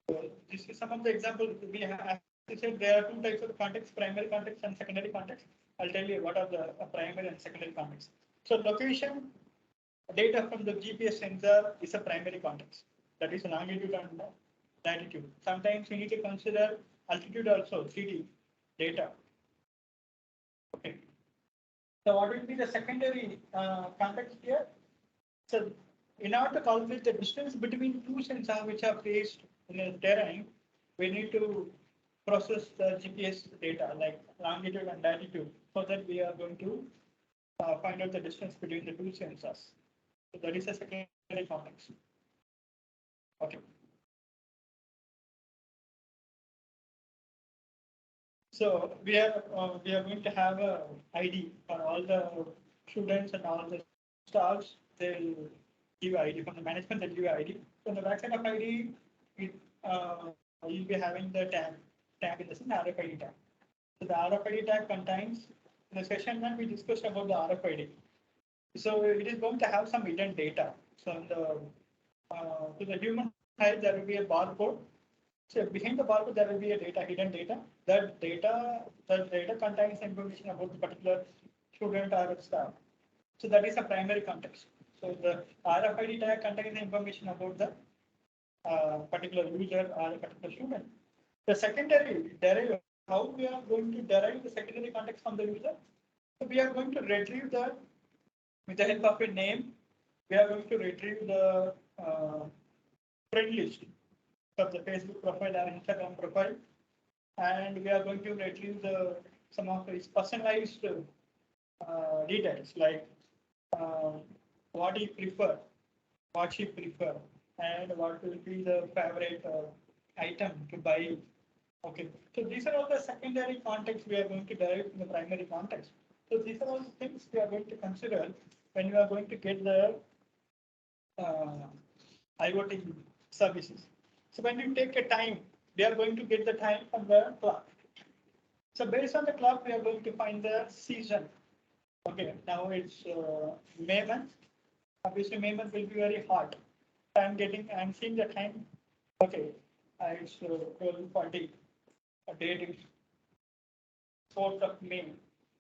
So this is some of the examples we have. As I said, there are two types of context, primary context and secondary context. I'll tell you what are the primary and secondary context. So location data from the GPS sensor is a primary context. That is longitude and latitude. Sometimes we need to consider altitude also, 3D data. Okay. So what will be the secondary context here? So in order to calculate the distance between two sensors which are placed in a terrain, we need to process the GPS data like longitude and latitude, so that we are going to find out the distance between the two sensors. So that is a secondary context. Okay. So we are going to have a ID for all the students and all the staffs. They'll give ID from the management. They'll give ID. So the backside of ID, you'll be having the tag in the RFID tag. So the RFID tag contains, in the session when we discussed about the RFID. So it is going to have some hidden data. So to the human eye, there will be a barcode. So behind the barcode, there will be a hidden data. That data contains information about the particular student or staff. So that is a primary context. So the RFID tag contains information about the particular user or a particular student. The secondary derive, how we are going to derive the secondary context from the user? So we are going to retrieve the, with the help of a name, we are going to retrieve the friend list of the Facebook profile or Instagram profile, and we are going to retrieve some of its personalized details like what he prefer, what she prefer, and what will be the favorite item to buy. Okay, so these are all the secondary contexts we are going to derive from the primary context. So these are all the things we are going to consider when you are going to get the IoT services. So when you take a time, we are going to get the time from the clock. So based on the clock, we are going to find the season. Okay, now it's May month. Obviously, May month will be very hot. I'm seeing the time. Okay, it's 12:40. A date is 4th of May,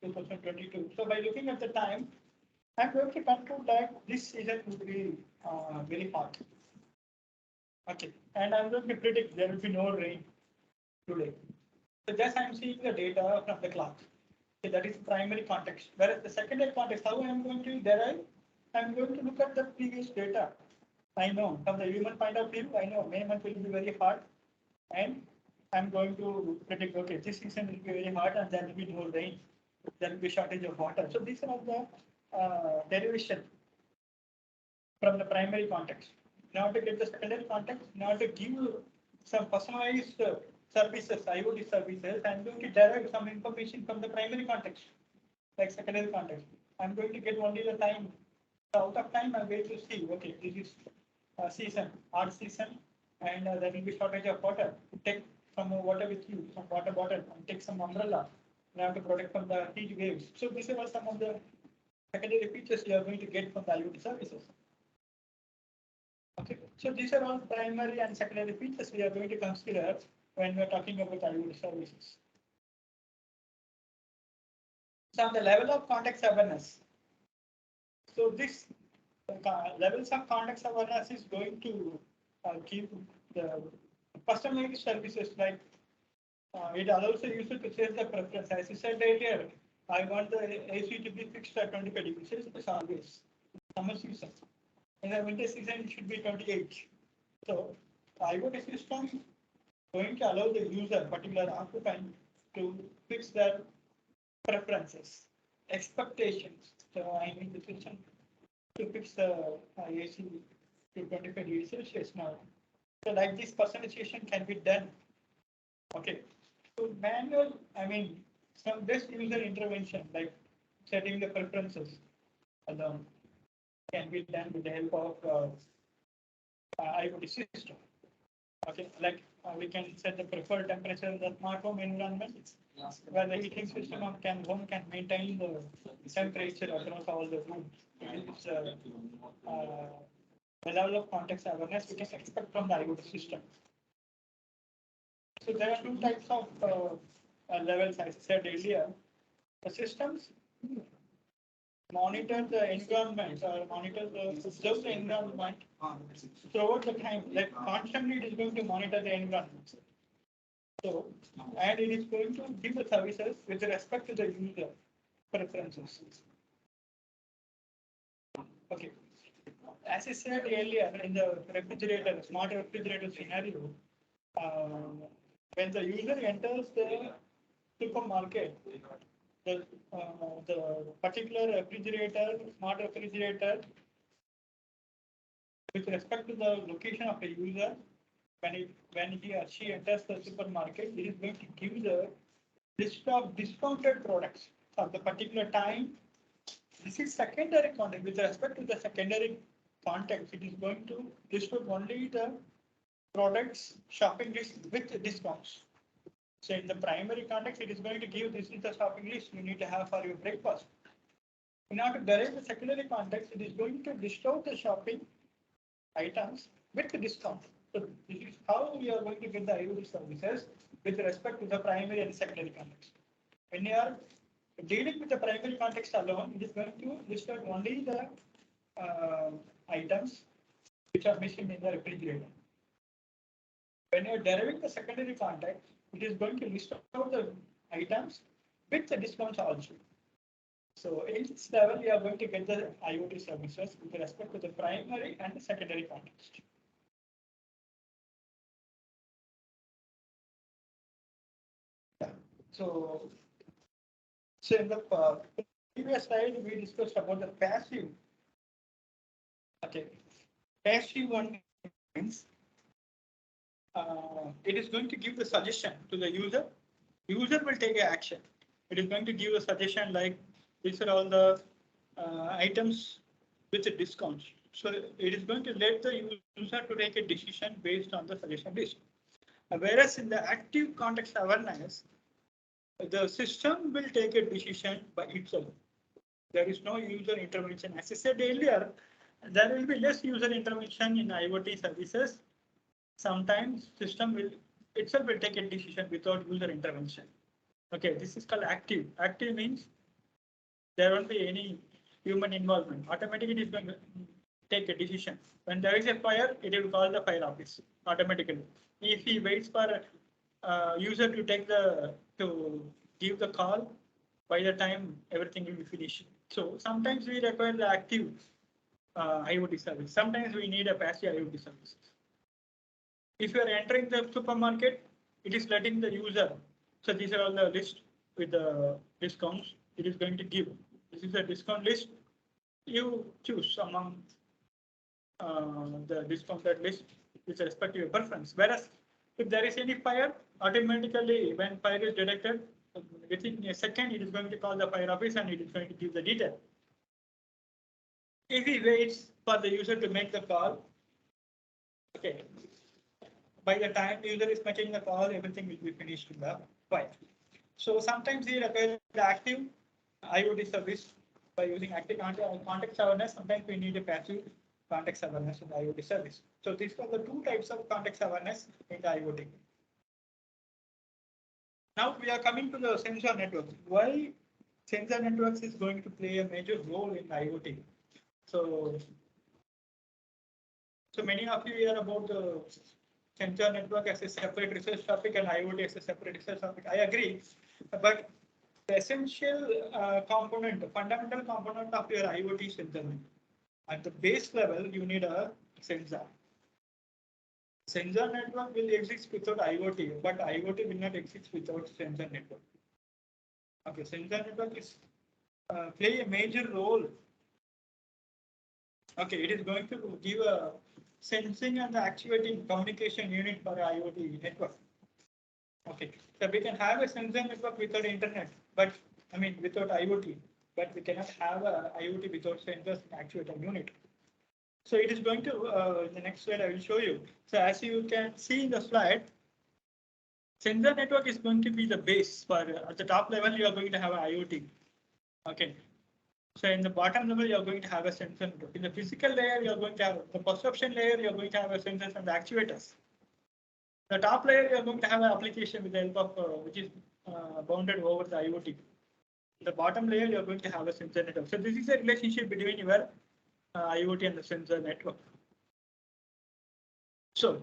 2022. So by looking at the time, I'm going to conclude that this season will be very hot. Okay, and I'm going to predict there will be no rain today. So just I'm seeing the data from the clock. Okay, that is primary context. Whereas the secondary context, how I'm going to derive? I'm going to look at the previous data. I know from the human point of view, I know May month will be very hot, and I'm going to predict, okay, this season will be very hot and there will be no rain. There will be shortage of water. So these are the derivation from the primary context. Now to get the secondary context, now to give some personalized services, IoT services, I'm going to derive some information from the primary context, like secondary context. I'm going to get only the time. So out of time, I'm going to see, okay, this is season, hot season, and there will be shortage of water. Take some water with you, some water bottle, and take some umbrella. You have to protect from the heat waves. So these are some of the secondary features you are going to get from the IoT services. Okay, so these are all primary and secondary features we are going to consider when we are talking about IoT services. So on the level of context awareness, so this levels of context awareness is going to give the customized services like it allows the user to change the preference. As you said earlier, I want the AC to be fixed at 25 degrees Celsius always. Summer season. In the winter season, it should be 28. So IoT system is going to allow the user, particular occupant, to fix their preferences, expectations. So I need the system to fix the AC to 25 degrees Celsius now. So like this personalization can be done. Okay. So manual, I mean, some best user intervention like setting the preferences alone can be done with the help of IoT system. Okay, like we can set the preferred temperature in the smart home environment, where the heating system home can maintain the temperature across all the rooms. It's the level of context awareness we can expect from the IoT system. So there are two types of levels, as I said earlier. The systems monitor the environment or observe the environment throughout the time. Like constantly, it is going to monitor the environment. So, and it is going to give the services with respect to the user preferences. Okay. As I said earlier, in the refrigerator, smart refrigerator scenario, when the user enters the supermarket, the particular refrigerator, smart refrigerator, with respect to the location of the user, when he or she enters the supermarket, it is going to give the list of discounted products for the particular time. This is secondary context. With respect to the secondary context, it is going to display only the products shopping list with discounts. So in the primary context, it is going to give this is the shopping list you need to have for your breakfast. In order to derive the secondary context, it is going to list out the shopping items with the discount. So this is how we are going to get the IoT services with respect to the primary and secondary context. When you are dealing with the primary context alone, it is going to list out only the items which are missing in the refrigerator. When you are deriving the secondary context, it is going to list out the items with the discounts also. So in this level, we are going to get the IoT services with respect to the primary and the secondary context. So in the previous slide, we discussed about the passive. Okay, passive one means it is going to give the suggestion to the user. User will take action. It is going to give a suggestion like these are all the items with the discounts. So it is going to let the user to take a decision based on the suggestion list. Whereas in the active context awareness, the system will take a decision by itself. There is no user intervention. As I said earlier, there will be less user intervention in IoT services. Sometimes system will itself will take a decision without user intervention. Okay, this is called active. Active means there won't be any human involvement. Automatically, it is going to take a decision. When there is a fire, it will call the fire office automatically. If he waits for user to give the call, by the time everything will be finished. So sometimes we require the active IoT service. Sometimes we need a passive IoT service. If you are entering the supermarket, it is letting the user. So these are all the list with the discounts. It is going to give. This is a discount list. You choose among the discounted list with respect to your preference. Whereas if there is any fire, automatically when fire is detected, within a second, it is going to call the fire office and it is going to give the detail. If he waits for the user to make the call, okay, by the time the user is making the call, everything will be finished in the fire. So sometimes we require the active IoT service by using active context awareness. Sometimes we need a passive context awareness in the IoT service. So these are the two types of context awareness in the IoT. Now we are coming to the sensor networks. Why sensor networks is going to play a major role in IoT? So many of you hear about the sensor network as a separate research topic and IoT as a separate research topic. I agree, but the essential component, the fundamental component of your IoT sensor network. At the base level, you need a sensor. Sensor network will exist without IoT, but IoT will not exist without sensor network. Okay, sensor network is play a major role. Okay, it is going to give a sensing and actuating communication unit for IoT network. Okay, so we can have a sensor network without internet, but I mean without IoT, but we cannot have a IoT without sensors and actuator unit. So it is going to, in the next slide I will show you. So as you can see in the slide, sensor network is going to be the base for at the top level you are going to have an IoT. Okay. So in the bottom level, you're going to have a sensor network. In the physical layer, you're going to have the perception layer, you're going to have a sensors and the actuators. The top layer, you're going to have an application with the help of which is bounded over the IoT. The bottom layer, you're going to have a sensor network. So this is a relationship between your IoT and the sensor network. So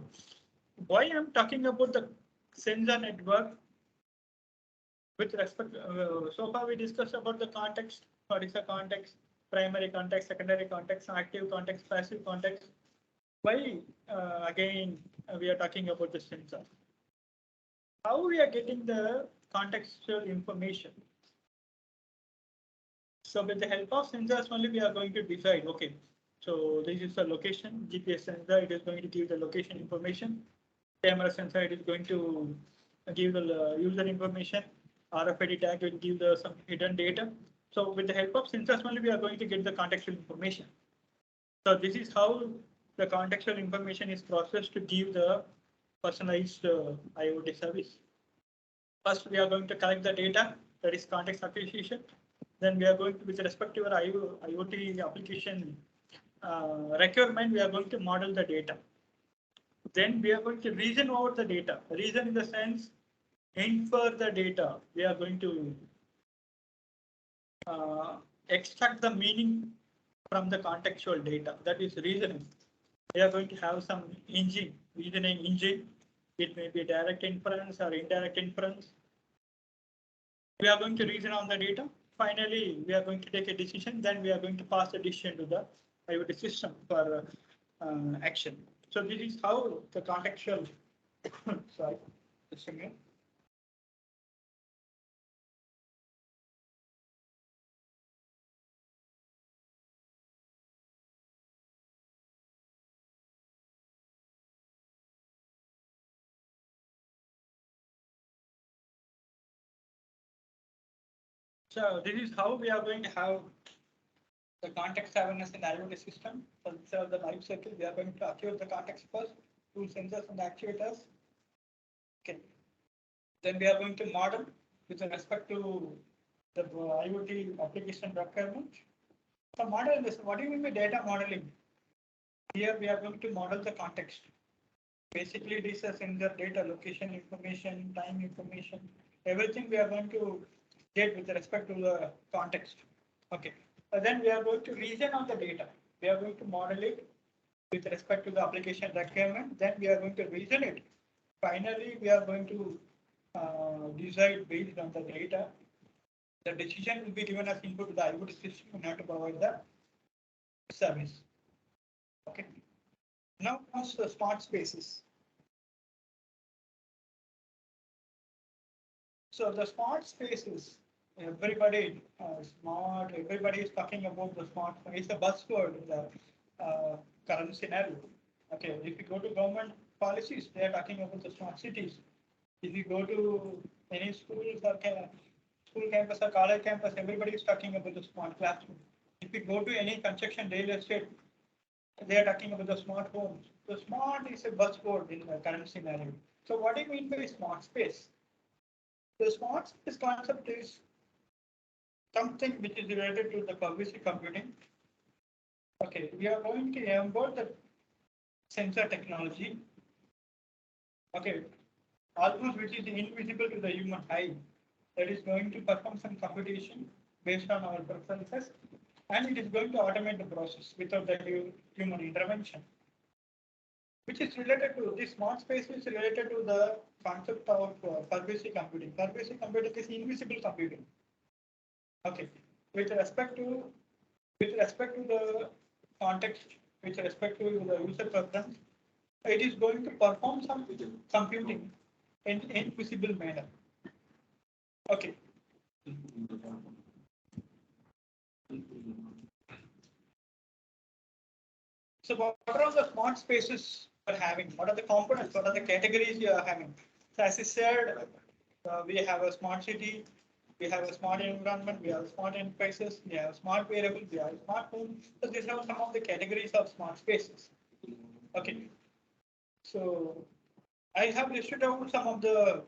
why I'm talking about the sensor network with respect, so far we discussed about the context. What is the context? Primary context, secondary context, active context, passive context. Why again we are talking about the sensor? how we are getting the contextual information. So with the help of sensors only, we are going to decide, okay, so this is the location, GPS sensor, it is going to give the location information. Camera sensor, it is going to give the user information. RFID tag will give the some hidden data. So with the help of sensors only, we are going to get the contextual information. So this is how the contextual information is processed to give the personalized IoT service. First, we are going to collect the data, that is context acquisition. Then we are going to, with respect to our IoT application requirement, we are going to model the data. Then we are going to reason over the data. Reason in the sense, infer the data. We are going to extract the meaning from the contextual data. That is reasoning. We are going to have some engine, reasoning engine. It may be direct inference or indirect inference. We are going to reason on the data. Finally, we are going to take a decision. Then we are going to pass the decision to the IoT system for action. So this is how the contextual, sorry, just a minute. So this is how we are going to have the context awareness in the IoT system. So these are the life cycle. We are going to activate the context first, through sensors and actuators. Okay. Then we are going to model with respect to the IoT application requirement. So model this. What do you mean by data modeling? Here we are going to model the context. Basically, it is a sensor data, location information, time information, everything we are going to get with respect to the context. Okay. Then we are going to reason on the data. We are going to model it with respect to the application requirement. Then we are going to reason it. Finally, we are going to decide based on the data. The decision will be given as input to the IoT system in order to provide the service. Okay. Now comes the smart spaces. So the smart spaces, everybody smart, everybody is talking about the smart. It's a buzzword in the current scenario. Okay, if you go to government policies, they are talking about the smart cities. If you go to any schools or school campus or college campus, everybody is talking about the smart classroom. If you go to any construction real estate, they are talking about the smart homes. The smart is a buzzword in the current scenario. So what do you mean by smart space? The smart space concept is something which is related to the pervasive computing. Okay, we are going to embed the sensor technology. Okay, almost which is invisible to the human eye. That is going to perform some computation based on our preferences, and it is going to automate the process without the human intervention. Which is related to this smart space is related to the concept of pervasive computing. Pervasive computing is invisible computing. Okay, with respect to the context, with respect to the user preference, it is going to perform some computing in invisible manner. Okay. So what are the smart spaces you are having? What are the components? What are the categories you are having? So as I said, we have a smart city, we have a smart environment, we have smart enterprises, we have smart wearables, we have smart home. So these are some of the categories of smart spaces. Okay. So I have listed out some of the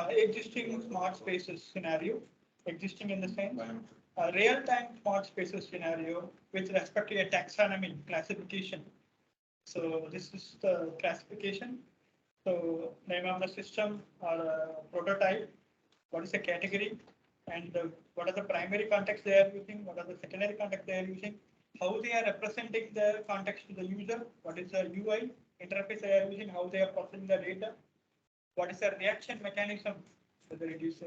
existing smart spaces scenario, existing in the sense real-time smart spaces scenario with respect to a taxonomy classification. So this is the classification. So name of the system or prototype, what is the category, and what are the primary context they are using, what are the secondary context they are using, how they are representing the context to the user, what is the UI interface they are using, how they are processing the data, what is the reaction mechanism, whether it is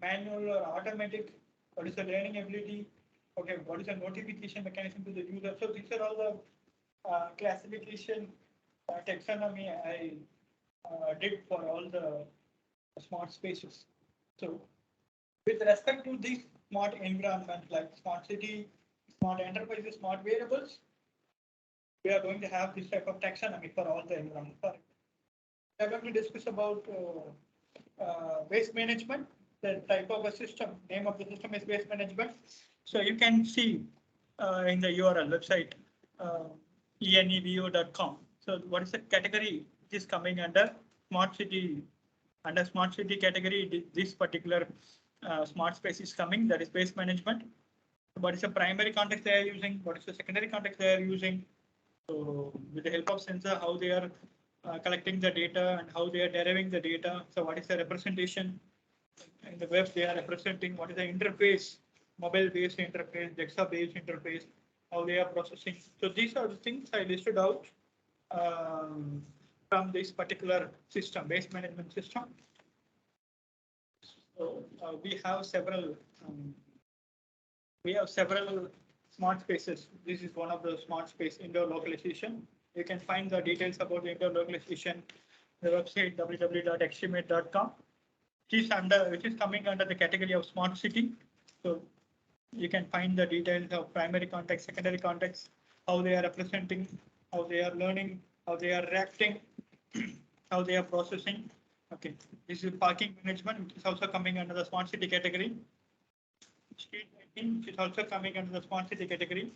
manual or automatic, what is the learning ability, okay, what is the notification mechanism to the user. So these are all the classification taxonomy I did for all the smart spaces. So with respect to this smart environment like smart city, smart enterprises, smart variables, we are going to have this type of taxonomy for all the environment. We are going to discuss about waste management. The type of a system, name of the system is waste management. So you can see in the URL website enevo.com. So what is the category? It is coming under smart city. Under smart city category, this particular smart space is coming. That is waste management. What is the primary context they are using? What is the secondary context they are using? So with the help of sensor, how they are collecting the data and how they are deriving the data. So what is the representation in the web they are representing? What is the interface, mobile-based interface, DEXA-based interface, how they are processing. So these are the things I listed out from this particular system, waste management system. So we have several smart spaces. This is one of the smart space indoor localization. You can find the details about the indoor localization, the website www.estimate.com, which is coming under the category of smart city. So you can find the details of primary context, secondary context, how they are representing, how they are learning, how they are reacting, how they are processing. Okay, this is parking management, which is also coming under the smart city category. Street lighting, which is also coming under the smart city category.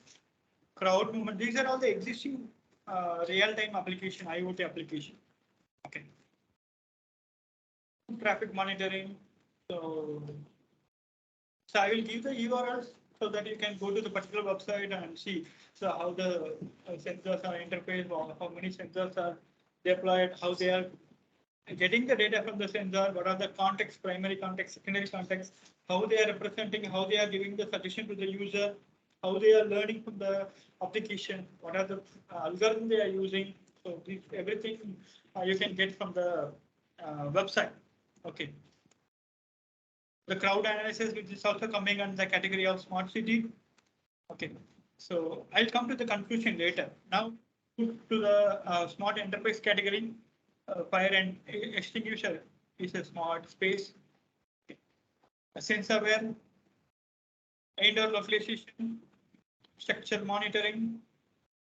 Crowd movement, these are all the existing real-time application, IoT application. Okay. Traffic monitoring. So I will give the URLs so that you can go to the particular website and see how the sensors are interfaced, or how many sensors are deployed, how they are getting the data from the sensor, what are the context, primary context, secondary context, how they are representing, how they are giving the suggestion to the user, how they are learning from the application, what are the algorithm they are using. So this, everything you can get from the website. Okay. The crowd analysis, which is also coming under the category of smart city. Okay. So I'll come to the conclusion later. Now to the smart enterprise category. Fire and extinguisher is a smart space. A sensor aware, indoor localization, structure monitoring,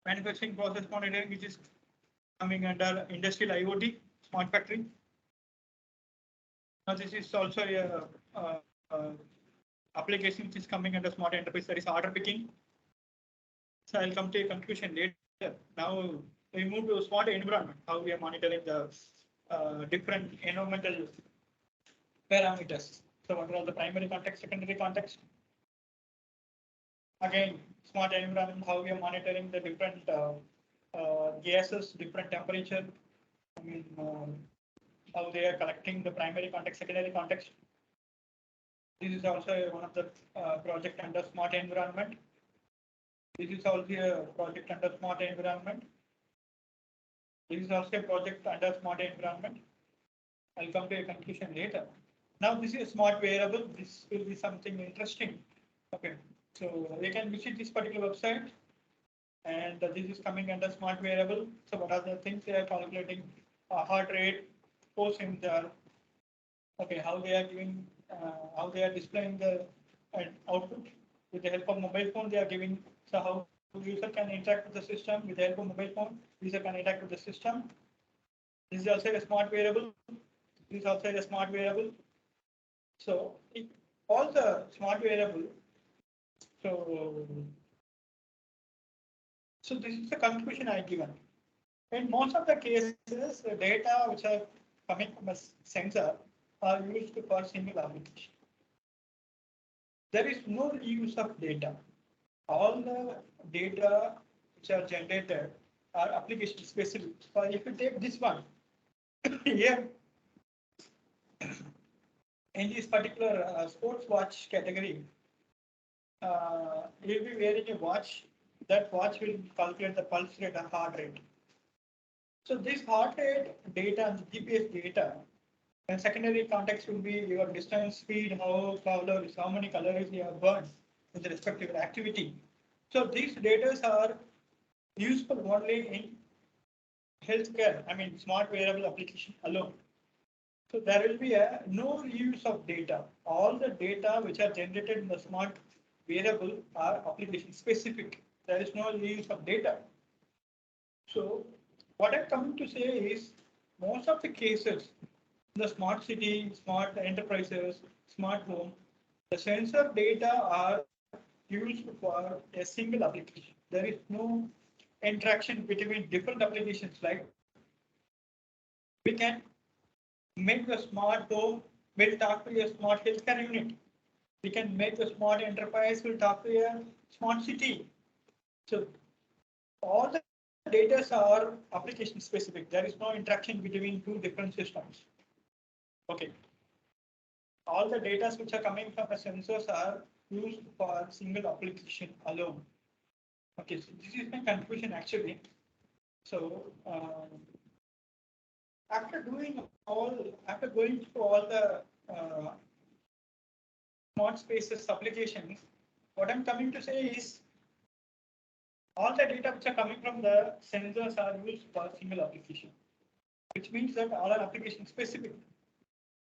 manufacturing process monitoring, which is coming under industrial IoT, smart factory. Now this is also a application which is coming under smart enterprise, that is order picking. So I'll come to a conclusion later. Now we move to smart environment, how we are monitoring the different environmental parameters. So what are the primary context, secondary context? Again, smart environment, how we are monitoring the different gases, different temperature. I mean, how they are collecting the primary context, secondary context. This is also one of the project under smart environment. This is also a project under smart environment. This is also a project under smart environment. I'll come to a conclusion later. Now this is a smart wearable. This will be something interesting. Okay, so you can visit this particular website, and this is coming under smart wearable. So what are the things they are calculating? Heart rate, pulse sensor. Okay, how they are giving, how they are displaying the output with the help of mobile phone. They are giving, so how user can interact with the system with the help of mobile phone. User can interact with the system. This is also a smart wearable. This is also a smart wearable. So all the smart wearable. So this is the conclusion I given. In most of the cases, the data which are coming from a sensor are used for single application. There is no use of data. All the data which are generated are application specific. So if you take this one here, in this particular sports watch category, you'll be wearing a watch. That watch will calculate the pulse rate and heart rate. So this heart rate data and GPS data, and secondary context will be your distance, speed, how many calories you have burned with respect to your activity. So these data are useful only in healthcare. I mean, smart wearable application alone. So there will be a no reuse of data. All the data which are generated in the smart wearable are application specific. There is no reuse of data. So what I'm coming to say is most of the cases, the smart city, smart enterprises, smart home, the sensor data are used for a single application. There is no interaction between different applications. Like we can make the smart home will talk to a smart healthcare unit. We can make the smart enterprise will talk to a smart city. So all the data are application specific. There is no interaction between two different systems. Okay. All the data which are coming from the sensors are used for single application alone. Okay, so this is my conclusion actually. So after going through all the smart spaces applications, what I'm coming to say is all the data which are coming from the sensors are used for single application, which means that all are application specific.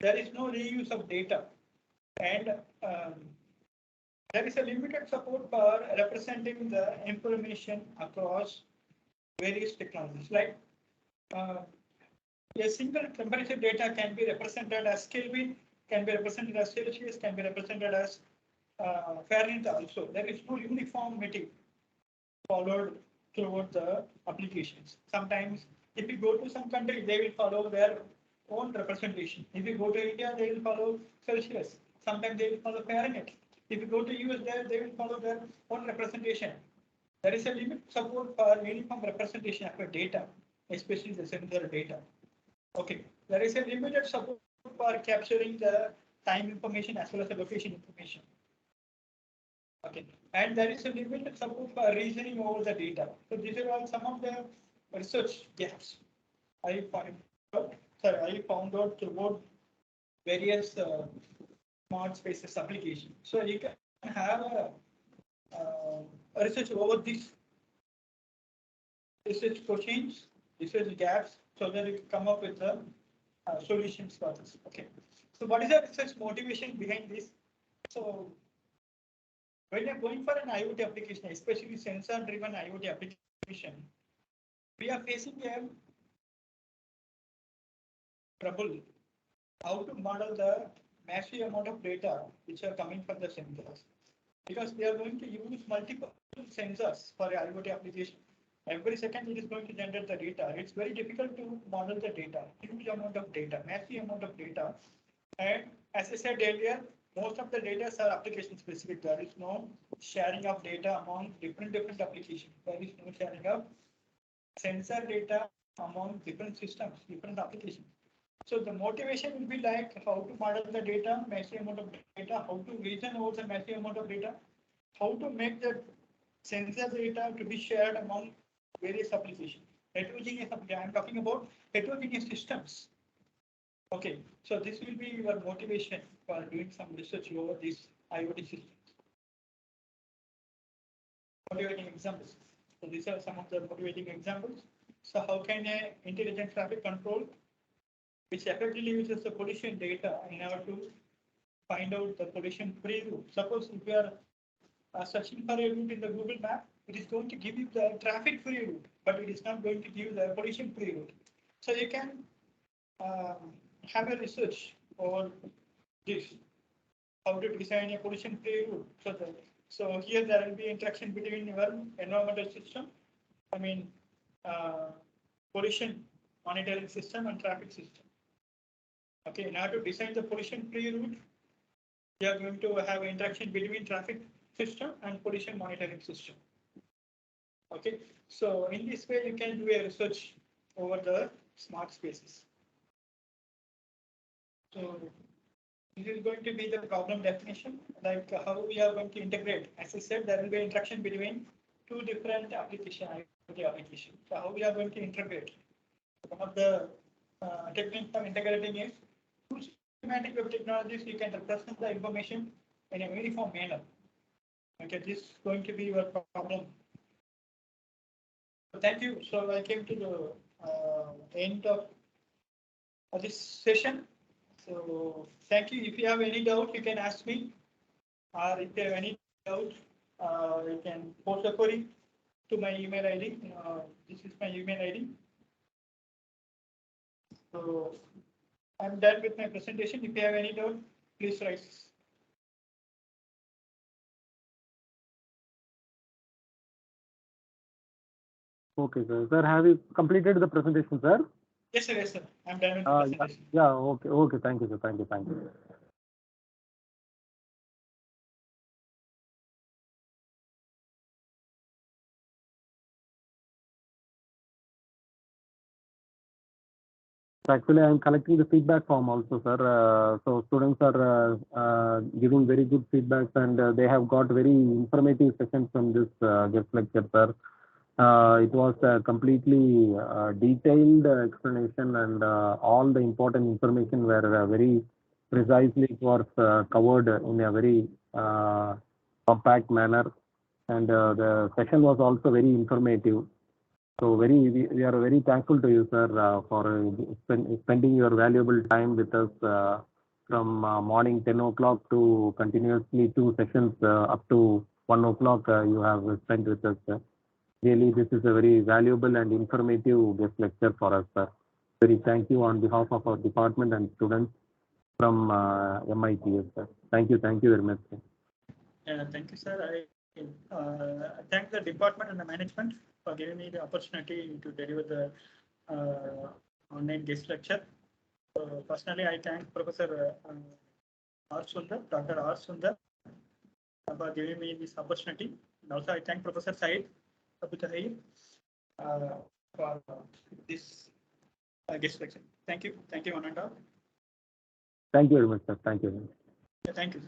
There is no reuse of data, and there is a limited support for representing the information across various technologies. Like a single temperature data can be represented as Kelvin, can be represented as Celsius, can be represented as Fahrenheit also. There is no uniformity followed throughout the applications. Sometimes if you go to some country, they will follow their own representation. If you go to India, they will follow Celsius. Sometimes they will follow Fahrenheit. If you go to US, they will follow their own representation. There is a limit support for uniform representation of data, especially the sensor data. Okay, there is a limited support for capturing the time information as well as the location information. Okay, and there is a limited support for reasoning over the data. So these are all some of the research gaps I found out throughout various smart spaces application. So you can have a research over these research questions, research gaps, so that you can come up with the solutions for this. Okay. So what is the research motivation behind this? So when you're going for an IoT application, especially sensor-driven IoT application, we are facing a trouble how to model the massive amount of data which are coming from the sensors, because we are going to use multiple sensors for an IoT application. Every second it is going to generate the data. It's very difficult to model the data, huge amount of data, massive amount of data. And as I said earlier, most of the data are application specific. There is no sharing of data among different applications. There is no sharing of sensor data among different systems, different applications. So the motivation will be like how to model the data, massive amount of data, how to reason over the massive amount of data, how to make the sensor data to be shared among various applications. Heterogeneous, I'm talking about heterogeneous systems. Okay, so this will be your motivation for doing some research over these IoT systems. Motivating examples. So these are some of the motivating examples. So how can an intelligent traffic control, which effectively uses the pollution data in order to find out the pollution free route? Suppose if you are searching for a route in the Google map, it is going to give you the traffic free route, but it is not going to give you the pollution free route. So you can have a research over this, how to design a pollution free route. So here there will be interaction between your environmental system, pollution monitoring system and traffic system. Okay, in order to design the pollution free route, you are going to have interaction between traffic system and pollution monitoring system. Okay, so in this way you can do a research over the smart spaces. So this is going to be the problem definition, like how we are going to integrate. As I said, there will be interaction between two different applications. So how we are going to integrate? One of the techniques for integrating is through semantic web technologies. You can represent the information in a uniform manner. Okay, this is going to be your problem. Thank you. So I came to the end of this session. So thank you. If you have any doubt, you can ask me. Or if you have any doubt, you can post a query to my email ID. This is my email ID. So I'm done with my presentation. If you have any doubt, please raise. Okay, sir. Sir, have you completed the presentation, sir? Yes, sir. Yes, sir. I'm done with the Yeah, presentation. yeah, okay, okay. Thank you, sir. Thank you, thank you. Actually, I'm collecting the feedback form also, sir. So students are giving very good feedbacks, and they have got very informative sessions from this guest lecture, sir. It was a completely detailed explanation, and all the important information were very precisely it was covered in a very compact manner, and the session was also very informative. So we are very thankful to you, sir, for spending your valuable time with us from morning 10 o'clock to continuously 2 sessions up to 1 o'clock you have spent with us, sir. Really, this is a very valuable and informative guest lecture for us, sir. Very thank you on behalf of our department and students from MITS, sir. Thank you very much, sir. Thank you, sir. I thank the department and the management for giving me the opportunity to deliver the online guest lecture. Personally, I thank Professor R. Sundar, Dr. R. Sundar, for giving me this opportunity. And also, I thank Professor Said Abutahi for this guest lecture. Thank you, one and all. Thank you very much, sir. Thank you. Thank you.